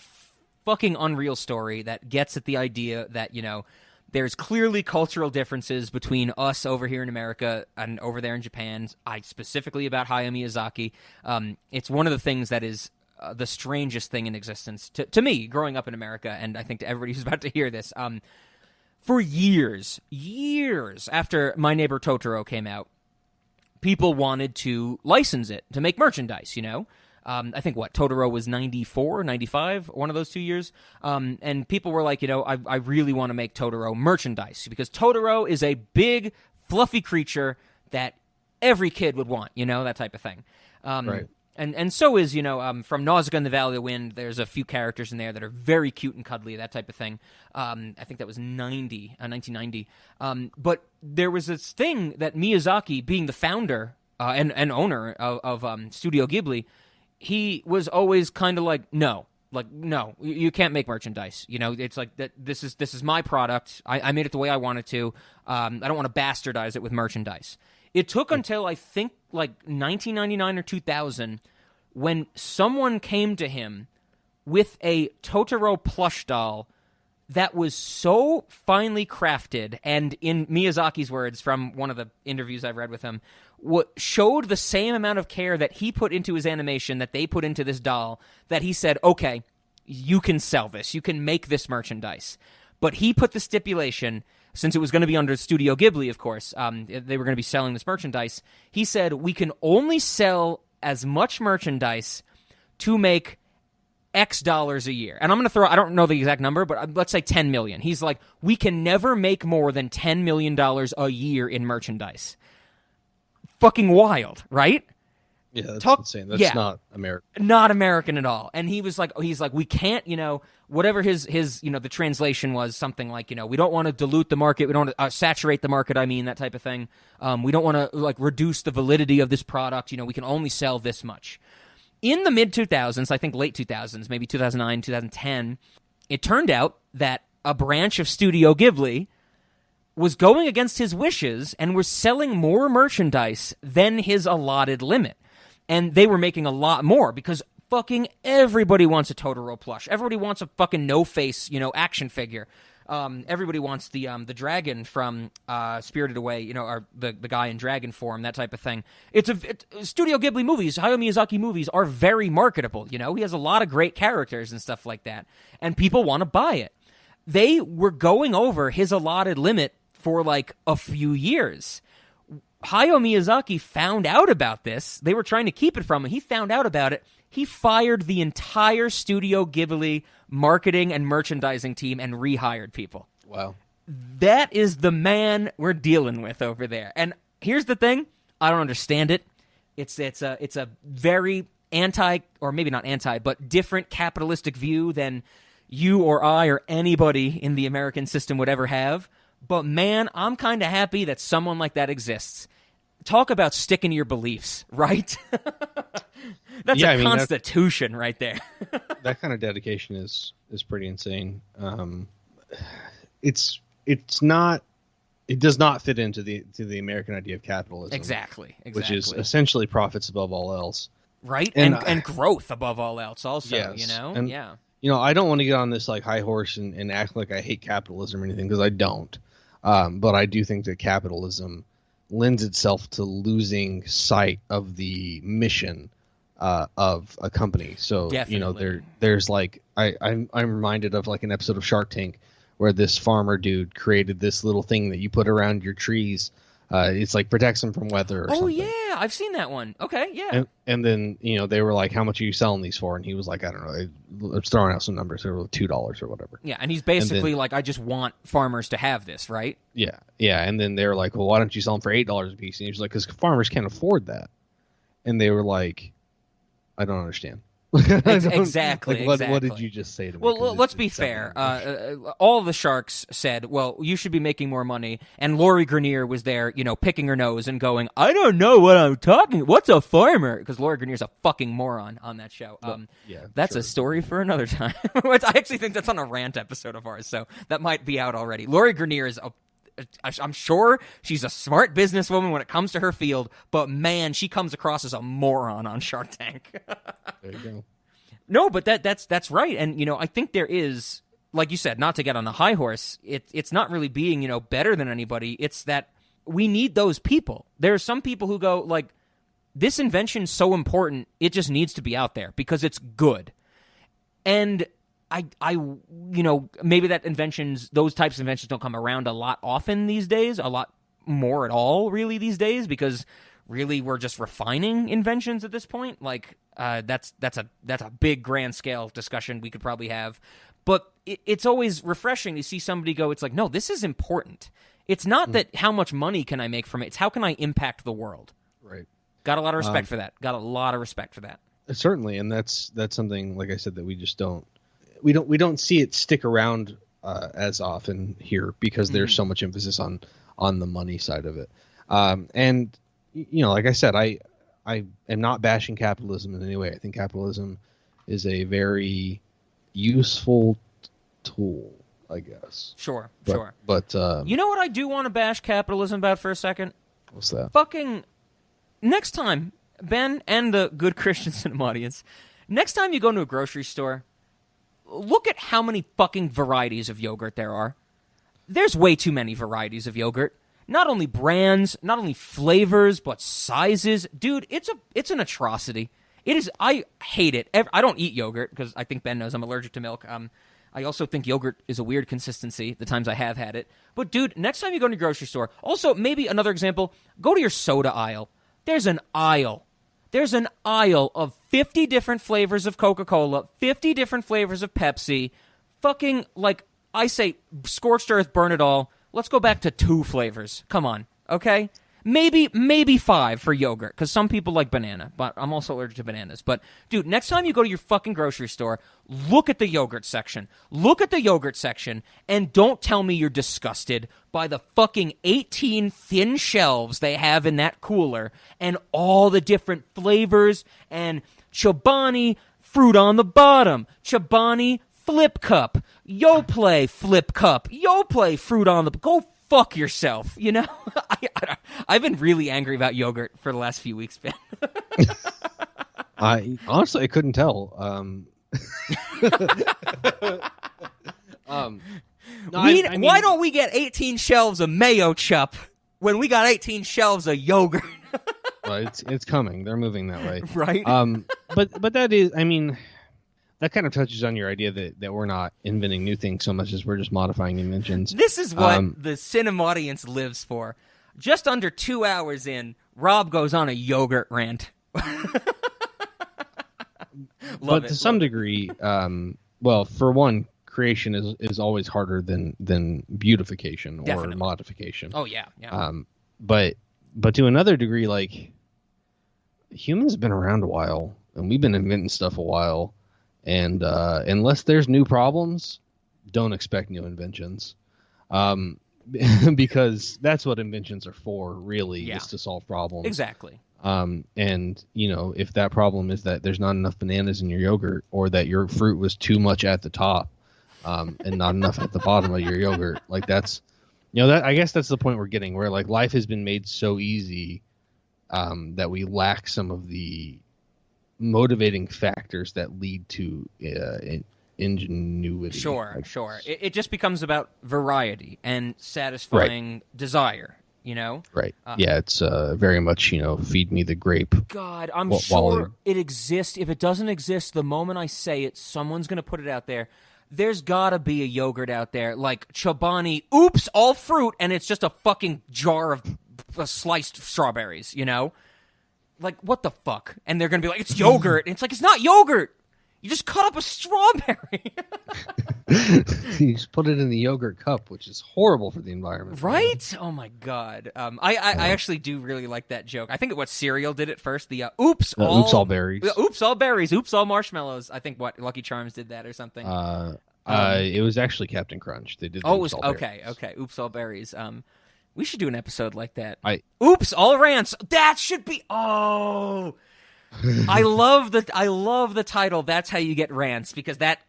fucking unreal story that gets at the idea that, you know, there's clearly cultural differences between us over here in America and over there in Japan. Specifically about Hayao Miyazaki. It's one of the things that is the strangest thing in existence to me growing up in America, and I think to everybody who's about to hear this. For years after My Neighbor Totoro came out, people wanted to license it to make merchandise, you know? I think Totoro was 94, 95, one of those 2 years. And people were like, you know, I really want to make Totoro merchandise because Totoro is a big, fluffy creature that every kid would want, you know, that type of thing. Right. And so is, you know, from Nausicaa and the Valley of the Wind, there's a few characters in there that are very cute and cuddly, that type of thing. I think that was 1990. But there was this thing that Miyazaki, being the founder and owner of Studio Ghibli, he was always kind of like, no, you can't make merchandise. You know, it's like that. This is my product. I made it the way I wanted to. I don't want to bastardize it with merchandise. It took until I think like 1999 or 2000 when someone came to him with a Totoro plush doll that was so finely crafted, and in Miyazaki's words from one of the interviews I've read with him, what showed the same amount of care that he put into his animation that they put into this doll, that he said, okay, you can sell this, you can make this merchandise. But he put the stipulation, since it was going to be under Studio Ghibli, of course, they were going to be selling this merchandise, he said, we can only sell as much merchandise to make X dollars a year. And I'm going to throw, I don't know the exact number, but let's say 10 million. He's like, we can never make more than $10 million a year in merchandise. Fucking wild, right? Yeah, that's insane. That's not American. Not American at all. And he's like, we can't, you know, whatever his, you know, the translation was something like, you know, we don't want to dilute the market. We don't want to saturate the market. I mean, that type of thing. We don't want to like reduce the validity of this product. You know, we can only sell this much. In the mid 2000s, I think late 2000s, maybe 2009, 2010, it turned out that a branch of Studio Ghibli was going against his wishes and was selling more merchandise than his allotted limit. And they were making a lot more because fucking everybody wants a Totoro plush. Everybody wants a fucking no-face, you know, action figure. Everybody wants the dragon from Spirited Away, you know, or the guy in dragon form, that type of thing. Studio Ghibli movies, Hayao Miyazaki movies are very marketable, you know? He has a lot of great characters and stuff like that, and people want to buy it. They were going over his allotted limit for like a few years. Hayao Miyazaki found out about this. They were trying to keep it from him. He found out about it. He fired the entire Studio Ghibli marketing and merchandising team and rehired people. Wow. That is the man we're dealing with over there. And here's the thing. I don't understand it. It's a very anti, or maybe not anti, but different capitalistic view than you or I or anybody in the American system would ever have. But man, I'm kind of happy that someone like that exists. Talk about sticking to your beliefs, right? That's a constitution right there. That kind of dedication is pretty insane. It's not. It does not fit into the American idea of capitalism. Exactly. Which is essentially profits above all else. Right, and growth above all else. Also, yes. You know, and, yeah. You know, I don't want to get on this like high horse and act like I hate capitalism or anything, because I don't. But I do think that capitalism lends itself to losing sight of the mission of a company. So Definitely. You know, there's like I'm reminded of like an episode of Shark Tank where this farmer dude created this little thing that you put around your trees. It's like protects them from weather or something. Yeah, I've seen that one. Okay, yeah. And then, you know, they were like, how much are you selling these for? And he was like, I don't know. I was throwing out some numbers. They were $2 or whatever. Yeah, and he's basically like, I just want farmers to have this, right? Yeah, yeah. And then they were like, well, why don't you sell them for $8 a piece? And he was like, because farmers can't afford that. And they were like, I don't understand. Exactly. What did you just say to me? Well, let's be fair. All of the sharks said, well, you should be making more money. And Lori Greiner was there, picking her nose and going, I don't know what I'm talking. What's a farmer? Because Lori Greinier's a fucking moron on that show. That's a story for another time. I actually think that's on a rant episode of ours, so that might be out already. Lori Greiner is I'm sure she's a smart businesswoman when it comes to her field, but man, she comes across as a moron on Shark Tank. There you go. No, but that's right. And, I think there is, like you said, not to get on a high horse, it's not really being, better than anybody. It's that we need those people. There are some people who go, like, this invention's so important, it just needs to be out there because it's good. And I maybe those types of inventions don't come around a lot often these days, a lot more at all, really, these days, because really we're just refining inventions at this point. Like, that's a big grand scale discussion we could probably have. But it's always refreshing to see somebody go, it's like, no, this is important. It's not that how much money can I make from it, it's how can I impact the world. Right. Got a lot of respect for that. Got a lot of respect for that. Certainly, and that's something, like I said, that we just don't see it stick around as often here because there's so much emphasis on the money side of it. And like I said, I am not bashing capitalism in any way. I think capitalism is a very useful tool, I guess. Sure. But you know what I do want to bash capitalism about for a second? What's that? Fucking next time, Ben and the good Christian Cinema audience, next time you go into a grocery store, look at how many fucking varieties of yogurt there are. There's way too many varieties of yogurt. Not only brands, not only flavors, but sizes. Dude, it's an atrocity. It is. I hate it. I don't eat yogurt because I think Ben knows I'm allergic to milk. I also think yogurt is a weird consistency the times I have had it. But dude, next time you go to the grocery store, also maybe another example, go to your soda aisle. There's an aisle of 50 different flavors of Coca-Cola, 50 different flavors of Pepsi. Fucking, like, I say, scorched earth, burn it all. Let's go back to 2 flavors. Come on, okay? Maybe 5 for yogurt, because some people like banana, but I'm also allergic to bananas. But, dude, next time you go to your fucking grocery store, look at the yogurt section. Look at the yogurt section, and don't tell me you're disgusted by the fucking 18 thin shelves they have in that cooler, and all the different flavors, and Chobani fruit on the bottom, Chobani flip cup, Yoplait flip cup, Yoplait fruit on the... Go fuck yourself, I've been really angry about yogurt for the last few weeks, Ben. I couldn't tell. Why don't we get 18 shelves of Mayo Chup when we got 18 shelves of yogurt? Well, it's coming. They're moving that way, right? But that is, that kind of touches on your idea that we're not inventing new things so much as we're just modifying inventions. This is what the cinema audience lives for. Just under 2 hours in, Rob goes on a yogurt rant. But to some degree, well, for one, creation is always harder than beautification or modification. Oh yeah. But to another degree, like, humans have been around a while, and we've been inventing stuff a while. And unless there's new problems, don't expect new inventions, because that's what inventions are for, really, is to solve problems. Exactly. And if that problem is that there's not enough bananas in your yogurt, or that your fruit was too much at the top, and not enough at the bottom of your yogurt, like that's, that I guess that's the point we're getting, where like life has been made so easy, that we lack some of the motivating factors that lead to ingenuity. Sure. It just becomes about variety and satisfying desire, Right. It's very much, feed me the grape. God, I'm sure it exists. If it doesn't exist, the moment I say it, someone's going to put it out there. There's got to be a yogurt out there, like Chobani, oops, all fruit, and it's just a fucking jar of sliced strawberries, Like, what the fuck? And they're going to be like, it's yogurt. And it's like, it's not yogurt. You just cut up a strawberry. You just put it in the yogurt cup, which is horrible for the environment. Right? Oh my god. I actually do really like that joke. I think what cereal did it first. The oops all berries. Oops all berries. Oops all marshmallows. I think what Lucky Charms did that or something. It was actually Captain Crunch. They did. Oh, it was okay. Oops all berries. We should do an episode like that. Oops all rants. That should be. Oh, I love the title. That's how you get rants, because that.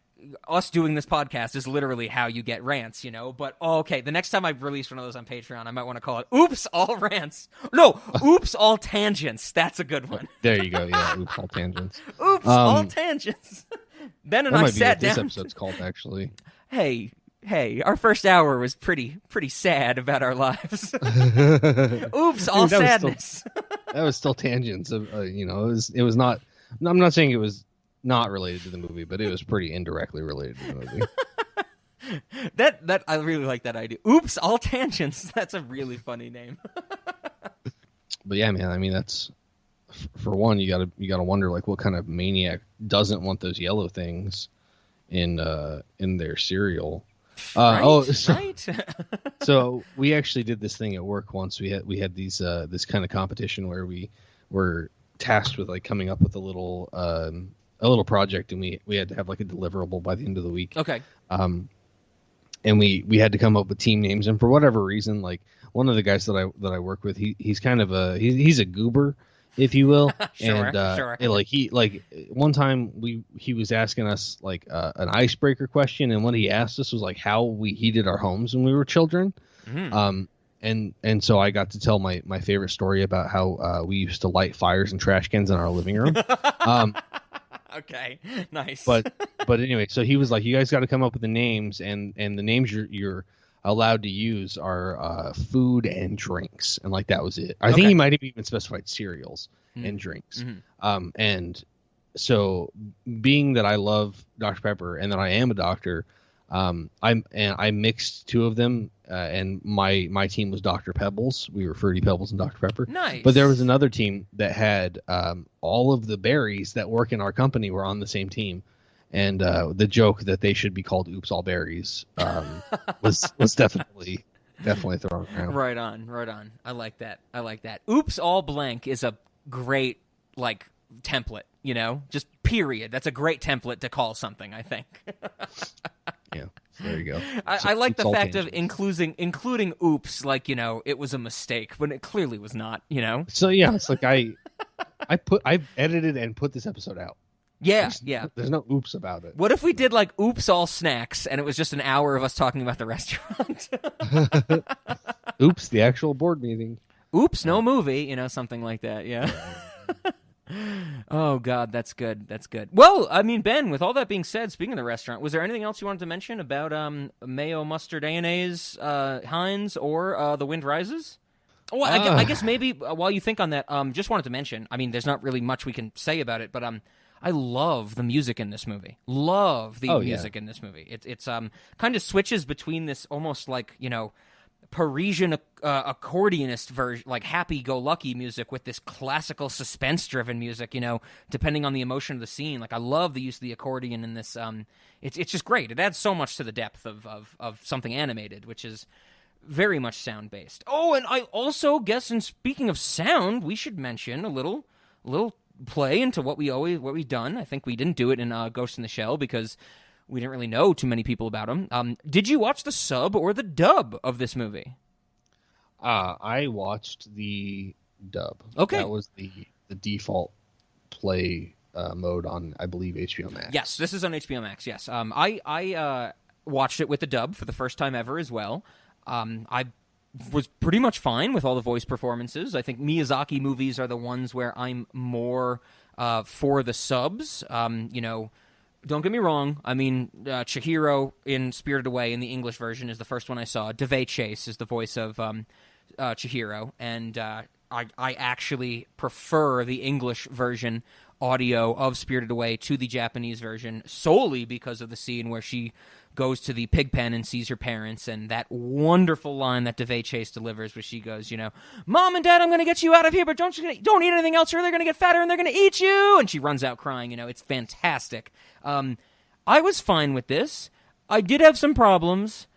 Us doing this podcast is literally how you get rants, you know? But, okay, the next time I release one of those on Patreon, I might want to call it Oops, All Rants. No, Oops, All Tangents. That's a good one. There you go, yeah, Oops, All Tangents. Oops, All Tangents. Ben and I sat down. This episode's called, actually. Hey, our first hour was pretty sad about our lives. Oops, all sadness. That was still tangents. It was not, I'm not saying it was not related to the movie, but it was pretty indirectly related to the movie. that I really like that idea. Oops, all tangents. That's a really funny name. But yeah, man, I mean, that's for one, you gotta wonder, like, what kind of maniac doesn't want those yellow things in their cereal. Right. So we actually did this thing at work once. We had these this kind of competition where we were tasked with, like, coming up with a little project, and we had to have, like, a deliverable by the end of the week. Okay. And we had to come up with team names, and for whatever reason, like, one of the guys that I work with, he's kind of he's a goober, if you will. Sure. And one time he was asking us, like, an icebreaker question, and what he asked us was, like, how we heated our homes when we were children. Mm. And so I got to tell my favorite story about how we used to light fires and trash cans in our living room. Okay, nice. But anyway, so he was like, you guys got to come up with the names, and the names you're allowed to use are food and drinks, and, like, that was it. I think he might have even specified cereals and drinks. Mm-hmm. And so, being that I love Dr. Pepper and that I am a doctor, I mixed two of them, and my team was Dr. Pebbles. We were Fruity Pebbles and Dr. Pepper. Nice. But there was another team that had all of the berries that work in our company were on the same team, and the joke that they should be called Oops All Berries was definitely thrown around. Right on. I like that. Oops All Blank is a great, like, template. You know, just period. That's a great template to call something, I think. Yeah, there you go. I like the fact of including oops, like, you know, it was a mistake when it clearly was not, you know? So yeah, it's like I edited and put this episode out. Yeah. There's no oops about it. What if we did, like, Oops All Snacks, and it was just an hour of us talking about the restaurant? Oops, the actual board meeting. Oops, no movie, you know, something like that, yeah. Oh, God, that's good. Well, I mean, Ben, with all that being said, speaking of the restaurant, was there anything else you wanted to mention about Mayo Mustard Mayonnaise, Heinz, or The Wind Rises? Oh, I guess maybe while you think on that, just wanted to mention, I mean, there's not really much we can say about it, but I love the music in this movie. Music in this movie. It's kind of switches between this almost, like, you know, Parisian accordionist version, like happy-go-lucky music, with this classical suspense-driven music, you know, depending on the emotion of the scene. Like, I love the use of the accordion in this. It's just great. It adds so much to the depth of something animated, which is very much sound-based. Oh, and I also guess, and speaking of sound, we should mention a little play into what we've done. I think we didn't do it in Ghost in the Shell because we didn't really know too many people about him. Did you watch the sub or the dub of this movie? I watched the dub. Okay. That was the default play mode on, I believe, HBO Max. Yes, this is on HBO Max, yes. I watched it with the dub for the first time ever as well. I was pretty much fine with all the voice performances. I think Miyazaki movies are the ones where I'm more for the subs. You know, don't get me wrong. I mean, Chihiro in Spirited Away in the English version is the first one I saw. Devay Chase is the voice of Chihiro, and I actually prefer the English version audio of Spirited Away to the Japanese version solely because of the scene where she goes to the pig pen and sees her parents, and that wonderful line that DeVay Chase delivers, where she goes, "Mom and Dad, I'm going to get you out of here, but don't eat anything else, or they're going to get fatter and they're going to eat you." And she runs out crying. It's fantastic. I was fine with this. I did have some problems.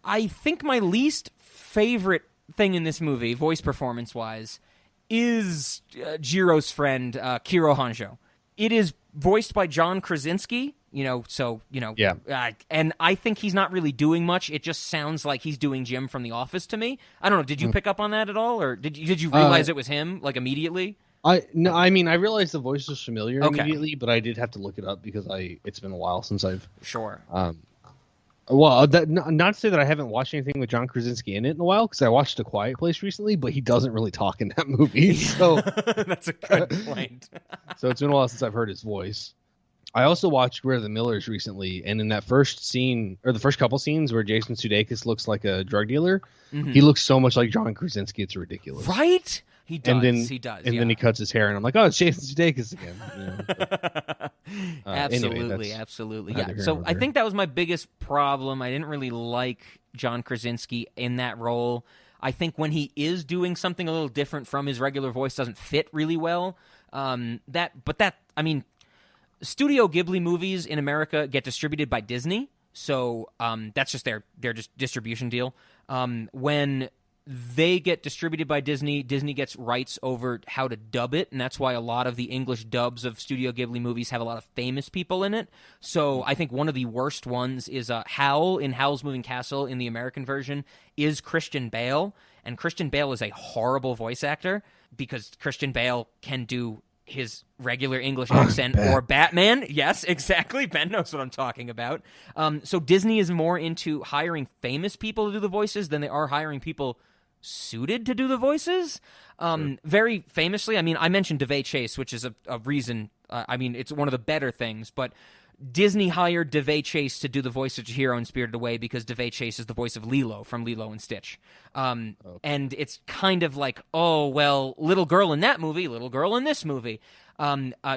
I think my least favorite thing in this movie, voice performance-wise, is Jiro's friend, Kiro Hanjo. It is voiced by John Krasinski, Yeah. And I think he's not really doing much. It just sounds like he's doing Jim from The Office to me. I don't know. Did you pick up on that at all, or did you realize it was him immediately? I realized the voice was familiar immediately, but I did have to look it up because it's been a while since I've Sure. Well, not to say that I haven't watched anything with John Krasinski in it in a while, because I watched A Quiet Place recently, but he doesn't really talk in that movie. So that's a good point. So it's been a while since I've heard his voice. I also watched We're the Millers recently, and in that first scene, or the first couple scenes where Jason Sudeikis looks like a drug dealer, he looks so much like John Krasinski, it's ridiculous. Right? He does. And then he cuts his hair, and I'm like, oh, it's Jason Sudeikis again. Absolutely. Yeah. So I think that was my biggest problem. I didn't really like John Krasinski in that role. I think when he is doing something a little different from his regular voice, doesn't fit really well. Studio Ghibli movies in America get distributed by Disney, so that's just their distribution deal. When they get distributed by Disney, Disney gets rights over how to dub it, and that's why a lot of the English dubs of Studio Ghibli movies have a lot of famous people in it. So I think one of the worst ones is Howl in Howl's Moving Castle in the American version is Christian Bale, and Christian Bale is a horrible voice actor because Christian Bale can do his regular English accent or Batman. Yes, exactly. Ben knows what I'm talking about. So Disney is more into hiring famous people to do the voices than they are hiring people suited to do the voices. Very famously, I mentioned DeVay Chase, which is a reason. It's one of the better things, but Disney hired DeVay Chase to do the voice of Chihiro in Spirited Away because DeVay Chase is the voice of Lilo from Lilo and Stitch. And it's kind of like, oh, well, little girl in that movie, little girl in this movie.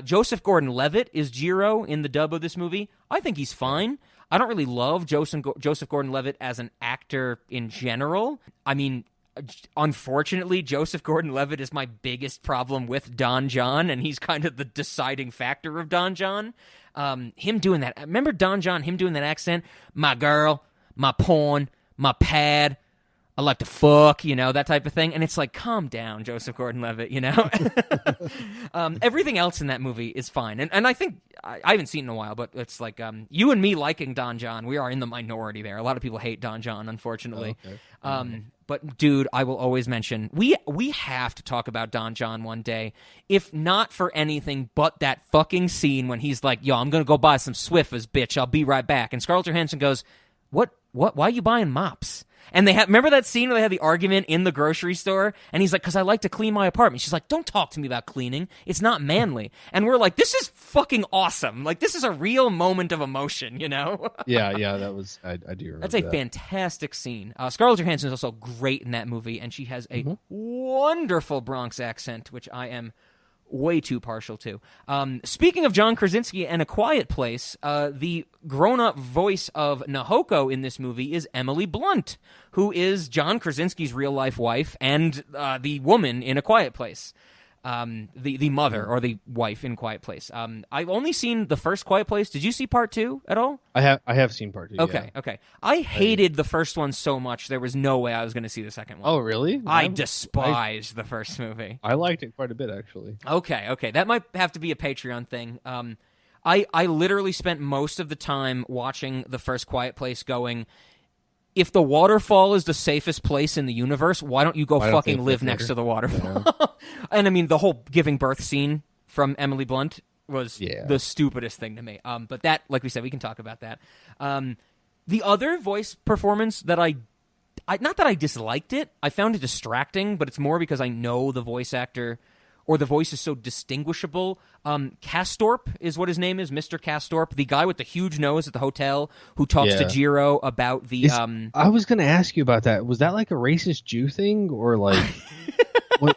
Joseph Gordon-Levitt is Jiro in the dub of this movie. I think he's fine. I don't really love Joseph Gordon-Levitt as an actor in general. Unfortunately, Joseph Gordon-Levitt is my biggest problem with Don John, and he's kind of the deciding factor of Don John. Him doing that. Remember Don John, him doing that accent? My girl, my porn, my pad, I like to fuck, that type of thing. And it's like, calm down, Joseph Gordon-Levitt, Everything else in that movie is fine. And I think, I haven't seen it in a while, but it's like, you and me liking Don John, we are in the minority there. A lot of people hate Don John, unfortunately. Oh, okay. But, dude, I will always mention, we have to talk about Don John one day, if not for anything but that fucking scene when he's like, yo, I'm going to go buy some Swiffers, bitch. I'll be right back. And Scarlett Johansson goes, what? Why are you buying mops? And remember that scene where they had the argument in the grocery store? And he's like, because I like to clean my apartment. She's like, don't talk to me about cleaning. It's not manly. And we're like, this is fucking awesome. Like, this is a real moment of emotion, Yeah, that was, I do remember That's a fantastic scene. Scarlett Johansson is also great in that movie, and she has a wonderful Bronx accent, which I am way too partial to. Speaking of John Krasinski and A Quiet Place, the grown-up voice of Nahoko in this movie is Emily Blunt, who is John Krasinski's real-life wife and the woman in A Quiet Place. The mother or the wife in Quiet Place. I've only seen the first Quiet Place. Did you see part 2 at all? I have seen part 2. Okay. I hated the first one so much there was no way I was going to see the second one. Oh, really? I despised the first movie. I liked it quite a bit, actually. Okay. That might have to be a Patreon thing. I literally spent most of the time watching the first Quiet Place going, if the waterfall is the safest place in the universe, why don't you go fucking live next to the waterfall? Yeah. And the whole giving birth scene from Emily Blunt was the stupidest thing to me. But that, like we said, we can talk about that. The other voice performance that I not that I disliked it, I found it distracting, but it's more because I know the voice actor or the voice is so distinguishable. Castorp is what his name is, Mr. Castorp, the guy with the huge nose at the hotel who talks to Jiro about the... I was going to ask you about that. Was that like a racist Jew thing or like...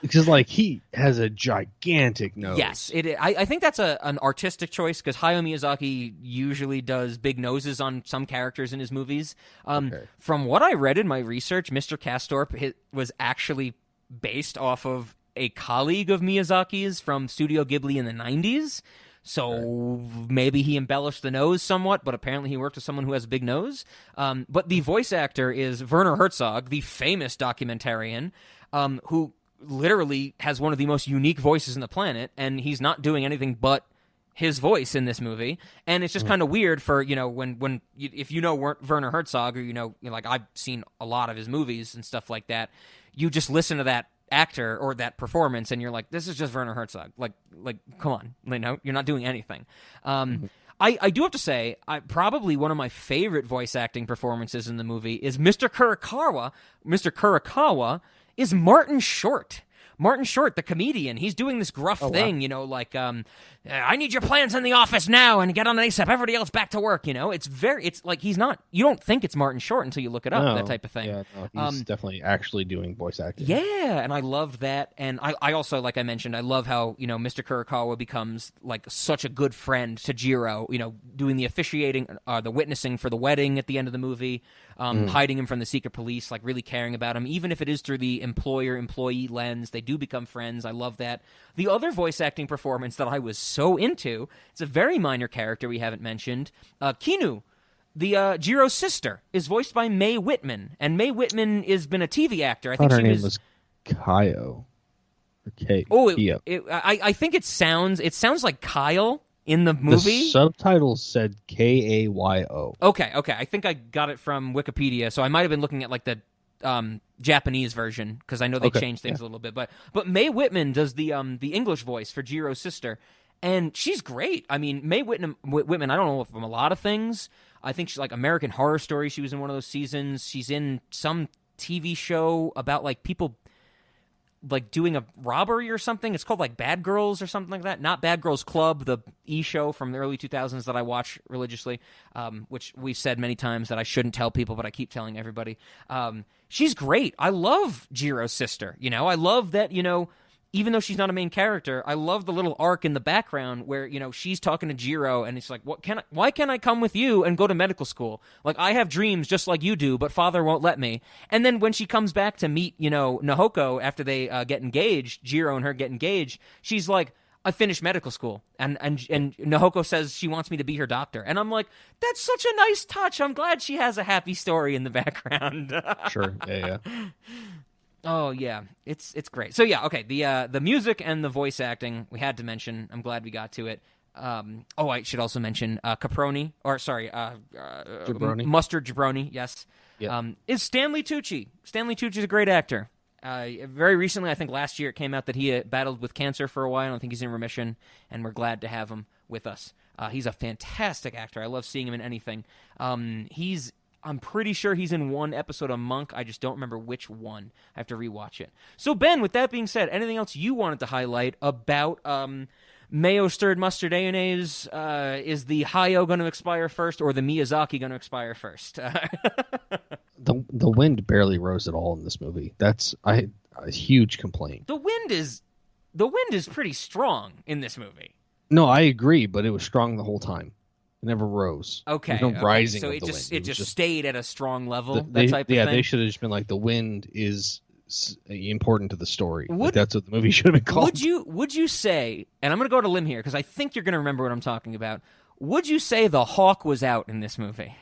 Because like he has a gigantic nose. Yes, I think that's an artistic choice because Hayao Miyazaki usually does big noses on some characters in his movies. From what I read in my research, Mr. Castorp was actually based off of a colleague of Miyazaki's from Studio Ghibli in the 90s. So maybe he embellished the nose somewhat, but apparently he worked with someone who has a big nose. But the voice actor is Werner Herzog, the famous documentarian, who literally has one of the most unique voices on the planet, and he's not doing anything but his voice in this movie. And it's just kind of weird for, if you know Werner Herzog, or like I've seen a lot of his movies and stuff like that, you just listen to that actor or that performance and you're like, this is just Werner Herzog. Like come on, you're not doing anything. I do have to say, probably one of my favorite voice acting performances in the movie is Mr. Kurokawa. Mr. Kurokawa is Martin Short. Martin Short, the comedian, he's doing this gruff thing, like, I need your plans in the office now and get on an ASAP. Everybody else back to work, It's like he's not, you don't think it's Martin Short until you look it up, that type of thing. Yeah, no, he's definitely actually doing voice acting. Yeah, and I love that. And I also, like I mentioned, I love how, Mr. Kurokawa becomes, like, such a good friend to Jiro, doing the officiating, the witnessing for the wedding at the end of the movie, hiding him from the secret police, like, really caring about him. Even if it is through the employer-employee lens, they do become friends. I love that. The other voice acting performance that I was so into, it's a very minor character we haven't mentioned, Kinu, the Jiro's sister, is voiced by Mae Whitman, and Mae Whitman has been a TV actor. I think her she name was Kaio. I think it sounds like Kyle in the movie. The subtitles said Kayo. Okay. I think I got it from Wikipedia, so I might have been looking at like the Japanese version because I know they changed things a little bit. But Mae Whitman does the English voice for Jiro's sister, and she's great. I mean, Mae Whitman, I don't know from a lot of things. I think she's like American Horror Story. She was in one of those seasons. She's in some TV show about like people like doing a robbery or something. It's called like Bad Girls or something like that. Not Bad Girls Club, the show from the early 2000s that I watch religiously, which we've said many times that I shouldn't tell people, but I keep telling everybody. She's great. I love Jiro's sister. I love that, even though she's not a main character, I love the little arc in the background where, she's talking to Jiro and it's like, why can't I come with you and go to medical school? Like, I have dreams just like you do, but father won't let me. And then when she comes back to meet, Nahoko after they get engaged, Jiro and her get engaged, she's like, I finished medical school. And Nahoko says she wants me to be her doctor. And I'm like, that's such a nice touch. I'm glad she has a happy story in the background. Sure. Yeah. Oh yeah, it's great. So yeah, okay. The music and the voice acting we had to mention. I'm glad we got to it. I should also mention Jabroni. Mustard Jabroni. Yes, is Stanley Tucci. Stanley Tucci's a great actor. Very recently, I think last year, it came out that he battled with cancer for a while. I think he's in remission, and we're glad to have him with us. He's a fantastic actor. I love seeing him in anything. I'm pretty sure he's in one episode of Monk. I just don't remember which one. I have to rewatch it. So, Ben, with that being said, anything else you wanted to highlight about Mayo Stirred Mustard Mayonnaise? Is the Hayao going to expire first, or the Miyazaki going to expire first? The wind barely rose at all in this movie. That's a huge complaint. The wind is pretty strong in this movie. No, I agree, but it was strong the whole time. It never rose. Okay. There's no rising so of it the just wind. It just stayed at a strong level. They should have just been like the wind is important to the story. That's what the movie should have been called. Would you say? And I'm going to go to limb here because I think you're going to remember what I'm talking about. Would you say the hawk was out in this movie?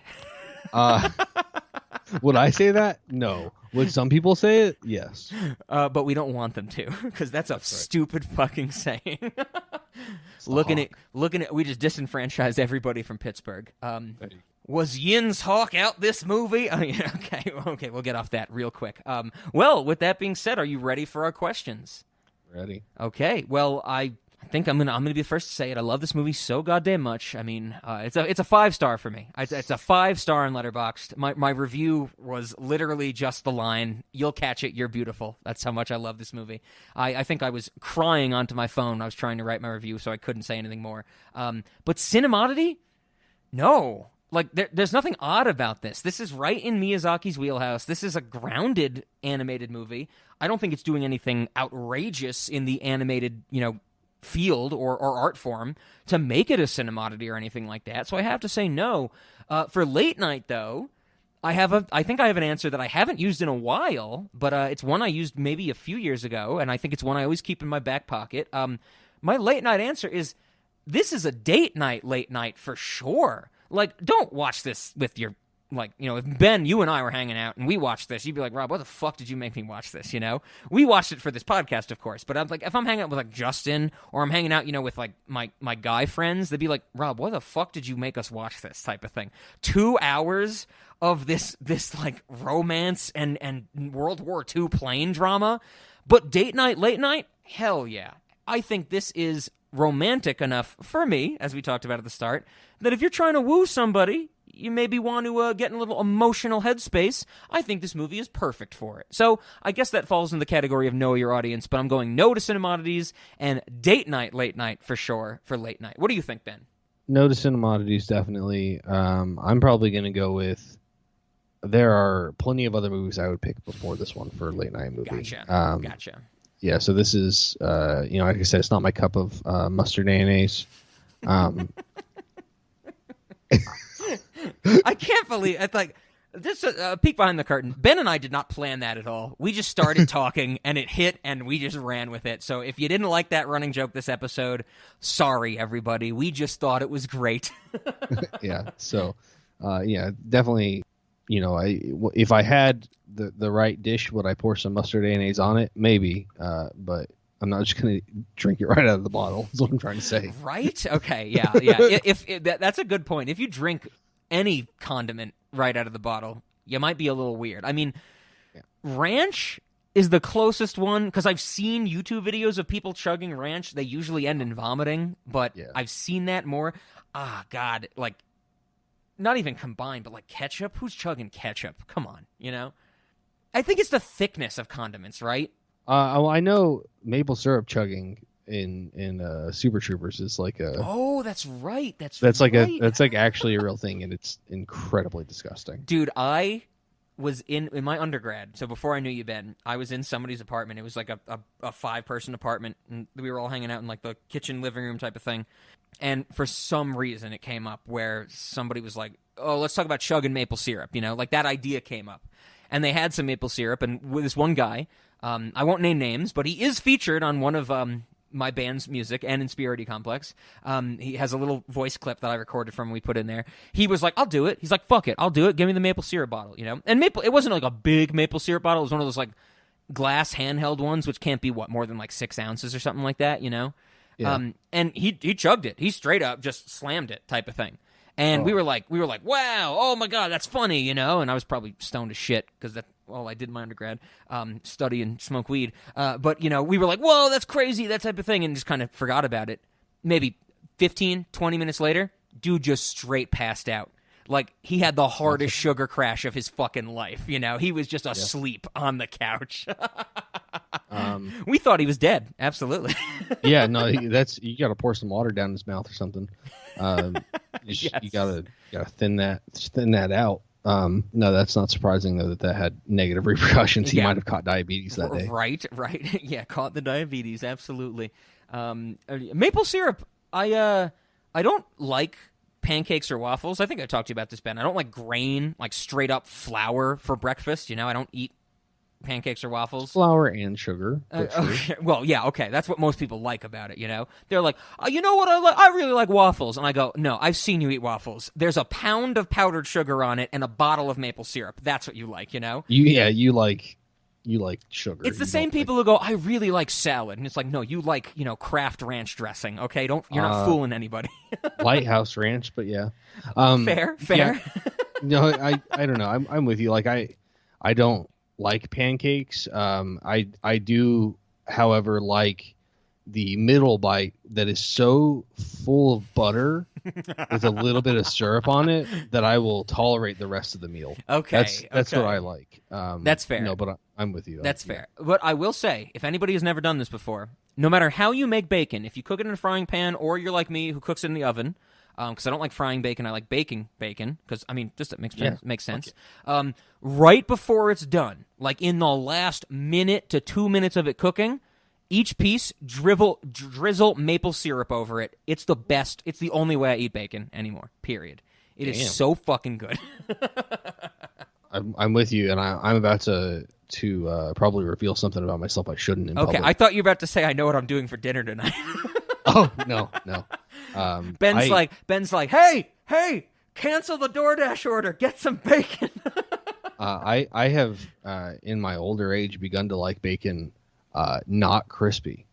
Would I say that? No. Would some people say it? Yes. But we don't want them to because that's a stupid fucking saying. Looking at, we just disenfranchised everybody from Pittsburgh. Was Yin's hawk out this movie? Okay, we'll get off that real quick. Well, with that being said, are you ready for our questions? Ready. Okay. Well, I think I'm gonna be the first to say it. I love this movie so goddamn much. I mean, it's a 5-star for me. It's a 5-star on Letterboxd. My review was literally just the line, "You'll catch it. You're beautiful." That's how much I love this movie. I think I was crying onto my phone. I was trying to write my review, so I couldn't say anything more. But Cinemodity? No. Like, there's nothing odd about this. This is right in Miyazaki's wheelhouse. This is a grounded animated movie. I don't think it's doing anything outrageous in the animated, field or art form to make it a cinematography or anything like that. So I have to say no. For late night, though, I think I have an answer that I haven't used in a while, but it's one I used maybe a few years ago, and I think it's one I always keep in my back pocket. My late night answer is, this is a date night late night for sure. Like, don't watch this with your, if Ben, you and I were hanging out and we watched this, you'd be like, Rob, what the fuck did you make me watch this, We watched it for this podcast, of course, but I'm like, if I'm hanging out with, Justin, or I'm hanging out, with, my guy friends, they'd be like, Rob, what the fuck did you make us watch this type of thing? 2 hours of this romance and World War II plane drama, but date night, late night, hell yeah. I think this is romantic enough for me, as we talked about at the start, that if you're trying to woo somebody, you maybe want to get in a little emotional headspace, I think this movie is perfect for it. So I guess that falls in the category of know your audience, but I'm going no to cinemodities and date night, late night for sure for late night. What do you think, Ben? No to cinemodities, definitely. I'm probably going to go with, there are plenty of other movies I would pick before this one for late night movie. Gotcha. Yeah, so this is, like I said, it's not my cup of mustard mayonnaise. I can't believe it's like this. A peek behind the curtain. Ben and I did not plan that at all. We just started talking, and it hit, and we just ran with it. So if you didn't like that running joke this episode, sorry, everybody. We just thought it was great. Yeah. So, definitely. If I had the right dish, would I pour some mustard mayonnaise on it? Maybe, but I'm not just going to drink it right out of the bottle. Is what I'm trying to say. Right? Okay. Yeah. If that's a good point. If you drink any condiment right out of the bottle, you might be a little weird. I mean, ranch is the closest one, because I've seen YouTube videos of people chugging ranch. They usually end in vomiting, but I've seen that more. God, not even combined, but ketchup. Who's chugging ketchup? Come on, I think it's the thickness of condiments, right? I know maple syrup chugging in Super Troopers is like a. Oh, that's right. That's actually a real thing, and it's incredibly disgusting. Dude, I was in my undergrad, so before I knew you, Ben, I was in somebody's apartment. It was like a 5-person apartment, and we were all hanging out in the kitchen, living room type of thing. And for some reason, it came up where somebody was like, "Oh, let's talk about chugging maple syrup." That idea came up, and they had some maple syrup. And with this one guy, I won't name names, but he is featured on one of my band's music and Inspirity Complex. He has a little voice clip that I recorded from, we put in there. He was like, I'll do it. He's like, fuck it, I'll do it. Give me the maple syrup bottle, And it wasn't a big maple syrup bottle. It was one of those glass handheld ones, which can't be more than 6 ounces or something like that, Yeah. And he chugged it. He straight up just slammed it, type of thing. And we were like, wow, oh my God, that's funny, And I was probably stoned as shit, because that's all I did in my undergrad, study and smoke weed. But, we were like, whoa, that's crazy, that type of thing, and just kind of forgot about it. Maybe 15, 20 minutes later, dude just straight passed out. He had the hardest sugar crash of his fucking life, He was just asleep on the couch. We thought he was dead, absolutely. Yeah, no, you got to pour some water down his mouth or something. Yes. You gotta thin that out. No, that's not surprising though that had negative repercussions. He might have caught diabetes that day. Right. Yeah, caught the diabetes. Absolutely. Maple syrup. I don't like pancakes or waffles. I think I talked to you about this, Ben. I don't like grain, straight up flour for breakfast. I don't eat pancakes or waffles. Flour and sugar. Okay. Well, yeah, okay. That's what most people like about it, They're like, oh, you know what I like? I really like waffles. And I go, no, I've seen you eat waffles. There's a pound of powdered sugar on it and a bottle of maple syrup. That's what you like, You like sugar. It's the same people who go, I really like salad. And it's like, no, you like, Kraft ranch dressing, okay? You're not fooling anybody. Lighthouse Ranch, but yeah. Fair. Yeah. No, I don't know. I'm with you. I don't like pancakes. I do, however, like the middle bite that is so full of butter with a little bit of syrup on it that I will tolerate the rest of the meal. Okay, that's what I like. That's fair. No, but I'm with you. That's fair. But I will say, if anybody has never done this before, no matter how you make bacon, if you cook it in a frying pan or you're like me who cooks it in the oven, because I don't like frying bacon. I like baking bacon because, I mean, just it makes sense. Right before it's done, like in the last minute to 2 minutes of it cooking, each piece drizzle maple syrup over it. It's the best. It's the only way I eat bacon anymore, period. It is so fucking good. I'm with you, and I'm about to probably reveal something about myself I shouldn't in public. I thought you were about to say I know what I'm doing for dinner tonight. Oh, no. Ben's like, hey, cancel the DoorDash order. Get some bacon. I have, in my older age, begun to like bacon not crispy.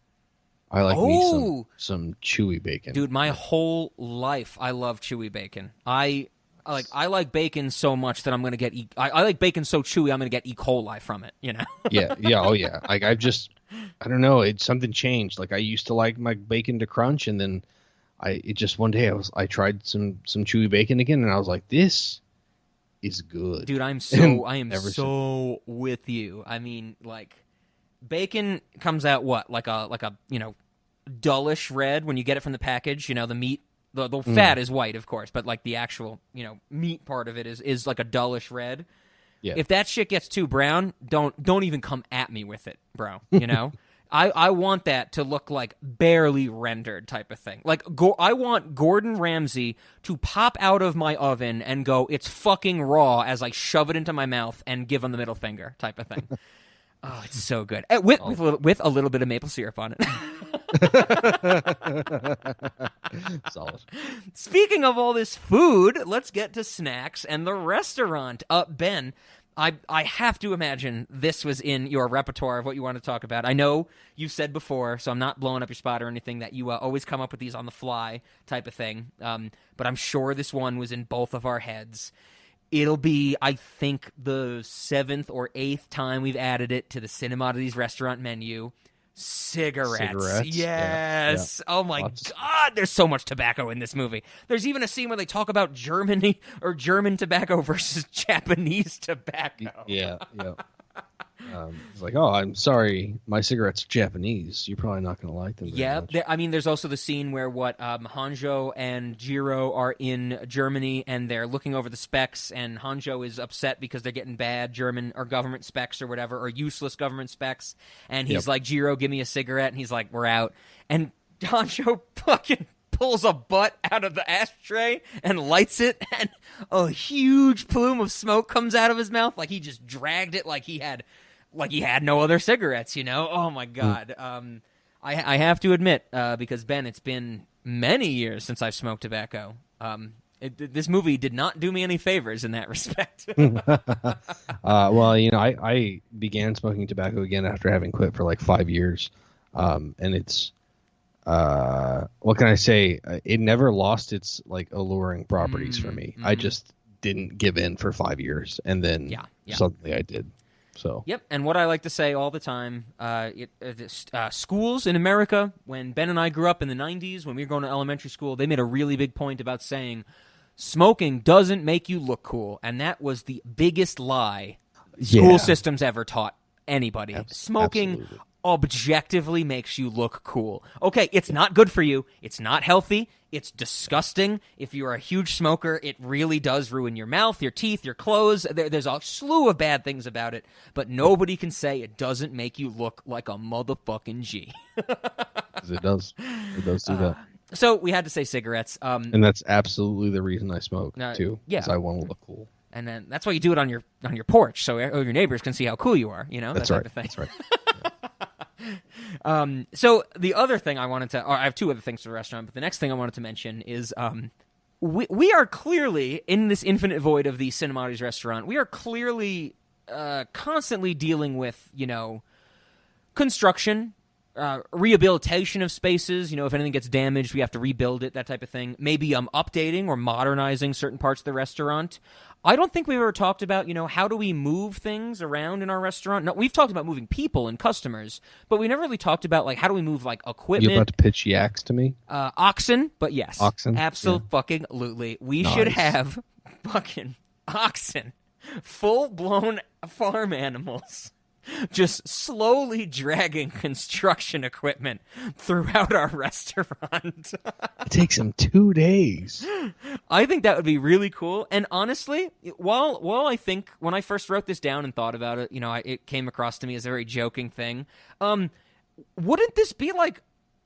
I like me some chewy bacon. Dude, my whole life I love chewy bacon. I like bacon so much that I'm going to get I like bacon so chewy I'm going to get E. coli from it, you know? Yeah, oh yeah. Like I don't know, something changed. Like I used to like my bacon to crunch, and then one day I tried some chewy bacon again, and I was like, this is good. Dude, I am so with you. I mean, like, bacon comes out like a dullish red when you get it from the package. You know, the meat, the fat is white, of course, but like the actual meat part of it is like a dullish red. Yeah. If that shit gets too brown, don't even come at me with it, bro. You know. I want that to look like barely rendered type of thing. Like, I want Gordon Ramsay to pop out of my oven and go, it's fucking raw, as I shove it into my mouth and give him the middle finger type of thing. Oh, it's so good. With a little bit of maple syrup on it. Solid. Speaking of all this food, let's get to snacks and the restaurant. Ben, I have to imagine this was in your repertoire of what you want to talk about. I know you've said before, so I'm not blowing up your spot or anything, that you always come up with these on the fly type of thing. But I'm sure this one was in both of our heads. It'll be, I think, the 7th or 8th time we've added it to the Cinema Oddities restaurant menu. Cigarettes. Yes. Yeah. Oh my God, there's so much tobacco in this movie. There's even a scene where they talk about Germany or German tobacco versus Japanese tobacco. Yeah. It's like, oh, I'm sorry, my cigarettes are Japanese. You're probably not going to like them. Yeah, I mean, there's also the scene where Hanjo and Jiro are in Germany and they're looking over the specs, and Hanjo is upset because they're getting bad German or government specs or whatever, or useless government specs, and he's like, Jiro, give me a cigarette, and he's like, we're out, and Hanjo fucking pulls a butt out of the ashtray and lights it, and a huge plume of smoke comes out of his mouth, like he just dragged it like he had no other cigarettes, you know? Oh, my God. I have to admit, because, Ben, it's been many years since I've smoked tobacco. This movie did not do me any favors in that respect. Well, I began smoking tobacco again after having quit for like 5 years. And it's, what can I say? It never lost its, like, alluring properties for me. I just didn't give in for 5 years. And then suddenly I did. So. Yep, and what I like to say all the time, schools in America, when Ben and I grew up in the 90s, when we were going to elementary school, they made a really big point about saying smoking doesn't make you look cool, and that was the biggest lie school systems ever taught anybody. Smoking objectively makes you look cool. Okay, it's not good for you. It's not healthy. It's disgusting. If you're a huge smoker, it really does ruin your mouth, your teeth, your clothes. There's a slew of bad things about it, but nobody can say it doesn't make you look like a motherfucking G. It does. It does do that. So we had to say cigarettes. And that's absolutely the reason I smoke, too. Yeah. Because I want to look cool. And then that's why you do it on your porch, so your neighbors can see how cool you are, you know? That's right. That's right. So the other thing I have two other things for the restaurant, but the next thing I wanted to mention is we are clearly, in this infinite void of the Cinema Oddities restaurant, we are clearly constantly dealing with, construction, rehabilitation of spaces. If anything gets damaged, we have to rebuild it, that type of thing. Maybe updating or modernizing certain parts of the restaurant. I don't think we've ever talked about, how do we move things around in our restaurant? No, we've talked about moving people and customers, but we never really talked about, like, how do we move, like, equipment. You about to pitch yaks to me? Oxen, but yes. Oxen? Absolutely. We should have fucking oxen. Full-blown farm animals just slowly dragging construction equipment throughout our restaurant. It takes them 2 days. I think that would be really cool. And honestly, while I think when I first wrote this down and thought about it, it came across to me as a very joking thing. Wouldn't this be like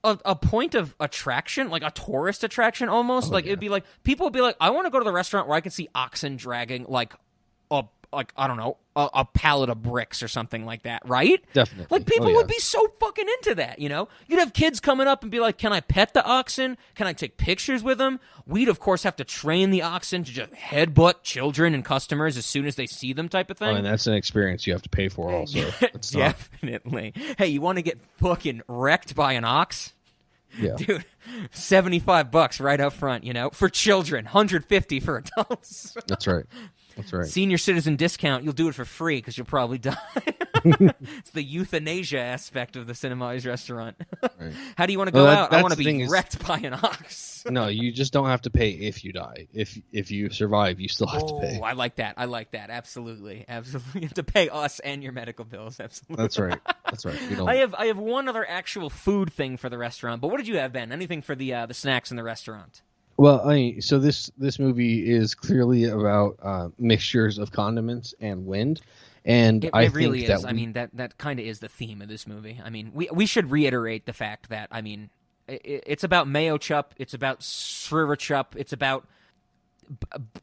a point of attraction, like a tourist attraction almost? It'd be like people would be like, I want to go to the restaurant where I can see oxen dragging I don't know, a pallet of bricks or something like that, right? Definitely. Like, people would be so fucking into that, You'd have kids coming up and be like, can I pet the oxen? Can I take pictures with them? We'd, of course, have to train the oxen to just headbutt children and customers as soon as they see them type of thing. Oh, and that's an experience you have to pay for also. Definitely. Hey, you want to get fucking wrecked by an ox? Yeah. Dude, $75 right up front, for children, $150 for adults. That's right. That's right. Senior citizen discount, you'll do it for free because you'll probably die. It's the euthanasia aspect of the Cinema's restaurant. Right. How do you want to go out? I want to be is, wrecked by an ox. No, you just don't have to pay if you die. If you survive, you still have to pay. Oh, I like that. Absolutely. You have to pay us and your medical bills. Absolutely. That's right. We don't... I have one other actual food thing for the restaurant, but what did you have, Ben? Anything for the snacks in the restaurant? Well, so this movie is clearly about mixtures of condiments and wind, and it really is. That kind of is the theme of this movie. We should reiterate the fact that it's about mayo chup, it's about sriracha, it's about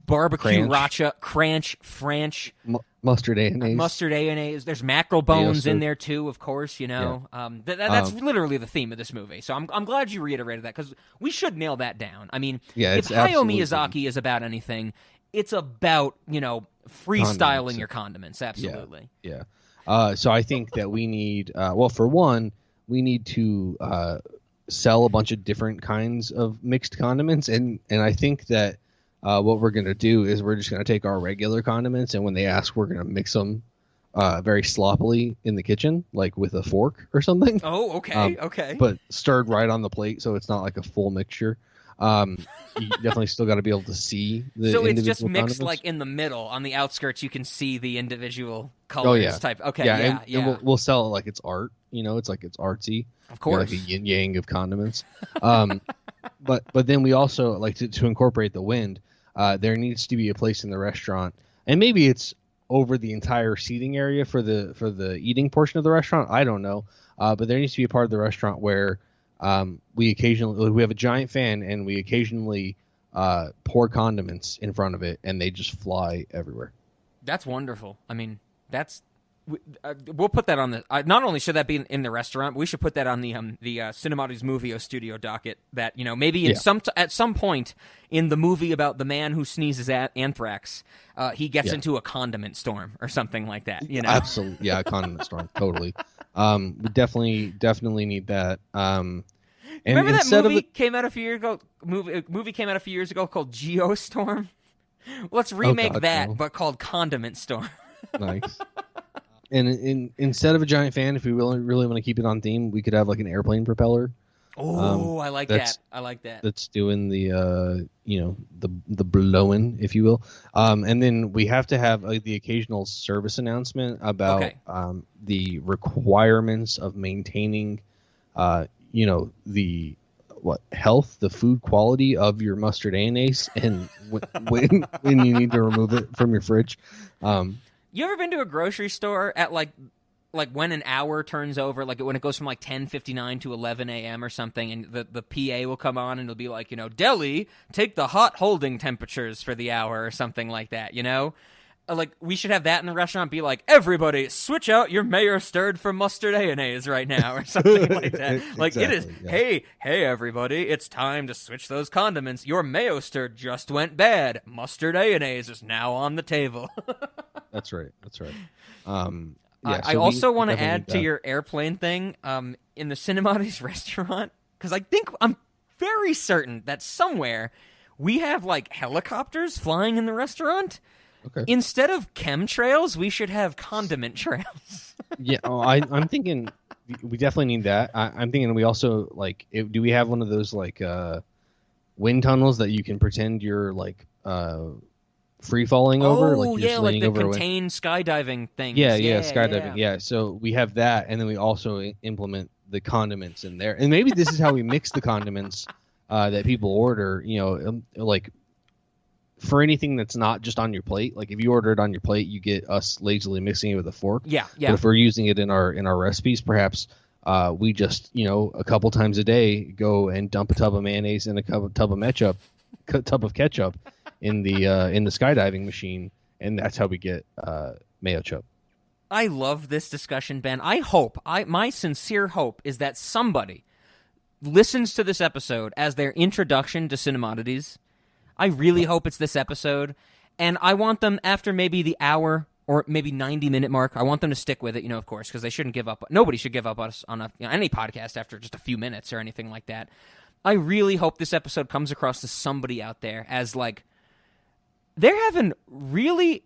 barbecue racha, cranch, French, mustard mayonnaise. Mustard mayonnaise. There's mackerel bones in there too, of course. Yeah. That's literally the theme of this movie. So I'm glad you reiterated that because we should nail that down. If Hayao Miyazaki is about anything, it's about freestyling your condiments. Absolutely. Yeah. So I think that we need for one, we need to sell a bunch of different kinds of mixed condiments, and I think that. What we're going to do is we're just going to take our regular condiments, and when they ask, we're going to mix them very sloppily in the kitchen, like with a fork or something. Oh, okay, okay. But stirred right on the plate, so it's not like a full mixture. You definitely still got to be able to see the So it's individual just mixed condiments. like in the middle. On the outskirts, you can see the individual colors type. Okay, yeah. And we'll sell it like it's art. It's like it's artsy. Of course. Like a yin-yang of condiments. But then we also, like to incorporate the wind, there needs to be a place in the restaurant, and maybe it's over the entire seating area for the eating portion of the restaurant. I don't know, but there needs to be a part of the restaurant where we have a giant fan, and we occasionally pour condiments in front of it, and they just fly everywhere. That's wonderful. We'll put that on the. Not only should that be in the restaurant, but we should put that on the Cinemati's Movie Studio docket. That maybe at some point in the movie about the man who sneezes at anthrax, he gets into a condiment storm or something like that. Absolutely, a condiment storm, totally. We definitely need that. And remember that movie came out a few years ago? Movie came out a few years ago called Geostorm. Let's remake but called Condiment Storm. Nice. And instead of a giant fan, if we really want to keep it on theme, we could have like an airplane propeller. Oh, I like that. I like that. That's doing the the blowing, if you will. And then we have to have the occasional service announcement about the requirements of maintaining, the health, the food quality of your mustard mayonnaise, and when you need to remove it from your fridge. You ever been to a grocery store at like when an hour turns over, like when it goes from like 10:59 to 11 a.m. or something, and the PA will come on and it'll be like, deli, take the hot holding temperatures for the hour or something like that, Like, we should have that in the restaurant, be like, everybody, switch out your mayo stirred for mustard mayonnaise right now, or something like that. Like, exactly, it is, hey, everybody, it's time to switch those condiments. Your mayo stirred just went bad. Mustard mayonnaise is now on the table. That's right. I also want to add to your airplane thing, in the Cinemati's restaurant, because I'm very certain that somewhere we have, like, helicopters flying in the restaurant. Okay. Instead of chemtrails, we should have condiment trails. Yeah, I'm thinking we definitely need that. I'm thinking we also, like, do we have one of those, like, wind tunnels that you can pretend you're, like, free falling over, like Oh, you're yeah, just like leaning the over away. contained skydiving things. Yeah, skydiving. Yeah, so we have that, and then we also implement the condiments in there. And maybe this is how we mix the condiments that people order. You know, like for anything that's not just on your plate. Like if you order it on your plate, you get us lazily mixing it with a fork. Yeah. But if we're using it in our recipes, perhaps we just a couple times a day go and dump a tub of mayonnaise and a tub of ketchup in the skydiving machine, and that's how we get mayo chup. I love this discussion, Ben. My sincere hope is that somebody listens to this episode as their introduction to Cinemodities. I really hope it's this episode, and I want them after maybe the hour or maybe 90-minute mark. I want them to stick with it, of course, because they shouldn't give up. Nobody should give up on us on any podcast after just a few minutes or anything like that. I really hope this episode comes across to somebody out there as like they're having really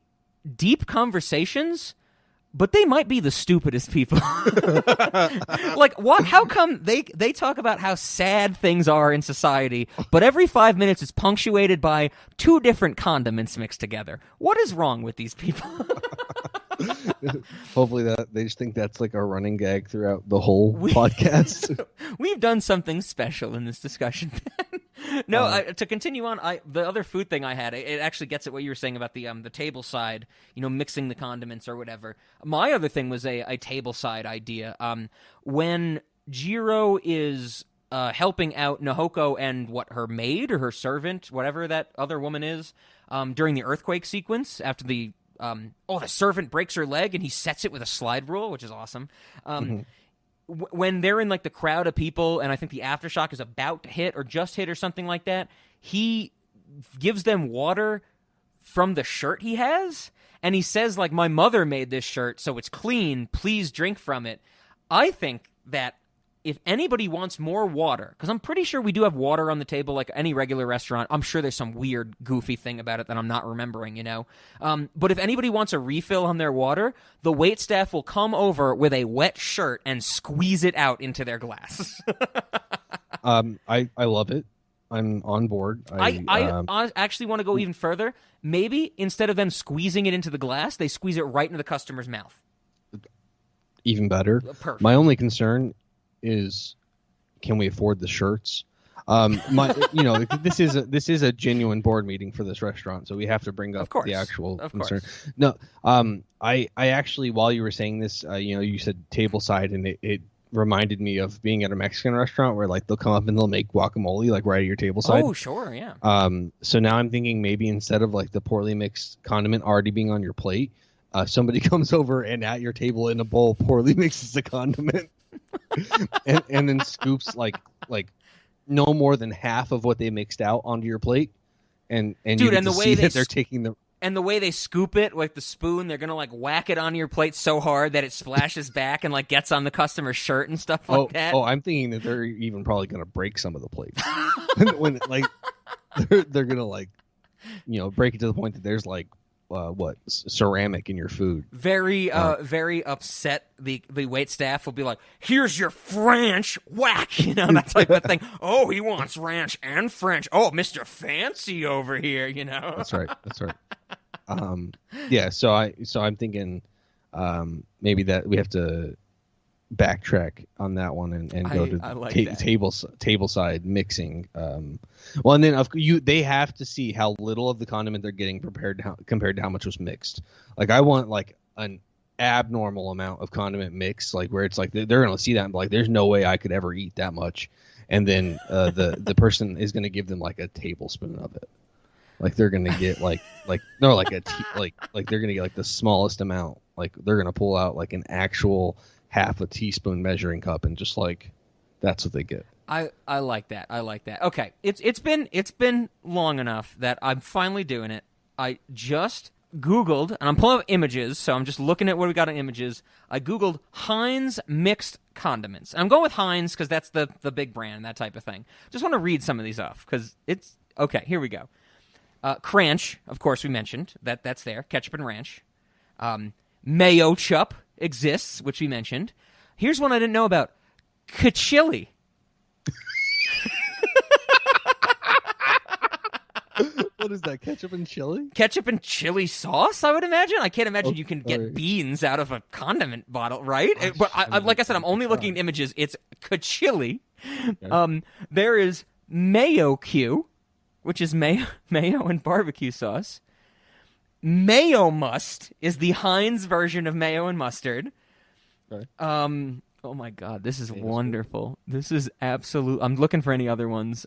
deep conversations, but they might be the stupidest people. Like, what? How come they talk about how sad things are in society, but every 5 minutes it's punctuated by 2 different condiments mixed together? What is wrong with these people? Hopefully that they just think that's like a running gag throughout the whole podcast. We've done something special in this discussion. No, to continue on, the other food thing I had, it actually gets at what you were saying about the table side, mixing the condiments or whatever. My other thing was a table side idea. When Jiro is helping out Nahoko and her maid or her servant, whatever that other woman is, during the earthquake sequence after the servant breaks her leg and he sets it with a slide rule, which is awesome. When they're in like the crowd of people and I think the aftershock is about to hit or just hit or something like that, he gives them water from the shirt he has, and he says like, my mother made this shirt so it's clean, please drink from it. I think that if anybody wants more water, because I'm pretty sure we do have water on the table like any regular restaurant. I'm sure there's some weird, goofy thing about it that I'm not remembering, But if anybody wants a refill on their water, the waitstaff will come over with a wet shirt and squeeze it out into their glass. I love it. I'm on board. I actually want to go even further. Maybe instead of them squeezing it into the glass, they squeeze it right into the customer's mouth. Even better. Perfect. My only concern is, can we afford the shirts? This is a genuine board meeting for this restaurant, so we have to bring up the actual concern. No, I actually, while you were saying this, you said table side, and it reminded me of being at a Mexican restaurant where like they'll come up and they'll make guacamole like right at your table side. Oh, sure, yeah. So now I'm thinking maybe instead of like the poorly mixed condiment already being on your plate, somebody comes over and at your table in a bowl poorly mixes the condiment. and then scoops like no more than half of what they mixed out onto your plate, and dude, you get to see that they're taking the. And the way they scoop it, like the spoon, they're gonna like whack it onto your plate so hard that it splashes back and like gets on the customer's shirt and stuff like that. Oh, I'm thinking that they're even probably gonna break some of the plates when like they're gonna like break it to the point that there's like ceramic in your food. Very upset. The wait staff will be like, "Here's your French whack," that type of thing. Oh, he wants ranch and French. Oh, Mr. Fancy over here, That's right. Yeah. So I'm thinking maybe that we have to backtrack on that one and go to table side mixing. Well, and then they have to see how little of the condiment they're getting compared to how much was mixed. Like I want like an abnormal amount of condiment mix, like where it's like they're gonna see that and be like, there's no way I could ever eat that much, and then the person is gonna give them like a tablespoon of it. Like they're gonna get like they're gonna get like the smallest amount. Like they're gonna pull out like an actual half a teaspoon measuring cup and just like that's what they get. I like that. Okay, it's been long enough that I'm finally doing it. I just Googled, and I'm pulling up images, so I'm just looking at what we got in images. I Googled Heinz mixed condiments. And I'm going with Heinz because that's the big brand, that type of thing. Just want to read some of these off because it's okay. Here we go. Cranch, of course, we mentioned that's there. Ketchup and ranch. Mayo chup exists, which we mentioned. Here's one I didn't know about. Kachili. What is that? Ketchup and chili? Ketchup and chili sauce, I would imagine. I can't imagine you can get sorry. beans out of a condiment bottle, right? Gosh, But I mean, like I said, I'm only try. looking at images. It's chili. Okay. There is mayo Q, which is mayo and barbecue sauce. Mayo must is the Heinz version of mayo and mustard. Okay. Oh my God, this is Mayonnaise wonderful. This is absolute. I'm looking for any other ones.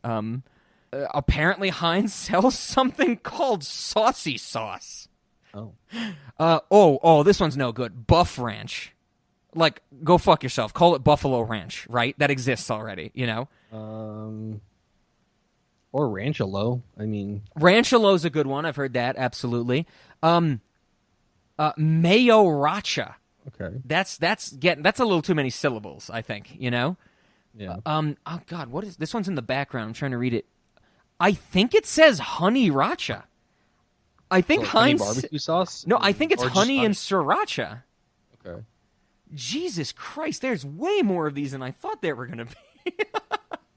Apparently Heinz sells something called saucy sauce. Oh. Oh, this one's no good. Buff Ranch. Like, go fuck yourself. Call it Buffalo Ranch, right? That exists already, you know? Or Ranchalo. I mean, Ranchalo's a good one. I've heard that, absolutely. Mayo Racha. okay. That's a little too many syllables, I think, you know? Yeah. Oh God, what is this one's in the background? I'm trying to read it. I think it says honey racha. I think So, honey Heinz barbecue sauce? No, I think it's Or just honey and sriracha. Okay. Jesus Christ, there's way more of these than I thought there were going to be.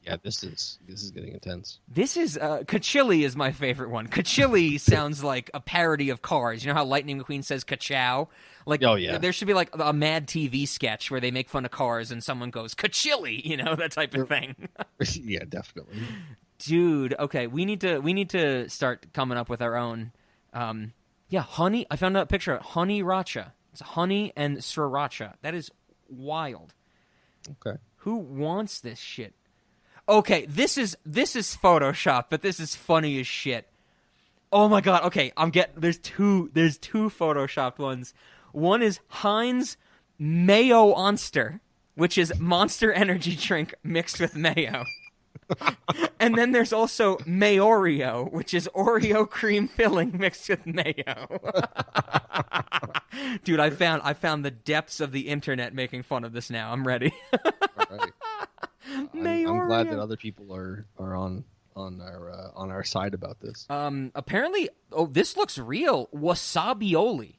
Yeah, this is getting intense. This is Kachili is my favorite one. Kachili sounds like a parody of Cars. You know how Lightning McQueen says Kachow? Like, Oh, yeah. There should be like a Mad TV sketch where they make fun of cars and someone goes Kachili, you know, that type of thing. Yeah, definitely. Dude, okay, we need to start coming up with our own. Honey. I found a picture of honey racha. It's honey and sriracha. That is wild. Okay. Who wants this shit? Okay, this is Photoshop, but this is funny as shit. Oh my God. Okay, there's two Photoshopped ones. One is Heinz Mayo Monster, which is Monster Energy drink mixed with mayo. And then there's also Mayoreo, which is Oreo cream filling mixed with mayo. Dude, I found the depths of the internet making fun of this now. I'm ready. All right. I'm glad that other people are on our side about this. Apparently, this looks real. Wasabioli.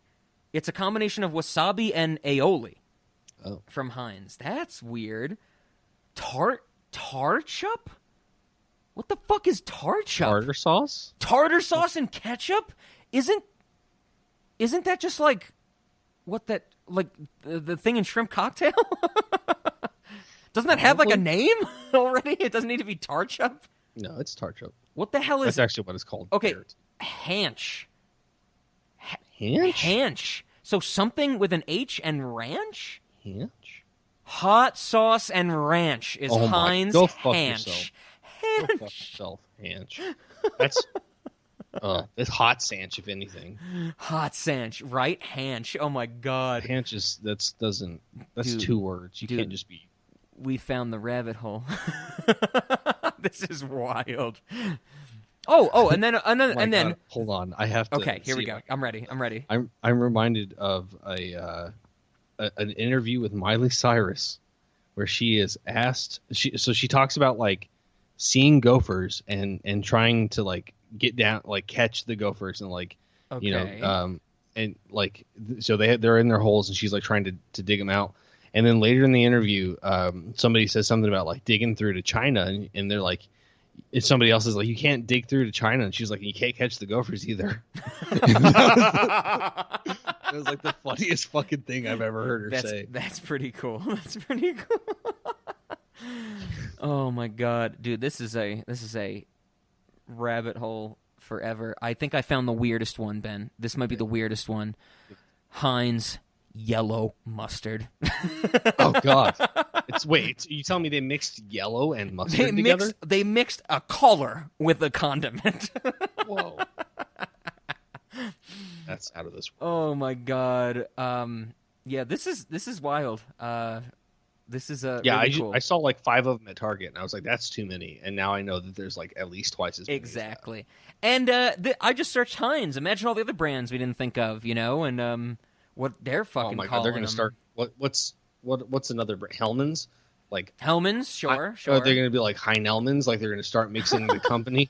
It's a combination of wasabi and aioli. Oh. From Heinz. That's weird. Tarchup? What the fuck is tarchup? Tartar sauce? Tartar sauce and ketchup? Isn't that just like the thing in shrimp cocktail? Doesn't that have like a name already? It doesn't need to be tarchup? No, it's tarchup. What the hell is That's actually what it's called. Okay, Carrot. Hanch. Hanch? Hanch. So something with an H and ranch? Hanch? Hot sauce and ranch is Oh my- Heinz go fuck Hanch. yourself. Hanch. Go fuck yourself, Hanch. That's it's hot sanch, if anything. Hot Sanch, right? Hanch. Oh my God. Hanch is that's Dude, two words. You dude. can't just be. We found the rabbit hole. This is wild. Oh, and then Oh my and then. God. Hold on, I have to. Okay, here we see go. if I'm ready. I'm reminded of an interview with Miley Cyrus where she is asked. She talks about like seeing gophers and trying to like get down, like catch the gophers and like Okay. you know and like so they're in their holes and she's like trying to dig them out. And then later in the interview, somebody says something about like digging through to China, and they're like, if somebody else is like, you can't dig through to China, and she's like, you can't catch the gophers either. It was like the funniest fucking thing I've ever heard her say. That's pretty cool. That's pretty cool. Oh my God, dude, this is a rabbit hole forever. I think I found the weirdest one, Ben. This might be the weirdest one. Heinz yellow mustard. Oh God! You telling me they mixed yellow and mustard together? They mixed a color with a condiment. Whoa! That's out of this world. Oh my God. Yeah, this is wild. This is really cool. I saw like 5 of them at Target, and I was like, that's too many. And now I know that there's like at least twice as many. Exactly. And I just searched Heinz. Imagine all the other brands we didn't think of, you know, and what they're fucking Oh my God! calling They're going them. to start. What's another brand? Hellman's? Like Hellman's, sure. Are they going to be like Heinelman's? Like they're going to start mixing the company?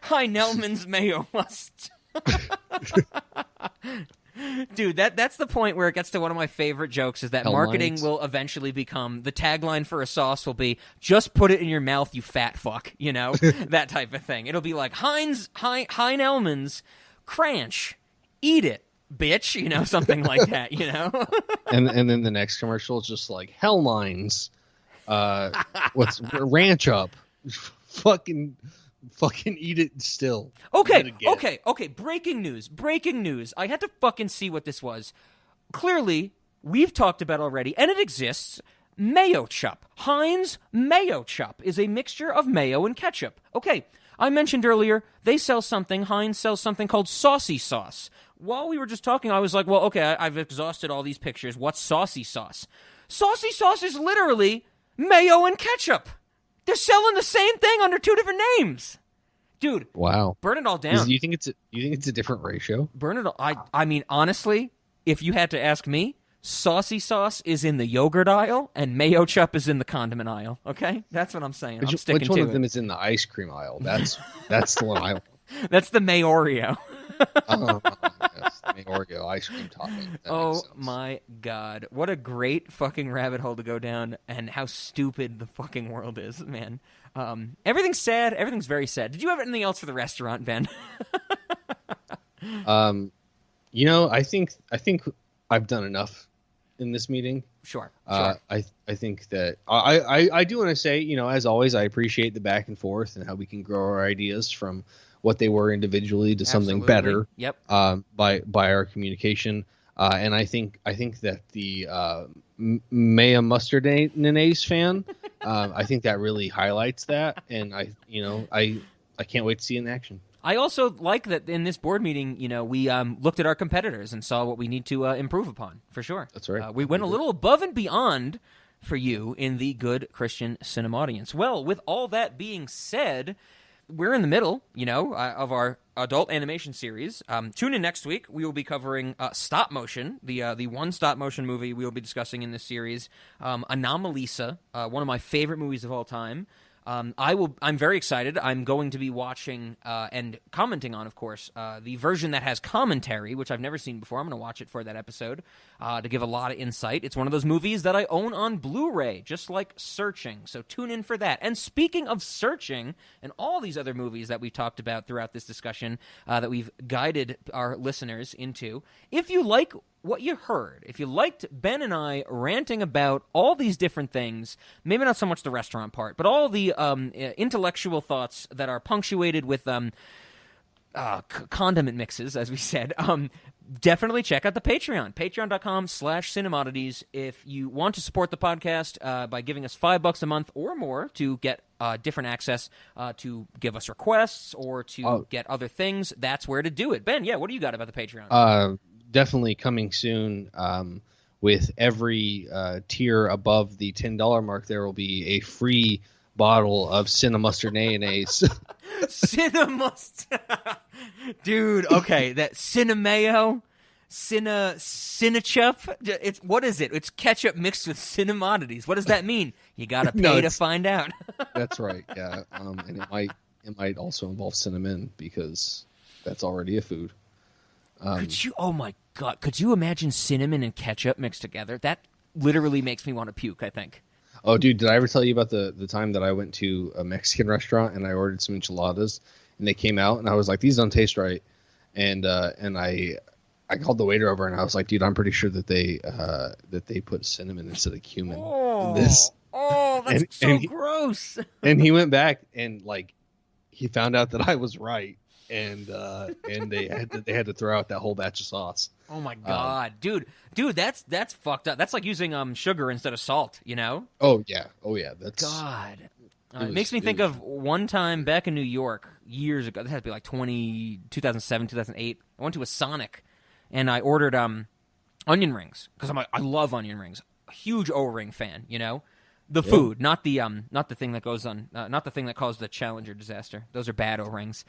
Heinelman's mayo must. Dude, that's the point where it gets to one of my favorite jokes is that Hell marketing lines. will eventually become, the tagline for a sauce will be, just put it in your mouth, you fat fuck, you know? That type of thing. It'll be like, Heinelman's Cranch, eat it, bitch, you know, something like that, you know? and then the next commercial is just like Hellmines, what's Ranch Up, fucking eat it still. Okay. Breaking news. I had to fucking see what this was. Clearly, we've talked about already, and it exists. Mayo Chup. Heinz Mayo Chup is a mixture of mayo and ketchup. Okay, I mentioned earlier, Heinz sells something called saucy sauce. While we were just talking, I was like, well, okay, I've exhausted all these pictures. What's saucy sauce? Saucy sauce is literally mayo and ketchup. They're selling the same thing under two different names. Dude. Wow. Burn it all down. Do you think it's a different ratio? Burn it all. I mean, honestly, if you had to ask me, saucy sauce is in the yogurt aisle and mayo chup is in the condiment aisle. Okay? That's what I'm saying. I'm sticking which one to of it. them is in the ice cream aisle? That's the one I want. That's the Mayoreo. Yes, the Oreo ice cream topping. That Oh makes sense. my god. What a great fucking rabbit hole to go down, and how stupid the fucking world is, man. Everything's sad. Everything's very sad. Did you have anything else for the restaurant, Ben? I think I've done enough in this meeting. Sure. I think that I do want to say, as always, I appreciate the back and forth and how we can grow our ideas from what they were individually to something better. Yep. By our communication. And I think that the Maya Mustard Mayonnaise fan, I think that really highlights that, and I can't wait to see it in action. I also like that in this board meeting, we looked at our competitors and saw what we need to improve upon, for sure. That's right. We went a little above and beyond for you in the Good Christian Cinema audience. Well, with all that being said, we're in the middle, of our adult animation series. Tune in next week. We will be covering stop motion, the one stop motion movie we will be discussing in this series, Anomalisa, one of my favorite movies of all time. I'm very excited. I'm going to be watching and commenting on, of course, the version that has commentary, which I've never seen before. I'm going to watch it for that episode to give a lot of insight. It's one of those movies that I own on Blu-ray, just like Searching. So tune in for that. And speaking of Searching and all these other movies that we've talked about throughout this discussion that we've guided our listeners into, if you like what you heard, if you liked Ben and I ranting about all these different things, maybe not so much the restaurant part, but all the intellectual thoughts that are punctuated with condiment mixes, as we said, definitely check out the Patreon, patreon.com/cinemoddities. If you want to support the podcast by giving us $5 a month or more to get different access to give us requests or to get other things, that's where to do it. Ben, what do you got about the Patreon? Definitely coming soon. With every tier above the $10 mark, there will be a free bottle of Cinemustard Mayonnaise. Cinemustard, dude. Okay, that Cinemayo, Cinechup. It's what is it? It's ketchup mixed with Cinemoddities. What does that mean? You gotta pay to find out. That's right. Yeah, and it might also involve cinnamon because that's already a food. Could you? Oh my god! Could you imagine cinnamon and ketchup mixed together? That literally makes me want to puke. I think. Oh, dude! Did I ever tell you about the time that I went to a Mexican restaurant and I ordered some enchiladas and they came out and I was like, these don't taste right, and I called the waiter over and I was like, dude, I'm pretty sure that they put cinnamon instead of cumin in this. Oh, that's gross. And he went back and he found out that I was right. And they had to throw out that whole batch of sauce. Oh my god, dude, that's fucked up. That's like using sugar instead of salt, Oh yeah, that's God. It makes me think of one time back in New York years ago. This had to be like 2007, 2008. I went to a Sonic, and I ordered onion rings because I love onion rings. A huge O-ring fan, The food, not the thing that goes on, not the thing that caused the Challenger disaster. Those are bad O-rings.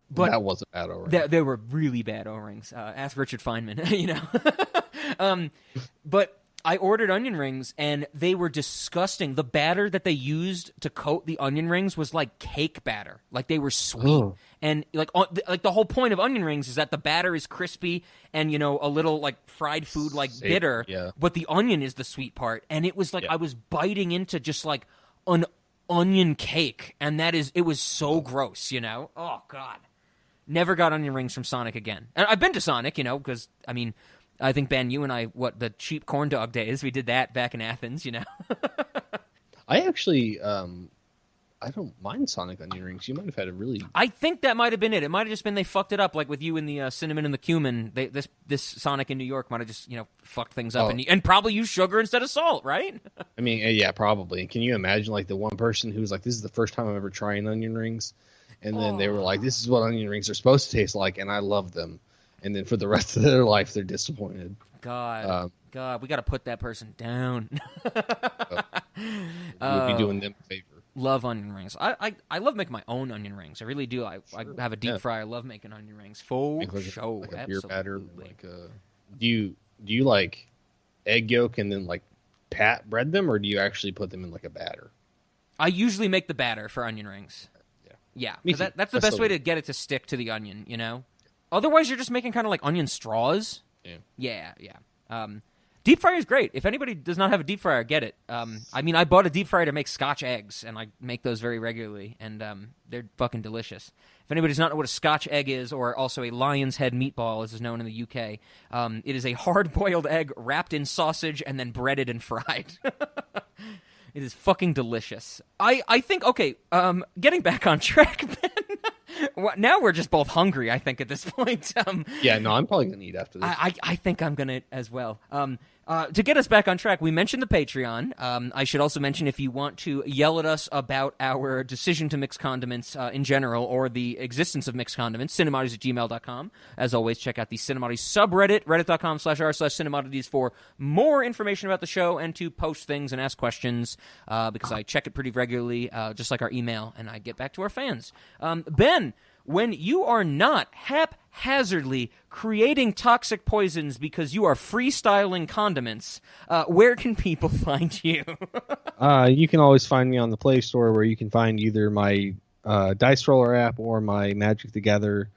But that was a bad O-ring. They were really bad O-rings. Ask Richard Feynman, But I ordered onion rings, and they were disgusting. The batter that they used to coat the onion rings was like cake batter. Like, they were sweet. Oh. And like the whole point of onion rings is that the batter is crispy and, you know, a little like fried food, like bitter. Yeah. But the onion is the sweet part. And it was like Yeah. I was biting into just like an onion cake, and it was so gross, you know? Oh, God. Never got onion rings from Sonic again. And I've been to Sonic, you know, because, I mean, I think, Ben, you and I, the cheap corn dog days, we did that back in Athens, you know? I actually, I don't mind Sonic onion rings. You might have had a really... I think that might have been it. It might have just been they fucked it up, like with you and the cinnamon and the cumin. This Sonic in New York might have just, you know, fucked things up and probably used sugar instead of salt, right? I mean, yeah, probably. Can you imagine, like, the one person who was like, this is the first time I'm ever trying onion rings? And then they were like, this is what onion rings are supposed to taste like, and I love them. And then for the rest of their life, they're disappointed. God, we got to put that person down. We'll be doing them a favor. Love onion rings. I love making my own onion rings. I really do. I have a deep fryer. I love making onion rings. Full show. Like a Absolutely. beer batter. Like do you like egg yolk and then like bread them, or do you actually put them in like a batter? I usually make the batter for onion rings. Yeah, because that's the best way to get it to stick to the onion, you know? Otherwise, you're just making kind of like onion straws. Yeah. Deep fryer is great. If anybody does not have a deep fryer, get it. I mean, I bought a deep fryer to make Scotch eggs, and I make those very regularly, and they're fucking delicious. If anybody does not know what a Scotch egg is, or also a lion's head meatball, as is known in the UK, it is a hard-boiled egg wrapped in sausage and then breaded and fried. It is fucking delicious. I think, okay, getting back on track, Ben. Now we're just both hungry, I think, at this point. Yeah, no, I'm probably going to eat after this. I think I'm going to as well. To get us back on track, we mentioned the Patreon. I should also mention, if you want to yell at us about our decision to mix condiments in general, or the existence of mixed condiments, cinemoddities@gmail.com. As always, check out the Cinemoddities subreddit, reddit.com/r/cinemoddities, for more information about the show and to post things and ask questions, because I check it pretty regularly, just like our email, and I get back to our fans. Ben, when you are not haphazardly creating toxic poisons because you are freestyling condiments, where can people find you? You can always find me on the Play Store, where you can find either my Dice Roller app or my Magic the Gathering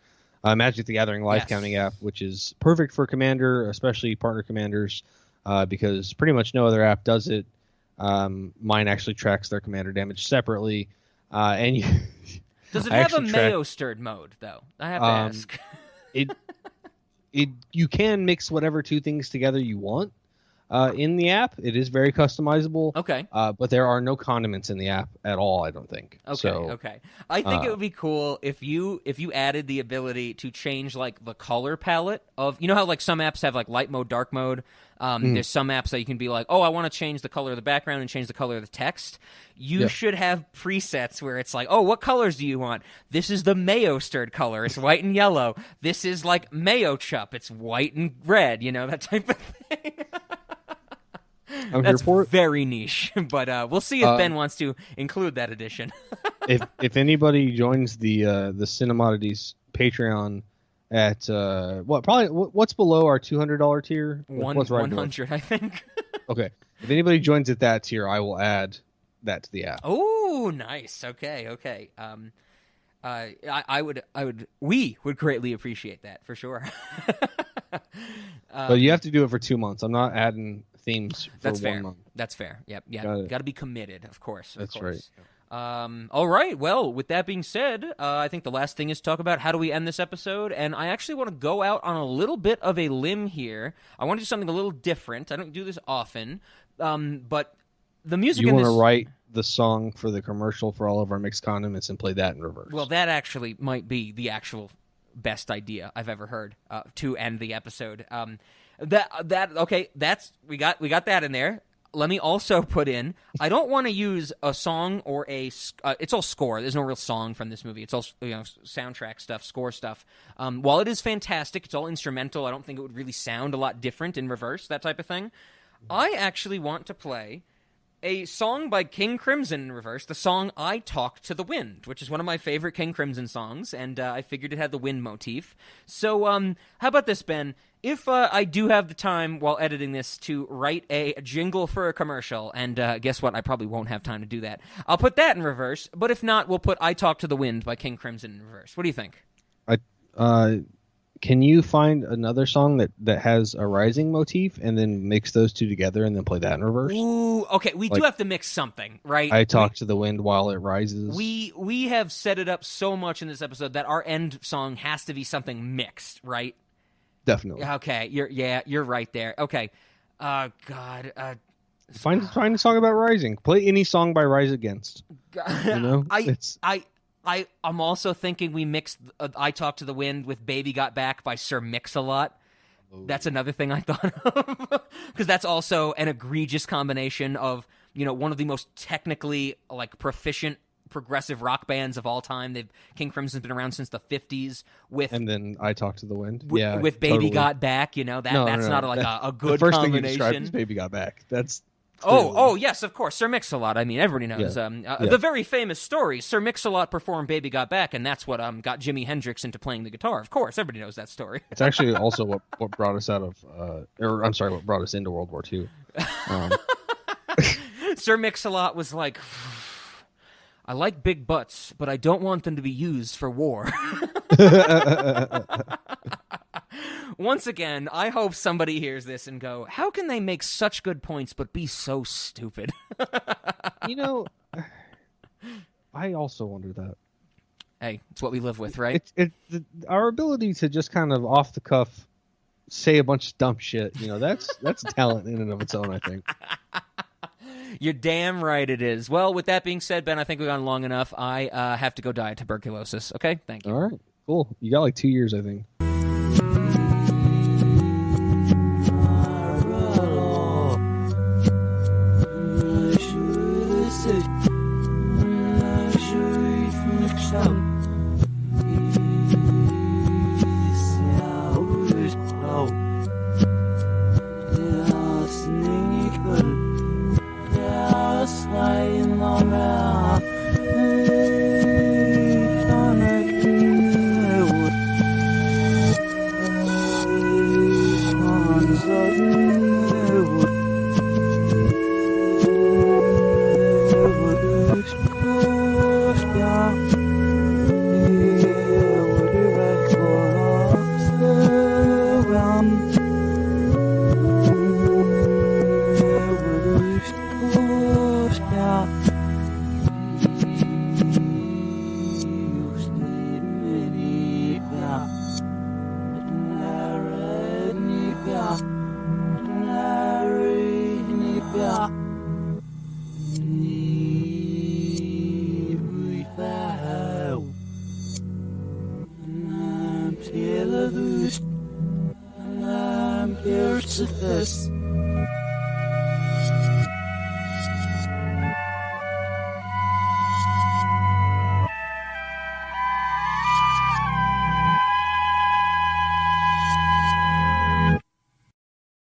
life counting app, which is perfect for Commander, especially partner commanders, because pretty much no other app does it. Mine actually tracks their commander damage separately, and you... Does it have a mayo stirred mode, though? I have to ask. You can mix whatever two things together you want in the app. It is very customizable. Okay. But there are no condiments in the app at all, I don't think. Okay. I think it would be cool if you added the ability to change like the color palette of, you know how like some apps have like light mode, dark mode. There's some apps that you can be like, oh, I want to change the color of the background and change the color of the text. You should have presets where it's like, oh, what colors do you want? This is the mayo stirred color. It's white and yellow. This is like mayo chup. It's white and red, you know, that type of thing. That's very niche, but we'll see if Ben wants to include that addition. if anybody joins the Cinemoddities Patreon at what's below our $200 tier? What's right 100, below? I think. Okay, if anybody joins at that tier, I will add that to the app. Oh, nice. Okay. We would greatly appreciate that for sure. But you have to do it for 2 months. I'm not adding themes for 1 month. That's fair. Yep. Yeah. Got to be committed, of course. That's right. All right. Well, with that being said, I think the last thing is to talk about how do we end this episode. And I actually want to go out on a little bit of a limb here. I want to do something a little different. I don't do this often, but the music. You want to write the song for the commercial for all of our mixed condiments and play that in reverse. Well, that actually might be the actual best idea I've ever heard to end the episode. We got that in there. Let me also put in, I don't want to use a song or it's all score. There's no real song from this movie. It's all soundtrack stuff, score stuff. While it is fantastic, it's all instrumental. I don't think it would really sound a lot different in reverse, that type of thing. I actually want to play a song by King Crimson in reverse, the song I Talk to the Wind, which is one of my favorite King Crimson songs, and I figured it had the wind motif. So how about this, Ben? If I do have the time while editing this to write a jingle for a commercial, and guess what? I probably won't have time to do that. I'll put that in reverse, but if not, we'll put I Talk to the Wind by King Crimson in reverse. What do you think? Can you find another song that has a rising motif and then mix those two together and then play that in reverse? Ooh, okay. We do have to mix something, right? I Talk to the Wind while it rises. We have set it up so much in this episode that our end song has to be something mixed, right? Definitely. Okay, you're right there. Okay, God, Find a song about rising. Play any song by Rise Against. You know, I'm also thinking we mixed I Talk to the Wind with Baby Got Back by Sir Mix-a-Lot. That's another thing I thought of because that's also an egregious combination of one of the most technically proficient progressive rock bands of all time. King Crimson's been around since the 50s and then I Talk to the Wind. With Baby totally. Got Back, that's not a good the first combination. thing you described is Baby Got Back. That's Oh, yes, of course. Sir Mix-a-Lot. I mean, everybody knows. Yeah. The very famous story, Sir Mix-a-Lot performed Baby Got Back, and that's what got Jimi Hendrix into playing the guitar. Of course, everybody knows that story. It's actually also what brought us out of, what brought us into World War II. Sir Mix-a-Lot was like, I like big butts, but I don't want them to be used for war. Once again, I hope somebody hears this and go, how can they make such good points but be so stupid? I also wonder that. Hey, it's what we live with, right? Our ability to just kind of off the cuff say a bunch of dumb shit, that's talent in and of its own, I think. You're damn right it is. Well, with that being said, Ben, I think we've gone long enough. I have to go die of tuberculosis. Okay? Thank you. All right. Cool. You got 2 years, I think. I'm here to this.